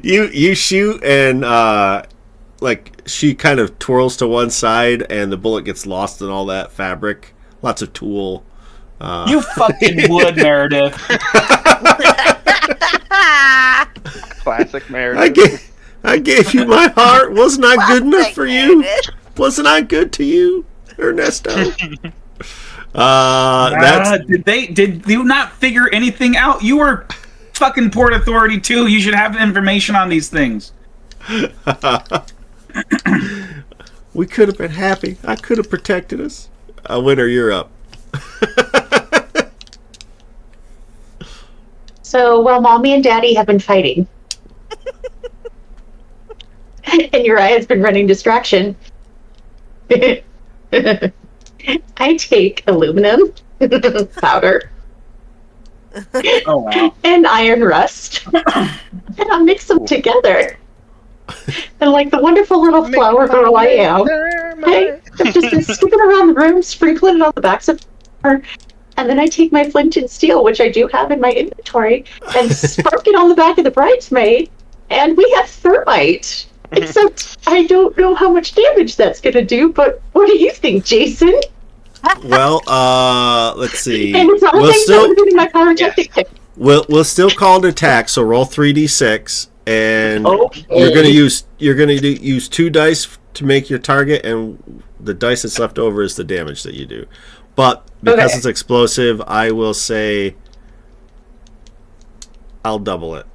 You shoot and like she kind of twirls to one side and the bullet gets lost in all that fabric. Lots of tulle. You fucking would, Meredith. Classic Meredith. I gave you my heart. Wasn't I good enough for you? Wasn't I good to you, Ernesto? Did you not figure anything out? You were fucking Port Authority too. You should have information on these things. We could have been happy. I could have protected us. Winter, you're up. So while Mommy and Daddy have been fighting, and Uriah's been running distraction, I take aluminum powder and iron rust, and I mix them together. And like the wonderful little flower girl I am, I've just been skipping around the room, sprinkling it on the backs of her, and then I take my flint and steel, which I do have in my inventory, and spark it on the back of the bridesmaid, and we have thermite. Except I don't know how much damage that's going to do, but what do you think, Jason? Well, let's see. And it's all things that would have been in my pyrotechnic kit. We'll still call it attack, so roll 3d6, and you're gonna use 2 dice to make your target, and the dice that's left over is the damage that you do. But because it's explosive, I will say I'll double it.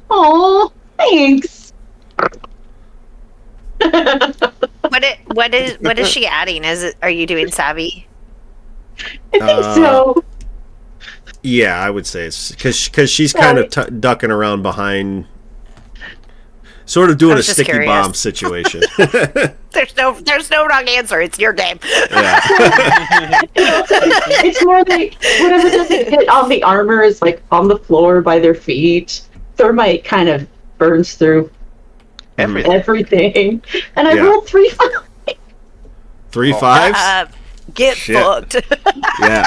Oh, thanks. What is she adding? Are you doing savvy? I think so. Yeah, I would say it's because she's kind of ducking around behind, sort of doing a sticky bomb situation. There's no wrong answer. It's your game. Yeah. It's more like whatever doesn't hit on the armor is like on the floor by their feet. Thermite kind of burns through everything. And I rolled 3 5. 3 5s? Get fucked. Yeah.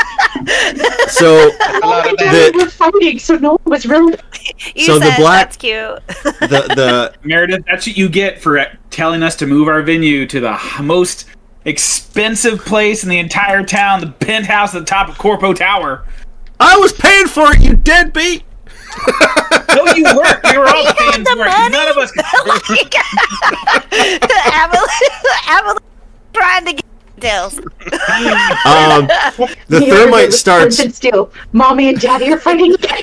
So we're fighting, so no one was really. The black. That's cute. the Meredith, that's what you get for telling us to move our venue to the most expensive place in the entire town, the penthouse at the top of Corpo Tower. I was paying for it, you deadbeat. No, you weren't. We were all paying for it. None of us could. Abilene trying to get Dills. The thermite starts. Still, mommy and daddy are fighting again.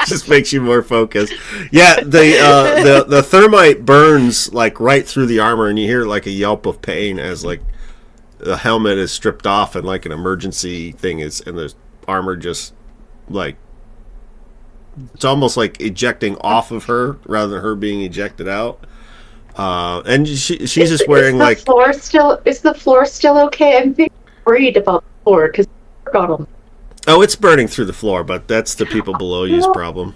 Just makes you more focused. Yeah, the thermite burns like right through the armor, and you hear like a yelp of pain as like the helmet is stripped off, and like an emergency thing is, and the armor just like it's almost like ejecting off of her rather than her being ejected out. And she's just wearing like. Is the floor still okay? I'm very worried about the floor because I forgot them. Oh, it's burning through the floor, but that's the people below you's problem.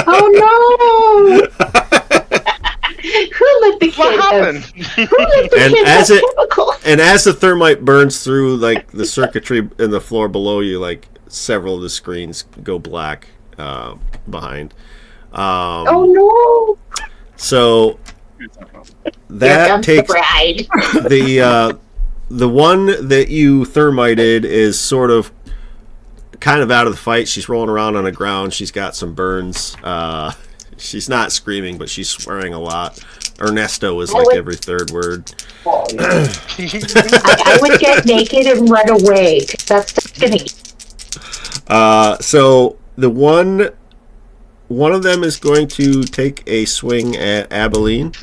Oh no! Who let the kid What happened? Who let the And kid as have it- chemicals? And as the thermite burns through like the circuitry in the floor below you, like several of the screens go black behind. Oh no! So Here that comes takes the bride. the one that you thermited is sort of kind of out of the fight. She's rolling around on the ground. She's got some burns. She's not screaming, but she's swearing a lot. Ernesto is like every third word. I would get naked and run away. That's skinny. So the one of them is going to take a swing at Abilene.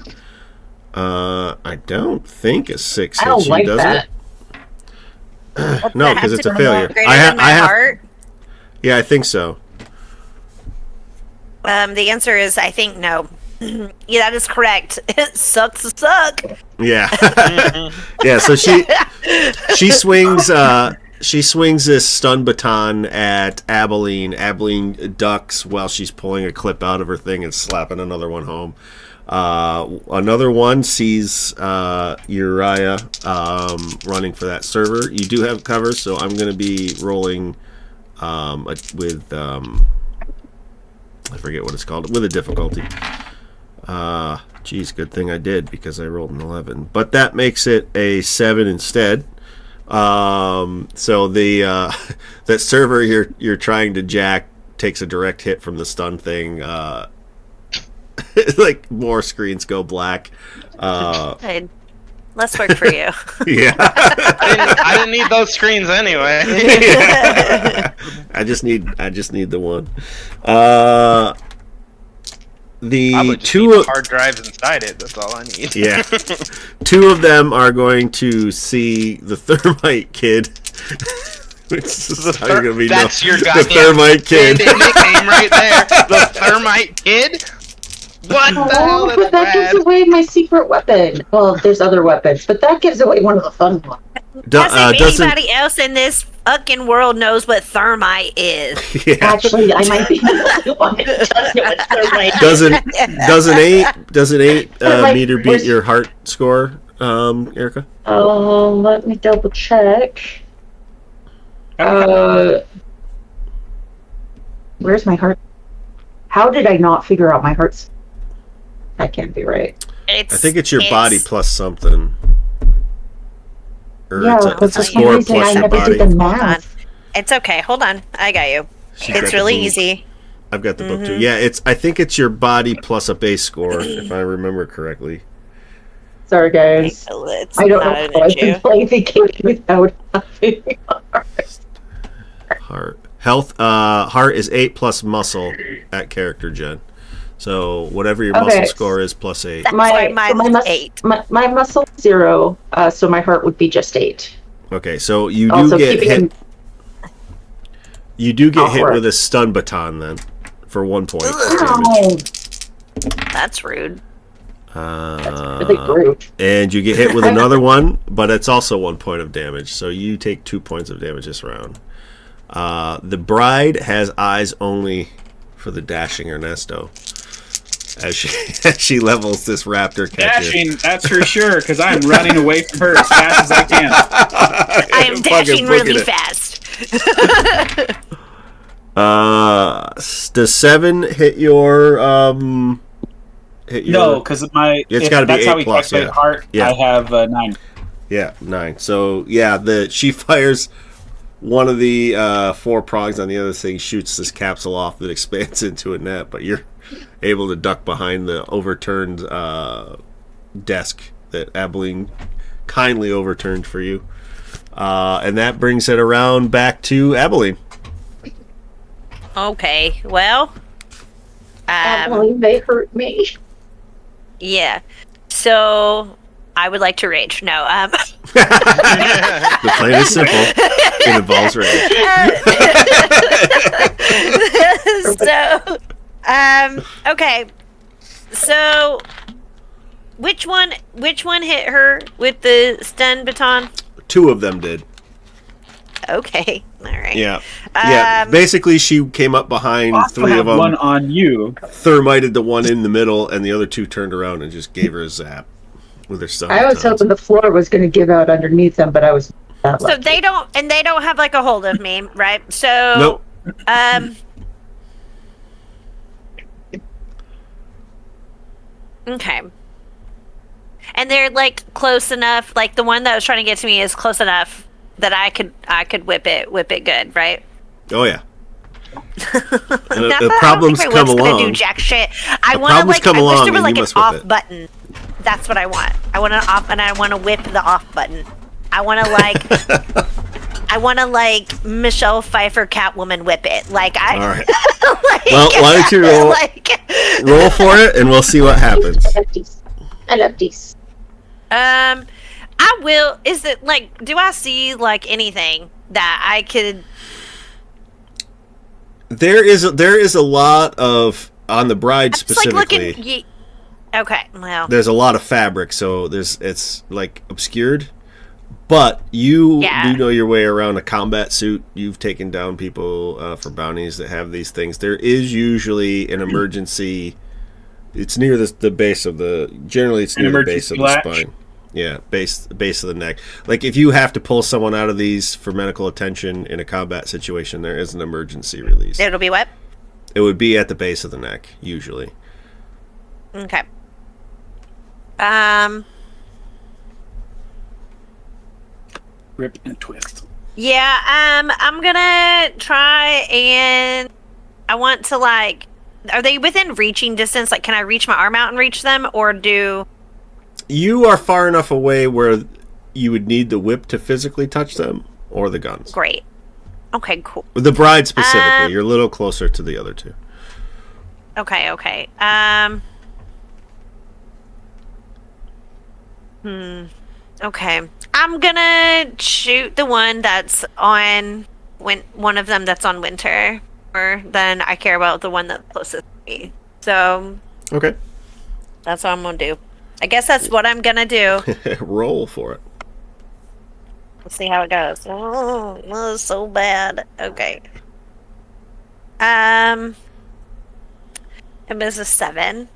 I don't think a 6 I don't hits you, like does that. it? No, because it's a failure. Greater than my heart. Yeah, I think so. The answer is, I think no. Yeah, that is correct. It sucks to suck. Yeah, yeah. So she swings. She swings this stun baton at Abilene. Abilene ducks while she's pulling a clip out of her thing and slapping another one home. Another one sees Uriah running for that server. You do have cover, so I'm going to be rolling with I forget what it's called, with a difficulty. Geez, good thing I did because I rolled an 11. But that makes it a 7 instead. So the that server you're trying to jack takes a direct hit from the stun thing. Like more screens go black. Hey, less work for you. Yeah. I didn't need those screens anyway. Yeah. I just need the one. The two of hard drives inside it. That's all I need. Yeah. Two of them are going to see the thermite kid. Which is how you're gonna be That's your the goddamn thermite kid. nickname right there. The thermite kid. What the hell? Oh, but that gives away my secret weapon. Well, there's other weapons, but that gives away one of the fun ones. If anybody else in this fucking world knows what thermite is. Yeah. Actually, I might be the only one that does know what thermite is. Does an eight Like, meter beat your heart score, Erica? Oh, let me double check. Where's my heart? How did I not figure out my heart's? That can't be right. I think it's your body plus something. Or Yeah, it's but a for some score reason plus I your never body. did the math. It's okay. Hold on. I got you. It's really easy. I've got the book too. Yeah, I think it's your body plus a base score, if I remember correctly. Sorry, guys. It's I don't not know an how I issue. can play the game without having Heart. Health. Heart is 8 plus muscle at character gen. So whatever your muscle score is plus 8. That's why mine is 8. My muscle is 0, so my heart would be just 8. Okay, so you do Also, get keeping hit. You do get hit work. with a stun baton then, for 1 point of damage. Oh, That's rude. that's really rude. And you get hit with another one, but it's also 1 point of damage. So you take 2 points of damage this round. The bride has eyes only for the dashing Ernesto. As she levels this raptor catcher. Dashing, that's for sure, because I'm running away from her as fast as I can. I am dashing really it. fast. Does 7 hit your No, because It's gotta be that's 8 how we plus, calculate yeah. heart. Yeah. I have 9. Yeah, 9. So yeah, she fires one of the 4 prongs on the other thing, shoots this capsule off that expands into a net, but you're able to duck behind the overturned desk that Abilene kindly overturned for you. And that brings it around back to Abilene. Okay, well, Abilene, they hurt me. Yeah. So I would like to rage. No. The plan is simple. It involves rage. Okay. So which one hit her with the stun baton? 2 of them did. Okay. All right. Yeah. Yeah. Basically, she came up behind Also 3 have of them. one on you. Thermited the one in the middle, and the other 2 turned around and just gave her a zap with their stun. I was hoping the floor was going to give out underneath them, but I was not So lucky. they don't have like a hold of me, right? So Nope. Okay. And they're like close enough, like the one that was trying to get to me is close enough that I could whip it good, right? Oh yeah. No, the problems I don't think my come whip's gonna along. do jack shit. I want to problems like. come I wish along there was and like you an must whip off it. button. That's what I want. I want an off, and I want to whip the off button. I want to like. I want to like Michelle Pfeiffer Catwoman whip it. Like I. All right. Like, Well, why don't you roll? Roll for it, and we'll see what happens. I love these. I will. Is it like? Do I see like anything that I could? There is a lot of on the bride It's like specifically. looking. Okay. Well. There's a lot of fabric, so it's like obscured. But you do know your way around a combat suit. You've taken down people for bounties that have these things. There is usually an emergency. It's near the base of the. Generally, it's near the base of the spine. Yeah, base of the neck. Like if you have to pull someone out of these for medical attention in a combat situation, there is an emergency release. It'll be what? It would be at the base of the neck usually. Okay. Rip and twist. Yeah, I'm gonna try and I want to like. Are they within reaching distance? Like, can I reach my arm out and reach them, or do? You are far enough away where you would need the whip to physically touch them, or the guns. Great. Okay, cool. With the bride specifically, you're a little closer to the other 2. Okay. Okay. I'm gonna shoot the one that's on one of them that's on winter, or then I care about the one that's closest to me. So. Okay. That's what I'm gonna do. I guess that's what I'm gonna do. Roll for it. Let's see how it goes. Oh, that was so bad. Okay. It was a 7.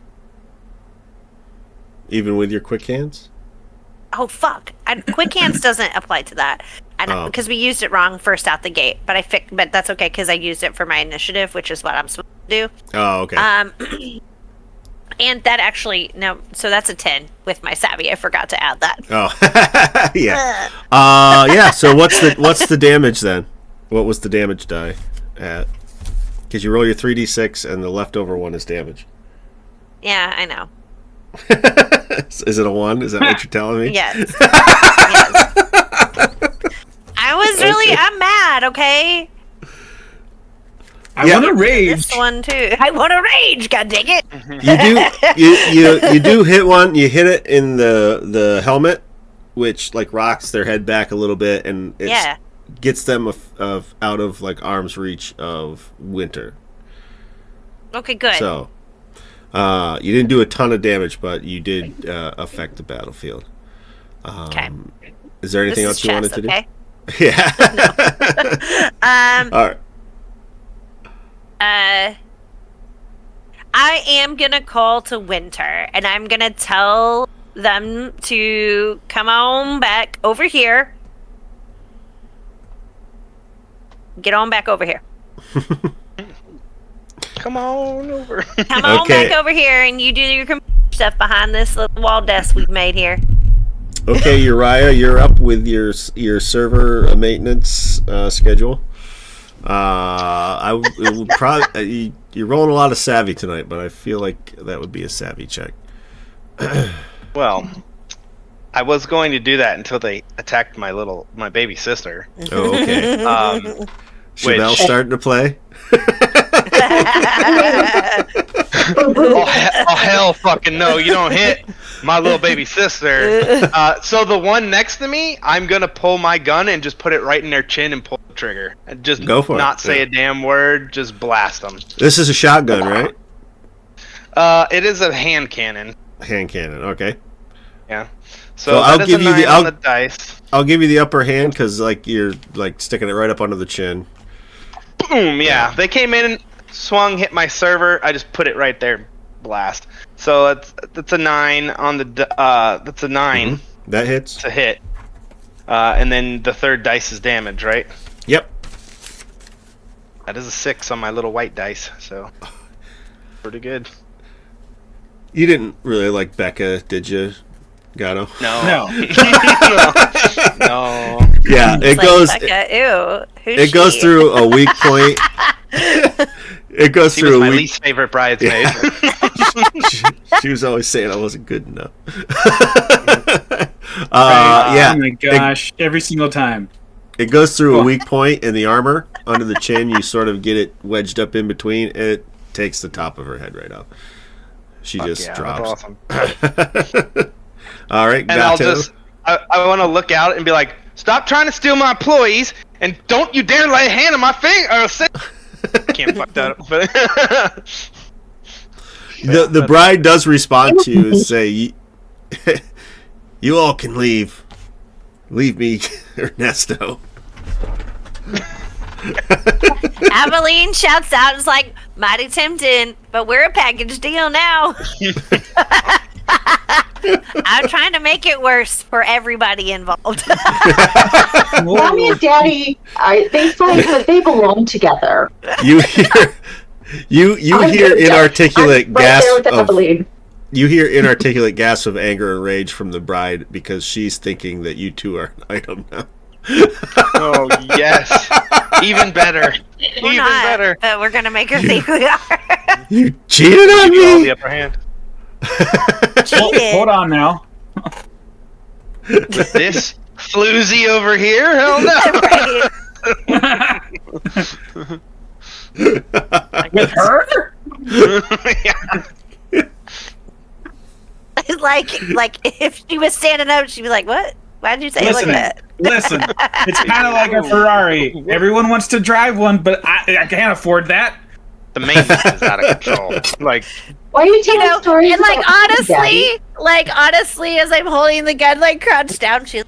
Even with your quick hands? Oh fuck! Quick hands doesn't apply to that. I know because we used it wrong first out the gate. But but that's okay because I used it for my initiative, which is what I'm supposed to do. Oh, okay. And that actually so that's a 10 with my savvy. I forgot to add that. Oh, yeah. Yeah. So what's the damage then? What was the damage die at? Because you roll your 3d6 and the leftover one is damage. Yeah, I know. Is it a 1? Is that what you're telling me? Yes. Yes. I was really. I'm mad. Okay. I want to rage. This one too. I want to rage. God dang it! You do hit one. You hit it in the helmet, which like rocks their head back a little bit, and it gets them out of like arm's reach of winter. Okay, good. So, you didn't do a ton of damage, but you did affect the battlefield. Okay. Is there anything else you wanted to do? Yeah. All right. I am gonna call to Winter, and I'm gonna tell them to come on back over here. Get on back over here. Come on over. Come on back over here, and you do your computer stuff behind this little wall desk we've made here. Okay, Uriah, you're up with your server maintenance schedule. You're rolling a lot of savvy tonight, but I feel like that would be a savvy check. Well, I was going to do that until they attacked my baby sister. Oh, okay. Chevelle's starting to play. Oh hell fucking no, you don't hit my little baby sister. So the one next to me, I'm gonna pull my gun and just put it right in their chin and pull the trigger. And just go for not say a damn word, just blast them. This is a shotgun, right? It is a hand cannon. Hand cannon, okay. Yeah. So I'll give you the dice. I'll give you the upper hand because like you're like sticking it right up under the chin. Boom! Yeah, they came in, swung, hit my server. I just put it right there, blast. So that's a 9 on the. That's a 9. Mm-hmm. That hits. It's a hit. And then the third dice is damage, right? Yep. That is a 6 on my little white dice. So pretty good. You didn't really like Becca, did you, Gato? No. No. Yeah, it goes. Becca, ew. It goes through a weak point. It goes through my least favorite bridesmaid. She was always saying I wasn't good enough. Oh my gosh! Every single time. It goes through a weak point in the armor under the chin. You sort of get it wedged up in between. And it takes the top of her head right off. She just drops. That's awesome. All right, and I want to look out and be like, stop trying to steal my employees, and don't you dare lay a hand on my finger. Can't fuck that up. But the bride does respond to you and say, "You all can leave. Leave me, Ernesto." Abilene shouts out and is like, mighty tempting, but we're a package deal now. I'm trying to make it worse for everybody involved. Mommy and Daddy, they fight, but they belong together. You hear inarticulate gasp of you hear inarticulate gasps of anger and rage from the bride because she's thinking that you two are an item now. Oh yes, even better. Even better. But we're gonna make her think we are. You cheated on me. The upper hand. Hold on now. With this floozy over here? Hell no. With her? like if she was standing up, she'd be like, "What? Why did you say it like that?" Listen, it's kind of like a Ferrari. Everyone wants to drive one, but I can't afford that. The maintenance is out of control. Like, why are you telling stories? And honestly, as I'm holding the gun, like crouched down, she's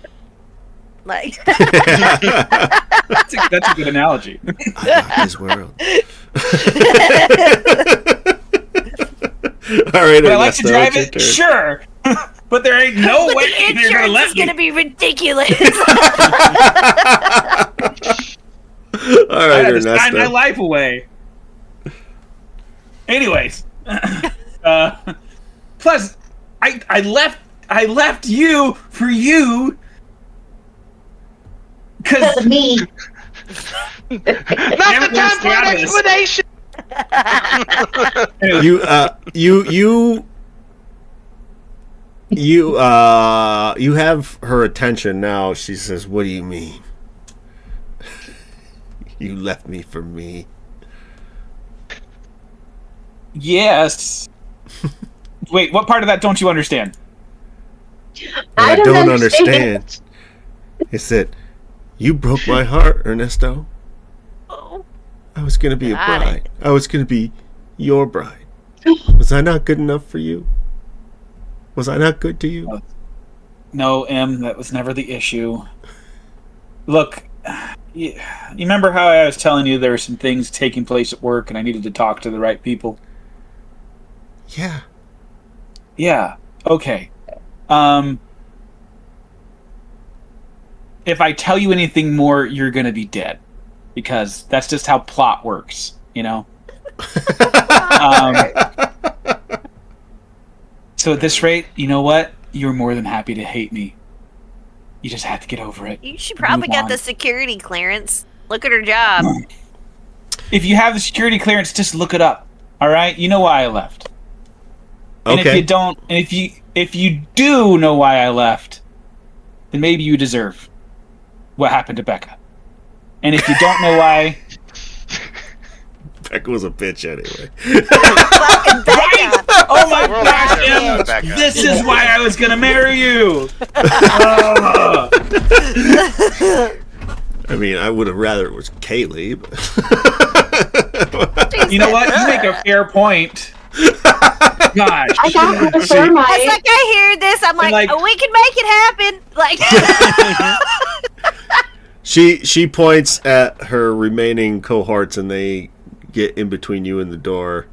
like, that's a good analogy. I love his world. All right, would I like to drive it? Sure. But there ain't no way the they're gonna let me. It's gonna be ridiculous. All right, I had to sign my life away. Anyways, plus I left you for you because of me. Not the time for an explanation. You have her attention now. She says, "What do you mean? You left me for me?" Yes. Wait, what part of that don't you understand? I don't understand. He said, "You broke my heart, Ernesto. I was going to be a bride. I was going to be your bride. Was I not good enough for you? Was I not good to you?" No, Em, that was never the issue. Look, you remember how I was telling you there were some things taking place at work and I needed to talk to the right people? Yeah. Yeah. Okay. If I tell you anything more, you're gonna be dead, because that's just how plot works, you know. So at this rate, you know what? You're more than happy to hate me. You just have to get over it. You should probably get the security clearance. Look at her job. If you have the security clearance, just look it up. All right? You know why I left. And Okay. if you don't, and if you do know why I left, then maybe you deserve what happened to Becca. And if you don't know why... Becca was a bitch anyway. Fucking Becca. Oh my gosh, Em, this is why I was gonna marry you. I mean, I would have rather it was Kaylee. But you know what? You make a fair point. Gosh. I got the thermite. It's like I hear this, I'm like, oh, we can make it happen. Like, she points at her remaining cohorts, and they get in between you and the door,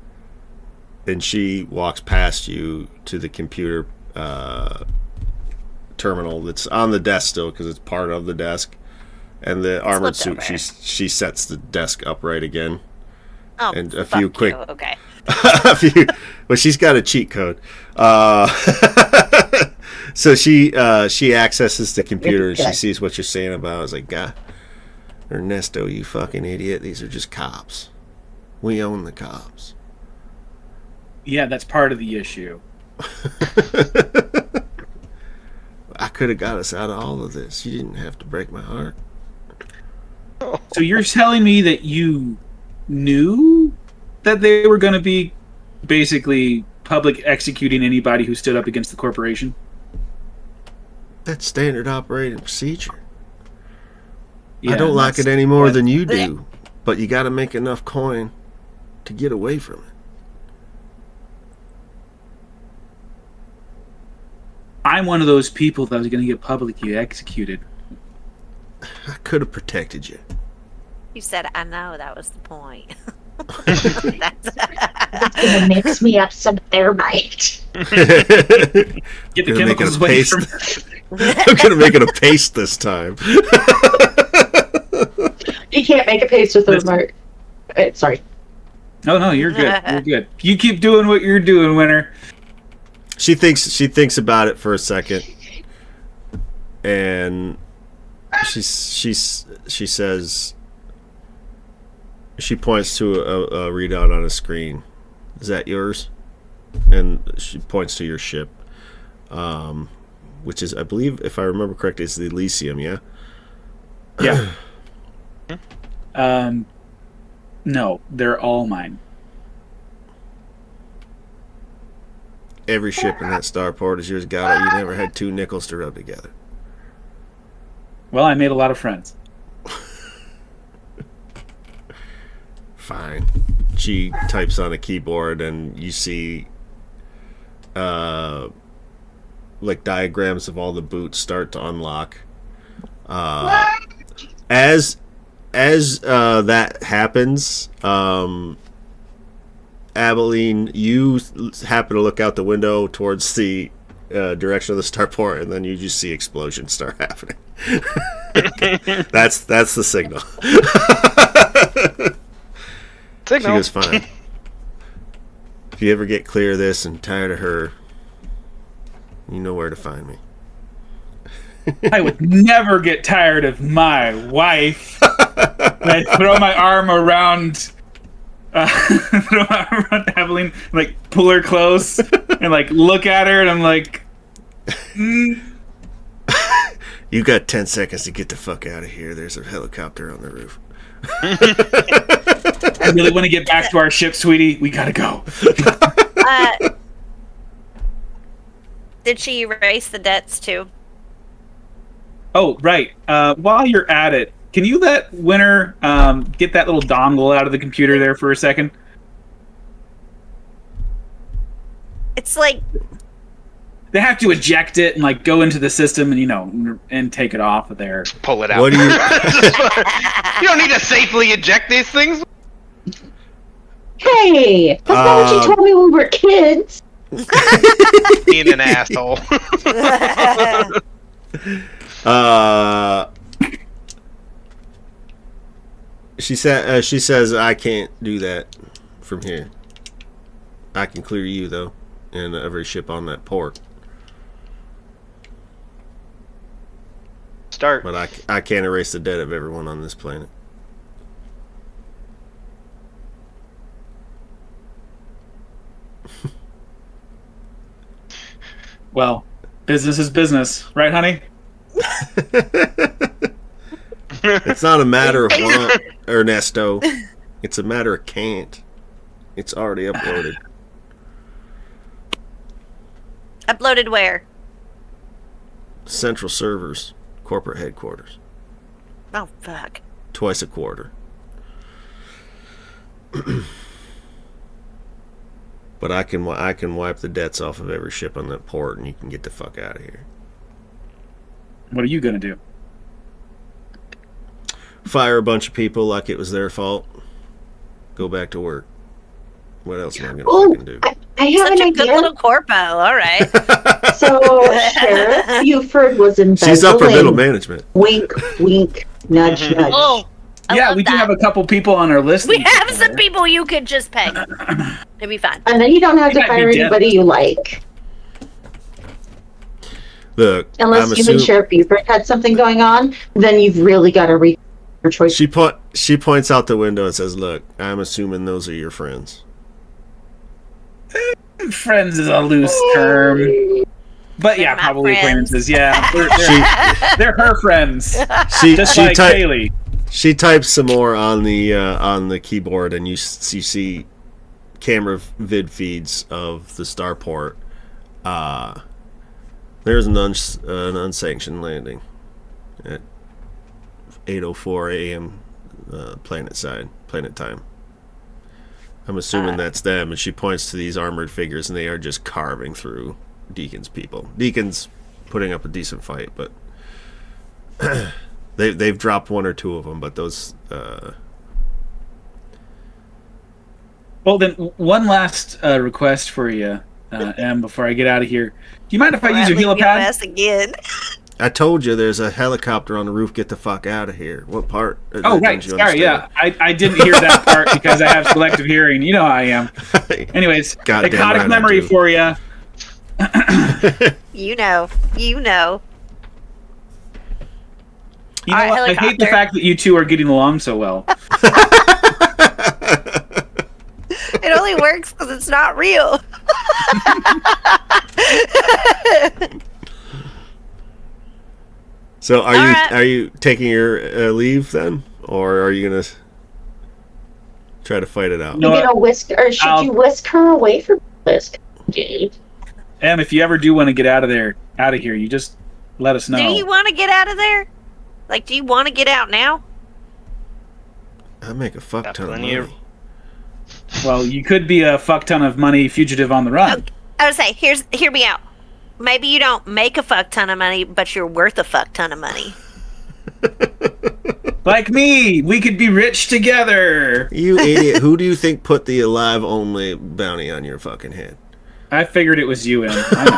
and she walks past you to the computer terminal that's on the desk still because it's part of the desk, and the armored suit. She sets the desk upright again. oh, And a few quick. Okay. Well, she's got a cheat code. So she accesses the computer and she sees what you're saying about. It's like, God, Ernesto, you fucking idiot. These are just cops. We own the cops. Yeah, that's part of the issue. I could have got us out of all of this. You didn't have to break my heart. So you're telling me that you knew that they were going to be basically public executing anybody who stood up against the corporation? That's standard operating procedure. Yeah, I don't like it any more than you do, but you got to make enough coin to get away from it. I'm one of those people that was going to get publicly executed. I could have protected you. You said, I know, that was the point. It's gonna mix me up some thermite. Get the chemicals away from... I'm gonna make it a paste this time. You can't make a paste with thermite. Sorry. No, you're good. You're good. You keep doing what you're doing, Winter. She thinks about it for a second, and she says, she points to a readout on a screen. Is that yours? And she points to your ship, which is, I believe, if I remember correctly, is the Elysium. Yeah. Yeah. No, they're all mine. Every ship in that starport is yours, Gato. You never had two nickels to rub together. Well, I made a lot of friends. Fine. She types on a keyboard, and you see like diagrams of all the boots start to unlock. As that happens, Abilene, you happen to look out the window towards the direction of the starport, and then you just see explosions start happening. That's the signal. She goes, fine. If you ever get clear of this and tired of her, you know where to find me. I would never get tired of my wife. I throw my arm around Evelyn, like pull her close and like look at her, and I'm like, You got 10 seconds to get the fuck out of here. There's a helicopter on the roof. I really want to get back to our ship, sweetie. We gotta go. Did she erase the debts too? Oh, right. While you're at it, can you let Winter get that little dongle out of the computer there for a second? It's like... They have to eject it and like go into the system and and take it off of there. Pull it out. What do you? You don't need to safely eject these things. Hey, that's not what you told me when we were kids. Being an asshole. She says I can't do that from here. I can clear you though, and every ship on that port. Start. But I can't erase the debt of everyone on this planet. Well, business is business, right, honey? It's not a matter of want, Ernesto. It's a matter of can't. It's already uploaded. Uploaded where? Central servers, corporate headquarters. Oh, fuck. Twice a quarter. But I can wipe the debts off of every ship on that port, and you can get the fuck out of here. What are you gonna do? Fire a bunch of people like it was their fault. Go back to work. What else am I gonna fucking do? I have Such an a good idea. little corpo. All right. So Sheriff Buford was embezzling. She's upper middle management. Wink, wink, nudge, nudge. Oh, I Yeah, love we do that. have a couple people on our list. We have some people you could just pay. It'd be fine. And then you don't have They to might be fire dead. anybody you like. Look, Unless I'm you and Sheriff Buford had something going on, then you've really got to read your choice. She points out the window and says, "Look, I'm assuming those are your friends." Friends is a loose term. But yeah, They're not probably friends. acquaintances. Yeah, they're her friends. She Just she like type- Kaylee. She types some more on the keyboard, and you see camera vid feeds of the starport. There's an unsanctioned landing at 8:04 a.m. Planet time. I'm assuming that's them, and she points to these armored figures, and they are just carving through Deacon's people. Deacon's putting up a decent fight, but they've dropped one or two of them. But those. Well, then one last request for you, Em, before I get out of here. Do you mind if I use your helipad? Mess again. I told you there's a helicopter on the roof. Get the fuck out of here. What part? Oh, right. didn't you Sorry, yeah. understand? I didn't hear that part because I have selective hearing. You know how I am. Anyways, Goddamn iconic right I memory do. for you. You know. You know All right, what? I hate the helicopter. fact that you two are getting along so well. It only works because it's not real. So are All you right. are you taking your leave then, or are you gonna try to fight it out? No. You're gonna whisk, or should you whisk her away from whisk? Dude. Em, if you ever do want to get out of here, you just let us know. Do you want to get out of there? Like, do you want to get out now? I make a fuck ton of plenty of- money. Well, you could be a fuck ton of money fugitive on the run. I would say, hear me out. Maybe you don't make a fuck ton of money, but you're worth a fuck ton of money. Like me, we could be rich together. You idiot! Who do you think put the alive only bounty on your fucking head? I figured it was you, Em. I know.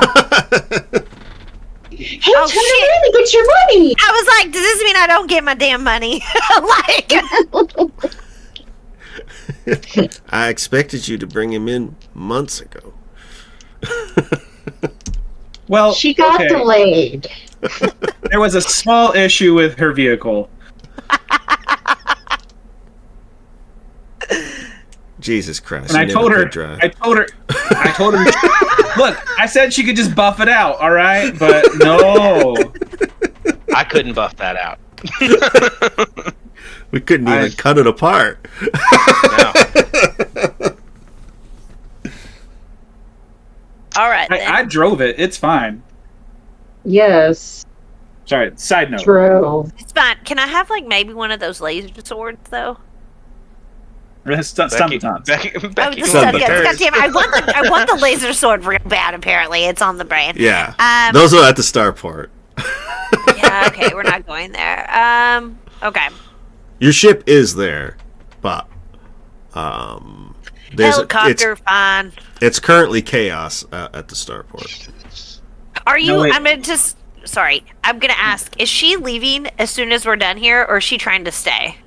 Hey, Oh, turn shit. around and get your money! I was like, does this mean I don't get my damn money? Like, I expected you to bring him in months ago. Well, She got okay. delayed. There was a small issue with her vehicle. Jesus Christ! And I you told never her, could drive. I told her, look, I said she could just buff it out, all right? But no. I couldn't buff that out. We couldn't even cut it apart. No. all right, then. I drove it. It's fine. Yes, Sorry, side note. true. It's fine. Can I have, like, maybe one of those laser swords, though? Sometimes. Becky, Oh, Becky, this Son of a God damn it. I want the laser sword real bad, apparently. It's on the brain. Yeah, those are at the starport. Yeah, okay, we're not going there. Okay. Your ship is there, but Helicopter, fine. it's currently chaos at the starport. Are you, No, wait. I'm gonna just, sorry, I'm gonna ask, is she leaving as soon as we're done here, or is she trying to stay?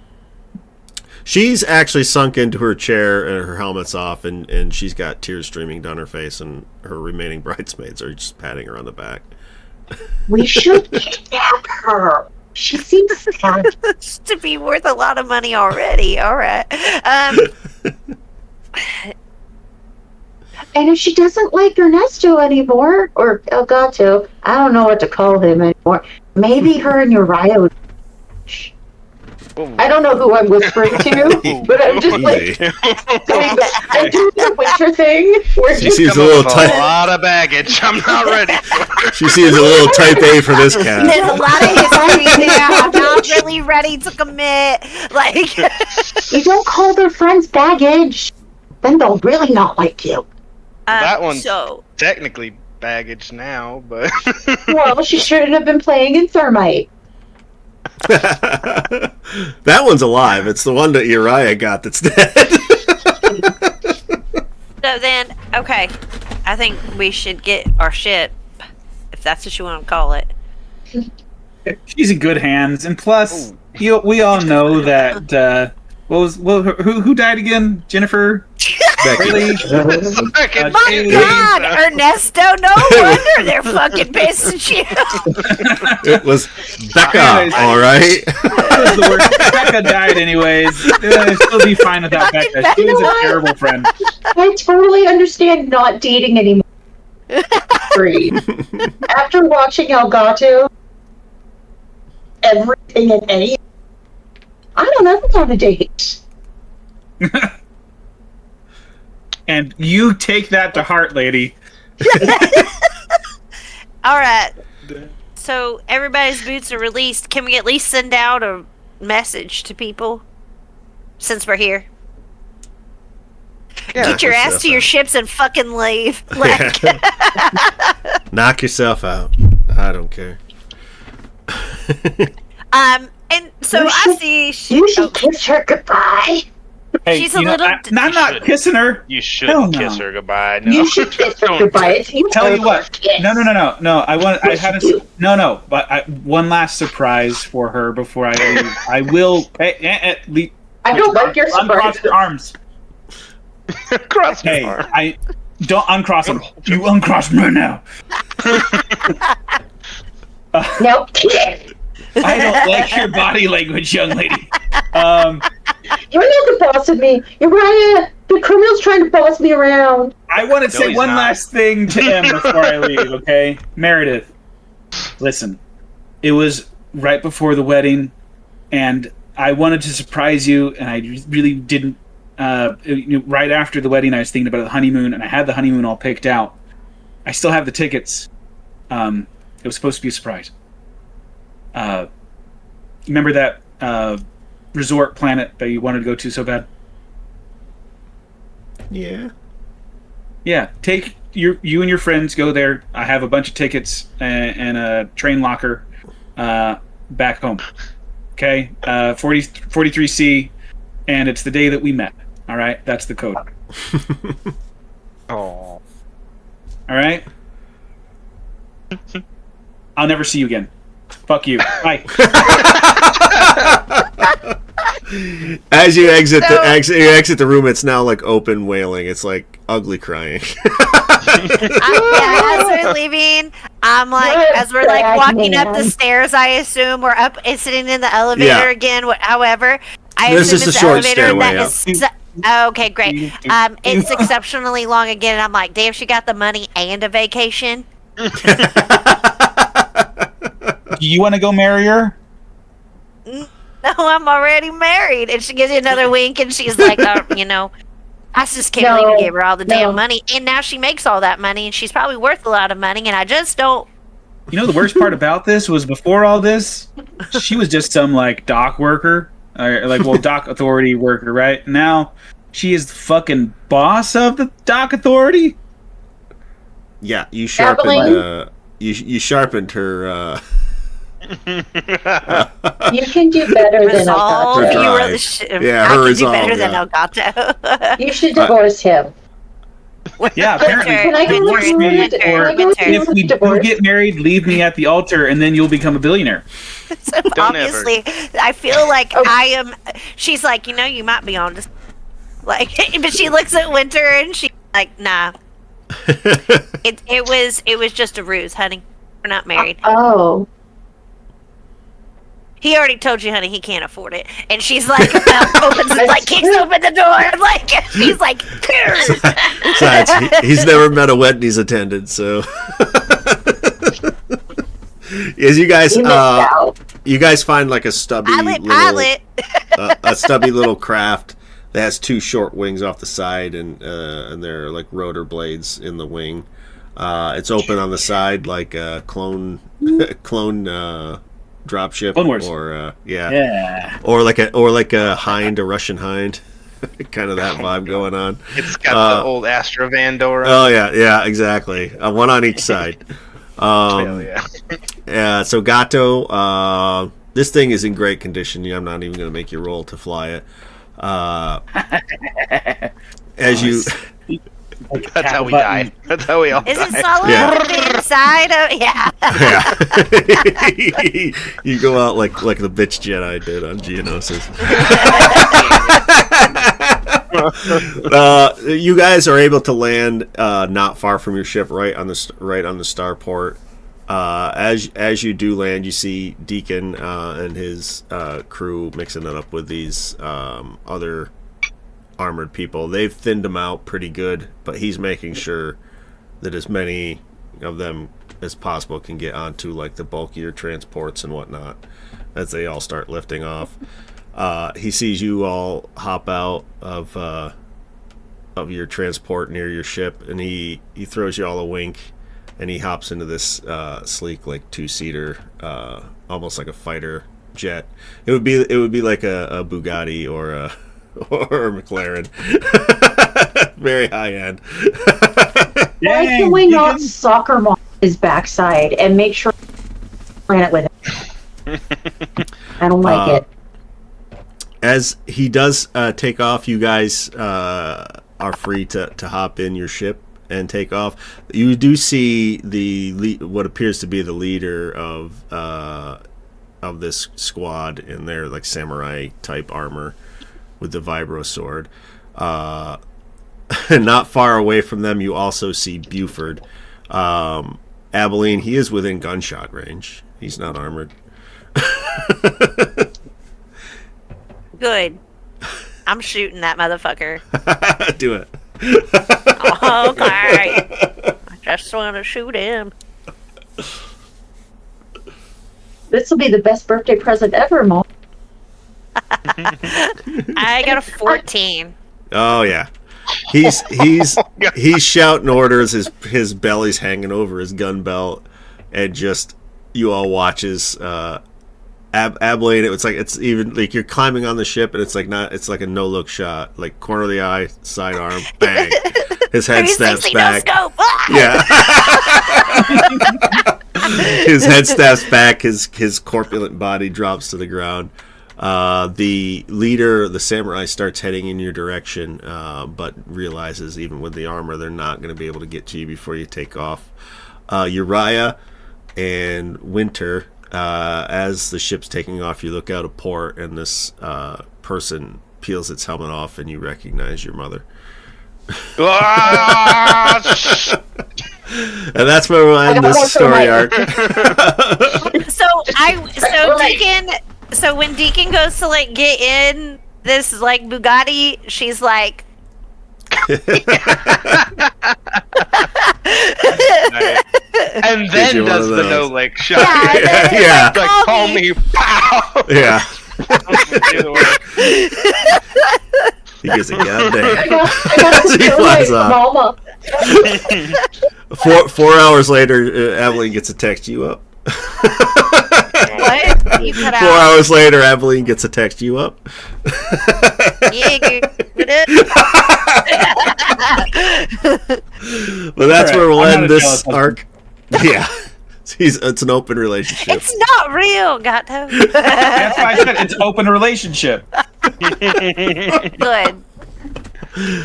She's actually sunk into her chair and her helmet's off, and she's got tears streaming down her face, and her remaining bridesmaids are just patting her on the back. We should kidnap her. She seems sad. To be worth a lot of money already. All right. And if she doesn't like Ernesto anymore, or Elgato, I don't know what to call him anymore. maybe her and Uriah would... I don't know who I'm whispering to, but I'm just like... I'm doing the winter thing. Where She seems a little type... A lot of baggage. I'm not ready for it. She seems a little type A for this cat. There's a lot of history there. I'm not really ready to commit. Like, you don't call their friends baggage, then they'll really not like you. That one's so technically baggage now, but... Well, she shouldn't have been playing in Thermite. That one's alive. It's the one that Uriah got that's dead. So then, okay, I think we should get our ship, if that's what you want to call it. She's in good hands, and plus, we all know that. Who died again? Jennifer. Becky. My God, Ernesto! No wonder they're fucking pissed at you. It was Becca. Anyways, all right. The word. Becca died anyways. I'd still be fine without Becca. She was a terrible friend. I totally understand not dating anymore. After watching Elgato, everything and anything, I don't ever want to date. And you take that to heart, lady. All right. So everybody's boots are released. Can we at least send out a message to people since we're here? Yeah, get your ass to your ships and fucking leave. Like, knock yourself out. I don't care. and so I see. You should kiss her goodbye. Hey, she's a little. I'm not kissing her. You shouldn't kiss her goodbye. No. You should kiss her goodbye. Tell you what. No. But one last surprise for her before I leave. I will. I don't like your surprise. Uncross your arms. Cross your arms. I don't uncross them. You uncross me now. Nope. I don't like your body language, young lady. You're not the boss of me. Uriah, the criminal's trying to boss me around. I want to say one last thing to him before I leave, okay? Meredith, listen. It was right before the wedding, and I wanted to surprise you, and I really didn't. Right after the wedding, I was thinking about the honeymoon, and I had the honeymoon all picked out. I still have the tickets. It was supposed to be a surprise. Remember that resort planet that you wanted to go to so bad? Yeah. Yeah, take you and your friends, go there. I have a bunch of tickets and a train locker back home. Okay? 43C, and it's the day that we met. All right? That's the code. Oh. All right? I'll never see you again. Fuck you. Bye. As you exit the room, it's now like open wailing. It's like ugly crying. As we're leaving, I'm like, as we're like walking up the stairs, I assume we're up and sitting in the elevator again. However, I this assume is it's a the short elevator stairway that is. Okay, great. It's exceptionally long again. And I'm like, damn, she got the money and a vacation. Do you want to go marry her? No, I'm already married. And she gives you another wink, and she's like, I just can't believe you gave her all the damn money. And now she makes all that money, and she's probably worth a lot of money, and I just don't. You know, the worst part about this was before all this, she was just some, like, dock worker. Dock authority worker, right? Now, she is the fucking boss of the dock authority? Yeah, you sharpened, you sharpened her, You can do better than Elgato. Her I can do better than Elgato. You should divorce him. Yeah, apparently. Can I go Divorce me, or if we do get married, leave me at the altar, and then you'll become a billionaire. So obviously, I feel like I am. She's like, you might be on this. Like, but she looks at Winter and she's like, nah. It was just a ruse, honey. We're not married. Oh. He already told you, honey, he can't afford it. And she's like, kicks open the door. Like, she's like, besides, he's never met a wedding he's attended, so. Is you guys You missed out. you guys find like a stubby Pilot. a stubby little craft that has 2 short wings off the side, and they're like rotor blades in the wing. It's open on the side like a clone dropship, Clone Wars. or Yeah. or like a hind, a Russian hind, kind of that vibe going on. It's got the old Astrovan door on. Oh yeah, exactly. One on each side. Hell yeah. Yeah, so Gato, this thing is in great condition. I'm not even going to make you roll to fly it. As you, That's how we die. That's how we all Is it die. solid Yeah. on the inside? Yeah. you go out like the bitch Jedi did on Geonosis. You guys are able to land not far from your ship, right on the starport. As you do land, you see Deacon and his crew mixing it up with these other armored people. They've thinned them out pretty good, but he's making sure that as many of them as possible can get onto like the bulkier transports and whatnot as they all start lifting off. He sees you all hop out of your transport near your ship, and he throws you all a wink, and he hops into this sleek like 2-seater, almost like a fighter jet. It would be like a Bugatti or a McLaren. Very high end. Why can we not soccer mom his backside and make sure plan it with him? I don't like it. As he does take off, you guys are free to hop in your ship and take off. You do see what appears to be the leader of this squad in their like samurai type armor with the vibro sword. Not far away from them, you also see Buford. Abilene, he is within gunshot range. He's not armored. Good. I'm shooting that motherfucker. Do it. Okay. I just want to shoot him. This will be the best birthday present ever, Mom. I got a 14. Oh yeah, he's shouting orders. His belly's hanging over his gun belt, and just you all watches Abilene. It's even like you're climbing on the ship, and it's like a no look shot, like corner of the eye, sidearm, bang. His head snaps back. No scope. Yeah. His head snaps back. His corpulent body drops to the ground. The leader, the samurai, starts heading in your direction, but realizes even with the armor, they're not going to be able to get to you before you take off. Uriah and Winter, as the ship's taking off, you look out a port, and this person peels its helmet off, and you recognize your mother. And that's where we'll end this story arc. So when Deacon goes to like get in this like Bugatti, she's like and then does the no leg shot. Yeah. Like call me, pow. Yeah. He gives a goddamn. I got He to flies my off. mama. 4 hours later, Abilene gets a text you up. what? You cut 4 out. hours later, Abilene gets a text you up. Yeah, Well, that's where we'll I'm end not a this jealous arc. Yeah. It's an open relationship. it's not real, Gato. That's why I said it's open relationship. Good.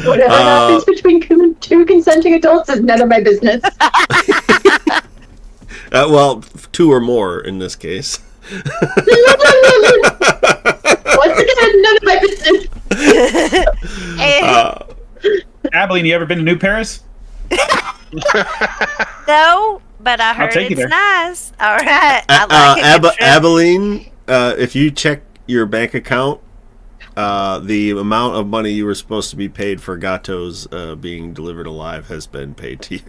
Whatever happens between 2 consenting adults is none of my business. Well, 2 or more in this case. Once again, none of my business. Abilene, you ever been to New Paris? No, but I heard take you it's there. nice. All right. I like a good trip. Abilene, if you check your bank account, the amount of money you were supposed to be paid for Gato's being delivered alive has been paid to you.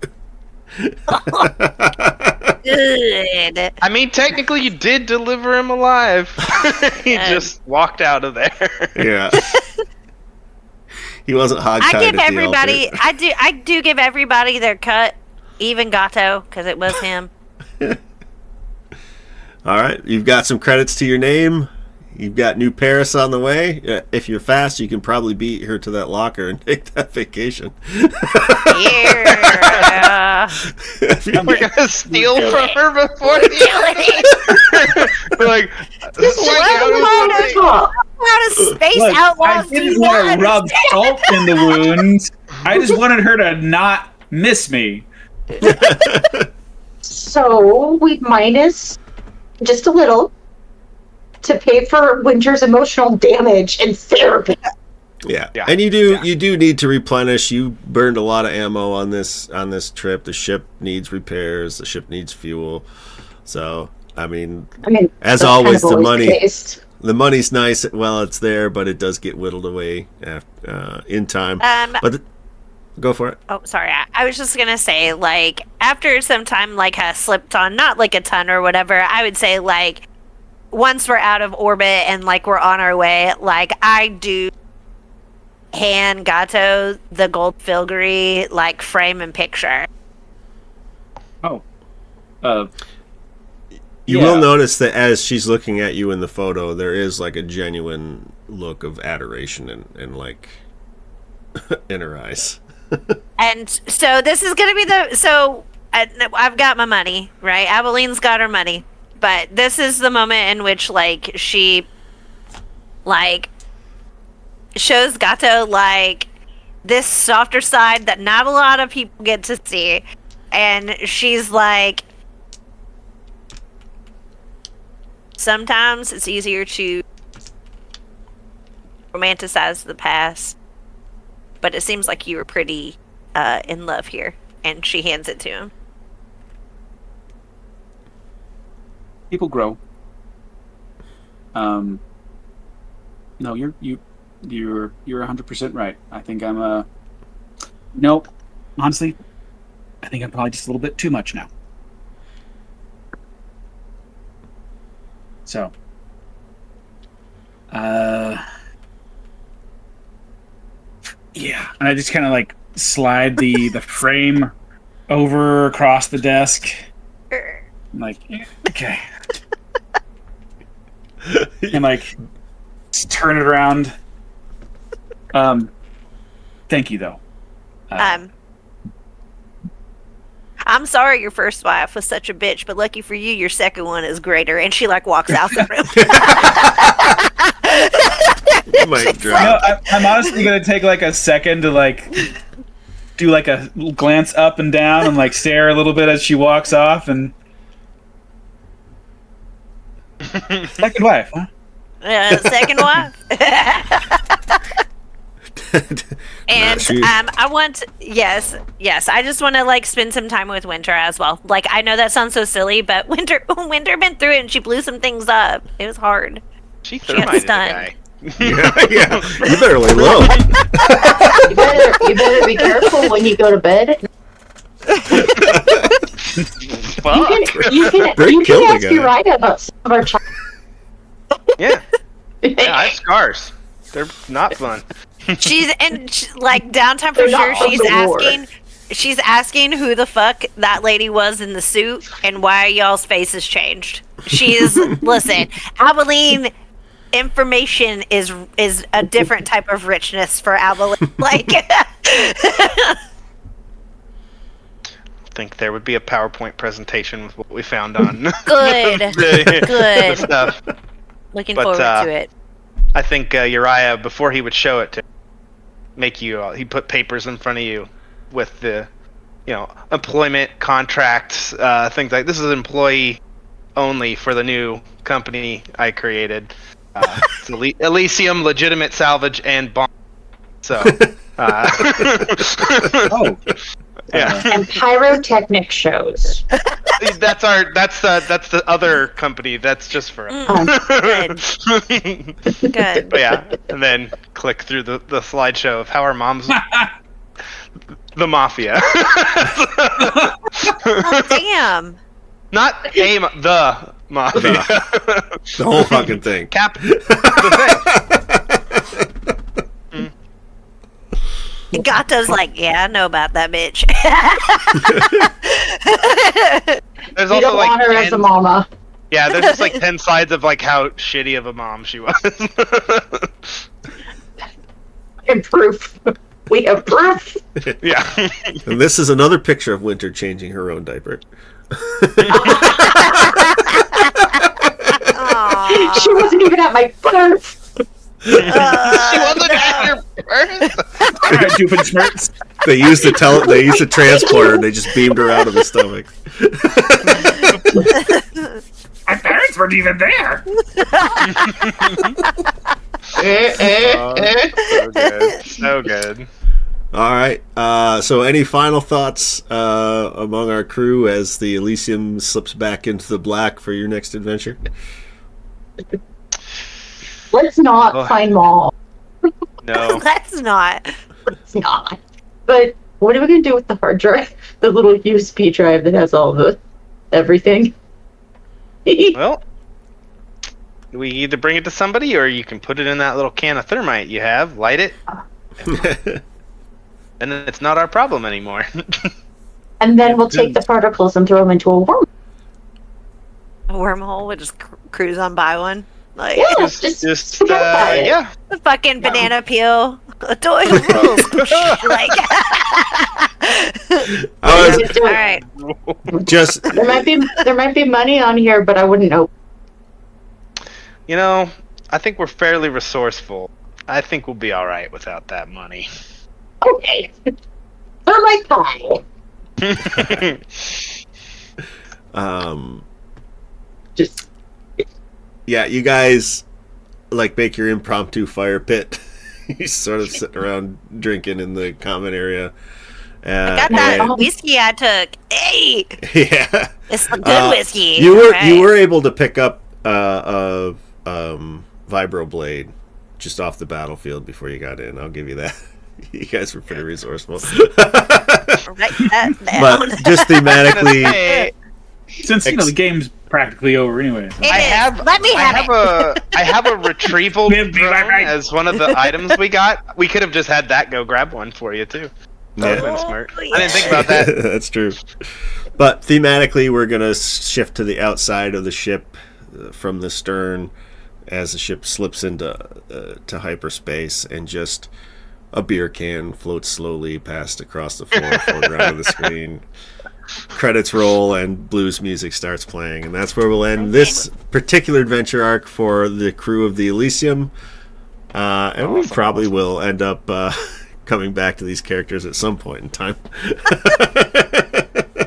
Good. good. I mean, technically, you did deliver him alive. He just walked out of there. Yeah. He wasn't hogtied. I give at everybody. the altar. I do give everybody their cut, even Gato, because it was him. All right, you've got some credits to your name. You've got new Paris on the way. If you're fast, you can probably beat her to that locker and take that vacation. Yeah. We're gonna steal from her before the like. What a space Look, outlaws I didn't want to rub salt in the wound. I just wanted her to not miss me. So we minus just a little to pay for Winter's emotional damage and therapy. Yeah. And you do need to replenish. You burned a lot of ammo on this trip. The ship needs repairs. The ship needs fuel. So I mean, as always, the money's nice while it's there, but it does get whittled away in time. Go for it. Oh, sorry. I was just gonna say, like, after some time, like, has slipped on, not like a ton or whatever. I would say, like, once we're out of orbit and like we're on our way, like, I do hand Gato the gold filigree, like, frame and picture. Oh. You will notice that as she's looking at you in the photo, there is like a genuine look of adoration and like in her eyes. And so this is gonna be I've got my money, right? Abeline's got her money, but this is the moment in which like she like shows Gato like this softer side that not a lot of people get to see, and she's like, sometimes it's easier to romanticize the past, but it seems like you were pretty in love here. And she hands it to him. People grow. No, you're 100% right. I think I'm nope. Honestly, I think I'm probably just a little bit too much now. So, yeah, and I just kind of like slide the frame over across the desk. I'm like, okay, and like just turn it around. Thank you, though. I'm sorry your first wife was such a bitch, but lucky for you, your second one is greater. And she like walks out the room. I'm honestly gonna take like a second to like do like a glance up and down and like stare a little bit as she walks off. And second wife, huh? Second wife. And I want yes, I just want to like spend some time with Winter as well. Like, I know that sounds so silly, but Winter been through it and she blew some things up. It was hard. She got stunned. Yeah, you better lay low. You better be careful when you go to bed. You can ask Uriah about some of our child. Yeah, I have scars. They're not fun. Like downtime for sure. She's asking who the fuck that lady was in the suit and why y'all's faces changed. Listen, Abilene information is a different type of richness for Abilene. Like, I think there would be a PowerPoint presentation with what we found on good stuff. Looking forward to it. I think Uriah, before he would show it to make you, he put papers in front of you with the, employment contracts, things like this is employee only for the new company I created. It's Elysium, legitimate salvage, and bond. So, and pyrotechnic shows. That's the other company. That's just for us. Good. But yeah, and then click through the slideshow of how our moms, the mafia. Oh, damn. Not the mafia. The whole fucking thing. The thing. Gato's like, yeah, I know about that bitch. There's You also don't like want her as a mama. Yeah, there's just like 10 sides of like how shitty of a mom she was. And proof. We have proof. Yeah. And this is another picture of Winter changing her own diaper. She wasn't even at my birth. She wasn't at your birth. They used the transporter and they just beamed her out of the stomach. My parents weren't even there. So good. All right. So any final thoughts among our crew as the Elysium slips back into the black for your next adventure? Let's not find Maul. No. Let's not. Let's not. But what are we going to do with the hard drive? The little USB drive that has all the everything? Well, we either bring it to somebody or you can put it in that little can of thermite you have, light it, and then it's not our problem anymore. And then we'll take the particles and throw them into a worm. A wormhole, we'll just cruise on by one. Like, Yeah, just forget about it. yeah. the fucking banana peel. A toy like, Just do it. alright. Just There might be money on here, but I wouldn't know. You know, I think we're fairly resourceful. I think we'll be all right without that money. Okay. Thermite pie. Just yeah, you guys like make your impromptu fire pit. You sort of sitting around drinking in the common area. I got that whiskey I took. Hey, Yeah, it's the good whiskey. You were Alright. you were able to pick up a vibroblade just off the battlefield before you got in. I'll give you that. You guys were pretty resourceful. Write that down. But just thematically, Since the game's practically over anyway. It is. Let me have it. I have a retrieval Be right drone back. as one of the items we got. We could have just had that go grab one for you too. That would have been smart. I didn't think about that. That's true. But thematically, we're going to shift to the outside of the ship from the stern as the ship slips into to hyperspace, and just a beer can floats slowly past across the foreground of the screen. Credits roll and blues music starts playing, and that's where we'll end this particular adventure arc for the crew of the Elysium. And we probably will end up coming back to these characters at some point in time.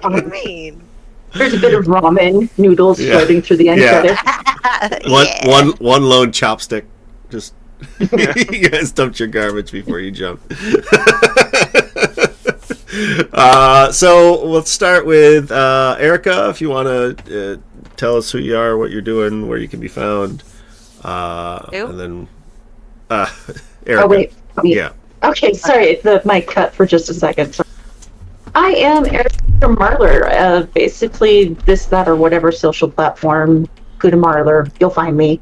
I mean, there's a bit of ramen noodles floating through the end credits. One lone chopstick. Just you guys dumped your garbage before you jump. So let's start with Erica. If you want to tell us who you are, what you're doing, where you can be found, and then Erica. Oh wait. Yeah. Okay, sorry, the mic cut for just a second. Sorry. I am Erica Marler. Basically, this, that, or whatever social platform, go to Marler, you'll find me.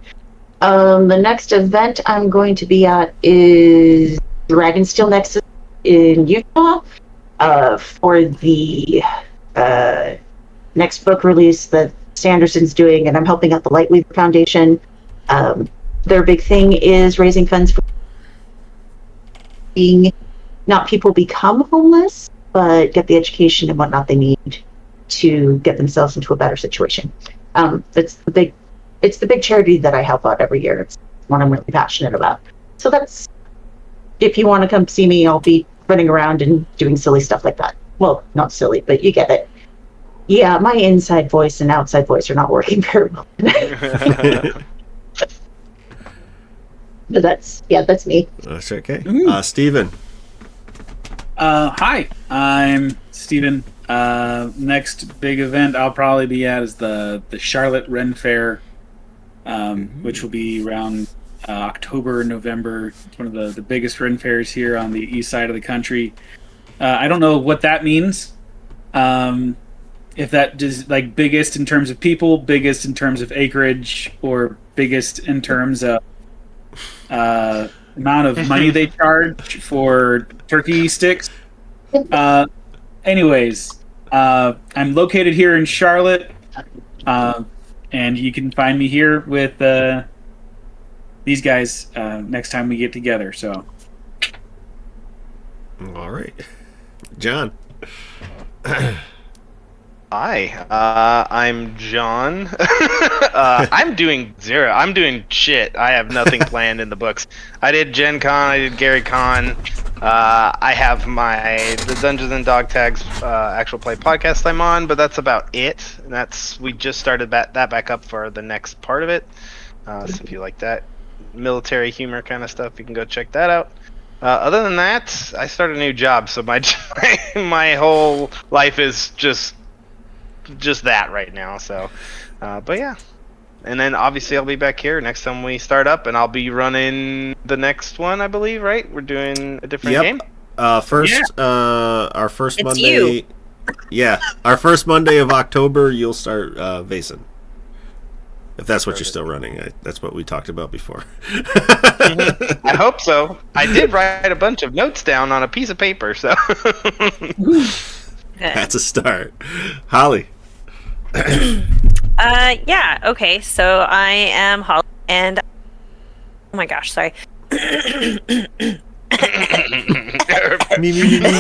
The next event I'm going to be at is Dragonsteel Nexus in Utah for the next book release that Sanderson's doing, and I'm helping out the Lightweaver Foundation. Their big thing is raising funds for not people become homeless, but get the education and whatnot they need to get themselves into a better situation. It's the big charity that I help out every year. It's one I'm really passionate about. So that's, if you want to come see me, I'll be running around and doing silly stuff like that. Well, not silly, but you get it. Yeah, my inside voice and outside voice are not working very well. But that's me. That's okay. Steven. Hi, I'm Steven. Next big event I'll probably be at is the Charlotte Ren Fair, which will be around October, November. It's one of the biggest Ren fairs here on the east side of the country. I don't know what that means. if that is like biggest in terms of people, biggest in terms of acreage, or biggest in terms of amount of money they charge for turkey sticks. Anyways, I'm located here in Charlotte, and you can find me here with these guys next time we get together. So, all right, John. Hi, I'm John. I'm doing zero. I'm doing shit. I have nothing planned in the books. I did Gen Con. I did Gary Con. I have the Dungeons and Dog Tags actual play podcast I'm on, but that's about it. And we just started that back up for the next part of it. So if you like that military humor kind of stuff, you can go check that out. Other than that, I started a new job, so my whole life is just that right now. So, but yeah. And then obviously I'll be back here next time we start up, and I'll be running the next one, I believe, right? We're doing a different game? Our first It's Monday. you. Yeah, our first Monday of October, you'll start Vaesen. If that's what you're still running. That's what we talked about before. I hope so. I did write a bunch of notes down on a piece of paper, so. That's a start. Holly. Yeah, okay, so I am Holly, and oh my gosh, sorry. Me. Let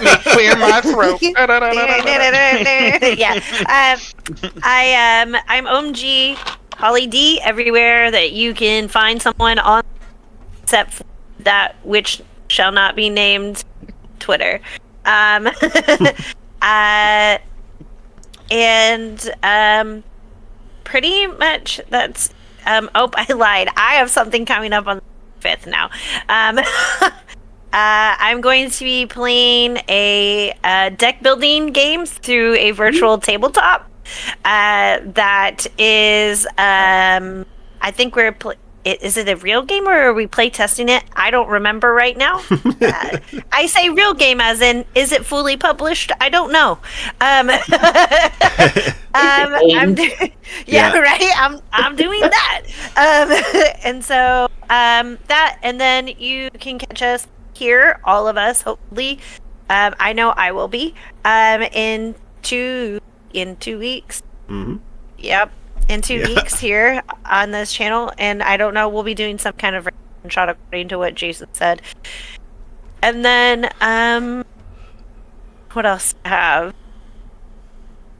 me clear my throat. Yeah, I'm OMG Holly D everywhere that you can find someone on, except for that which shall not be named Twitter. And pretty much that's I lied. I have something coming up on the 5th now. I'm going to be playing a deck building game through a virtual tabletop. That is I think is it a real game, or are we play testing it? I don't remember right now. I say real game as in, is it fully published? I don't know. Right. I'm doing that. And so that, and then you can catch us here, all of us, hopefully. I know I will be in 2 weeks. Mm-hmm. Yep. In 2 weeks here on this channel, and I don't know, we'll be doing some kind of shot according to what Jason said. And then what else do I have?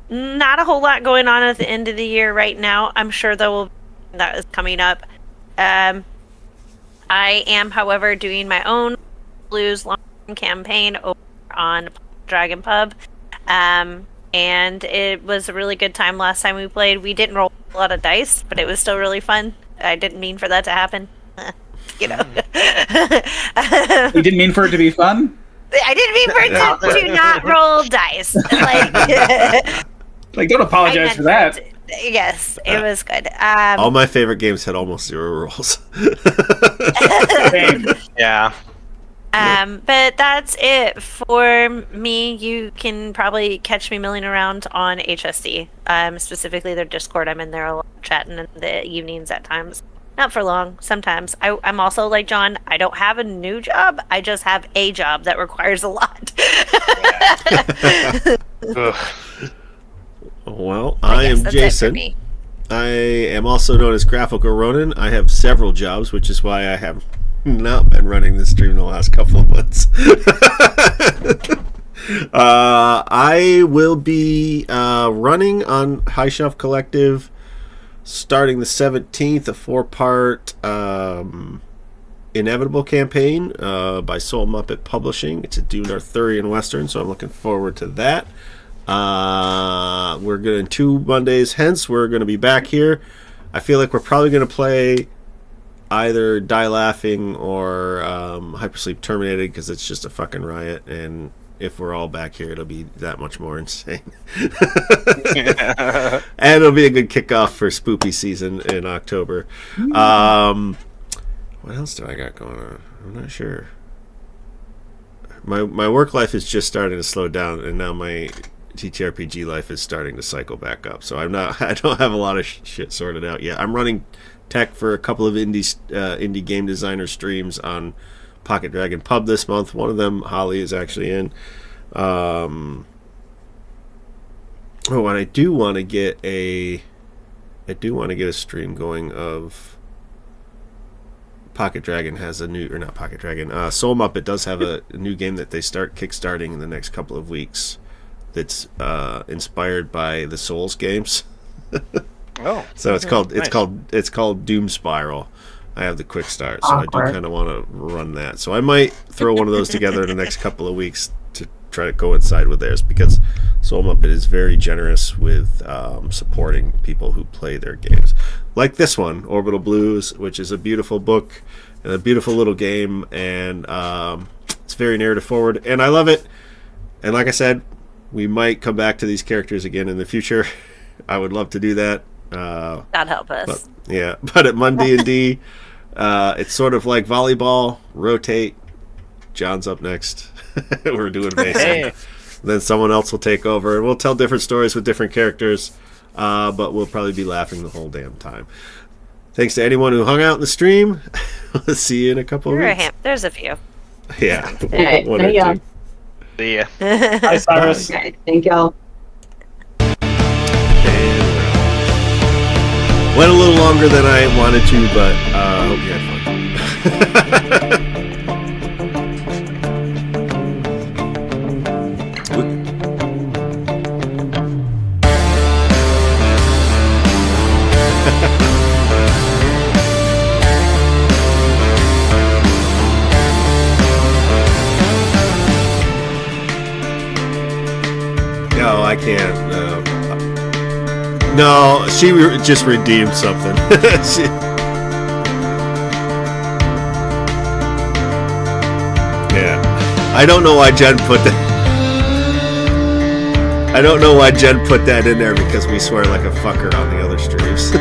Not a whole lot going on at the end of the year right now. I'm sure that is coming up. I am, however, doing my own blues long campaign over on Dragon Pub. And it was a really good time last time we played. We didn't roll a lot of dice, but it was still really fun. I didn't mean for that to happen. You know. You didn't mean for it to be fun? I didn't mean for it to not roll dice. Like, don't apologize for that. Yes, it was good. All my favorite games had almost 0 rolls. Yeah. But that's it for me. You can probably catch me milling around on HSC, specifically their Discord. I'm in there a lot, chatting in the evenings at times. Not for long, sometimes. I'm also like John, I don't have a new job. I just have a job that requires a lot. Well, I am Jason. I am also known as Graphical Ronin. I have several jobs, which is why I have not been running the stream the last couple of months. I will be running on High Shelf Collective starting the 17th, a 4-part Inevitable campaign by Soul Muppet Publishing. It's a Dune Arthurian Western, so I'm looking forward to that. We're going 2 Mondays hence. We're going to be back here. I feel like we're probably going to play either Die Laughing or Hypersleep Terminated, because it's just a fucking riot, and if we're all back here, it'll be that much more insane. And it'll be a good kickoff for spoopy season in October. What else do I got going on? I'm not sure. My work life is just starting to slow down, and now my TTRPG life is starting to cycle back up. So I don't have a lot of shit sorted out yet. I'm running tech for a couple of indie game designer streams on Pocket Dragon Pub this month. One of them, Holly, is actually in. And I do want to get a stream going of Pocket Dragon has a new, or not Pocket Dragon, Soul Muppet does have a new game that they start kickstarting in the next couple of weeks. That's inspired by the Souls games. Oh, so it's called Doom Spiral. I have the quick start, so I do kind of want to run that. So I might throw one of those together in the next couple of weeks to try to coincide with theirs, because Soul Muppet is very generous with supporting people who play their games. Like this one, Orbital Blues, which is a beautiful book and a beautiful little game, and it's very narrative forward, and I love it. And like I said, we might come back to these characters again in the future. I would love to do that. God help us. But at MonDnD, it's sort of like volleyball. Rotate. John's up next. We're doing Mason. Hey. Then someone else will take over, and we'll tell different stories with different characters. But we'll probably be laughing the whole damn time. Thanks to anyone who hung out in the stream. We'll see you in a couple of weeks. There's a few. Yeah. Alright, One there or you two. go. See ya. Hi, Cyrus. Okay, thank y'all. Went a little longer than I wanted to, but I hope you had fun. No, I can't. No, she just redeemed something. Yeah. I don't know why Jen put that. I don't know why Jen put that in there, because we swear like a fucker on the other streams.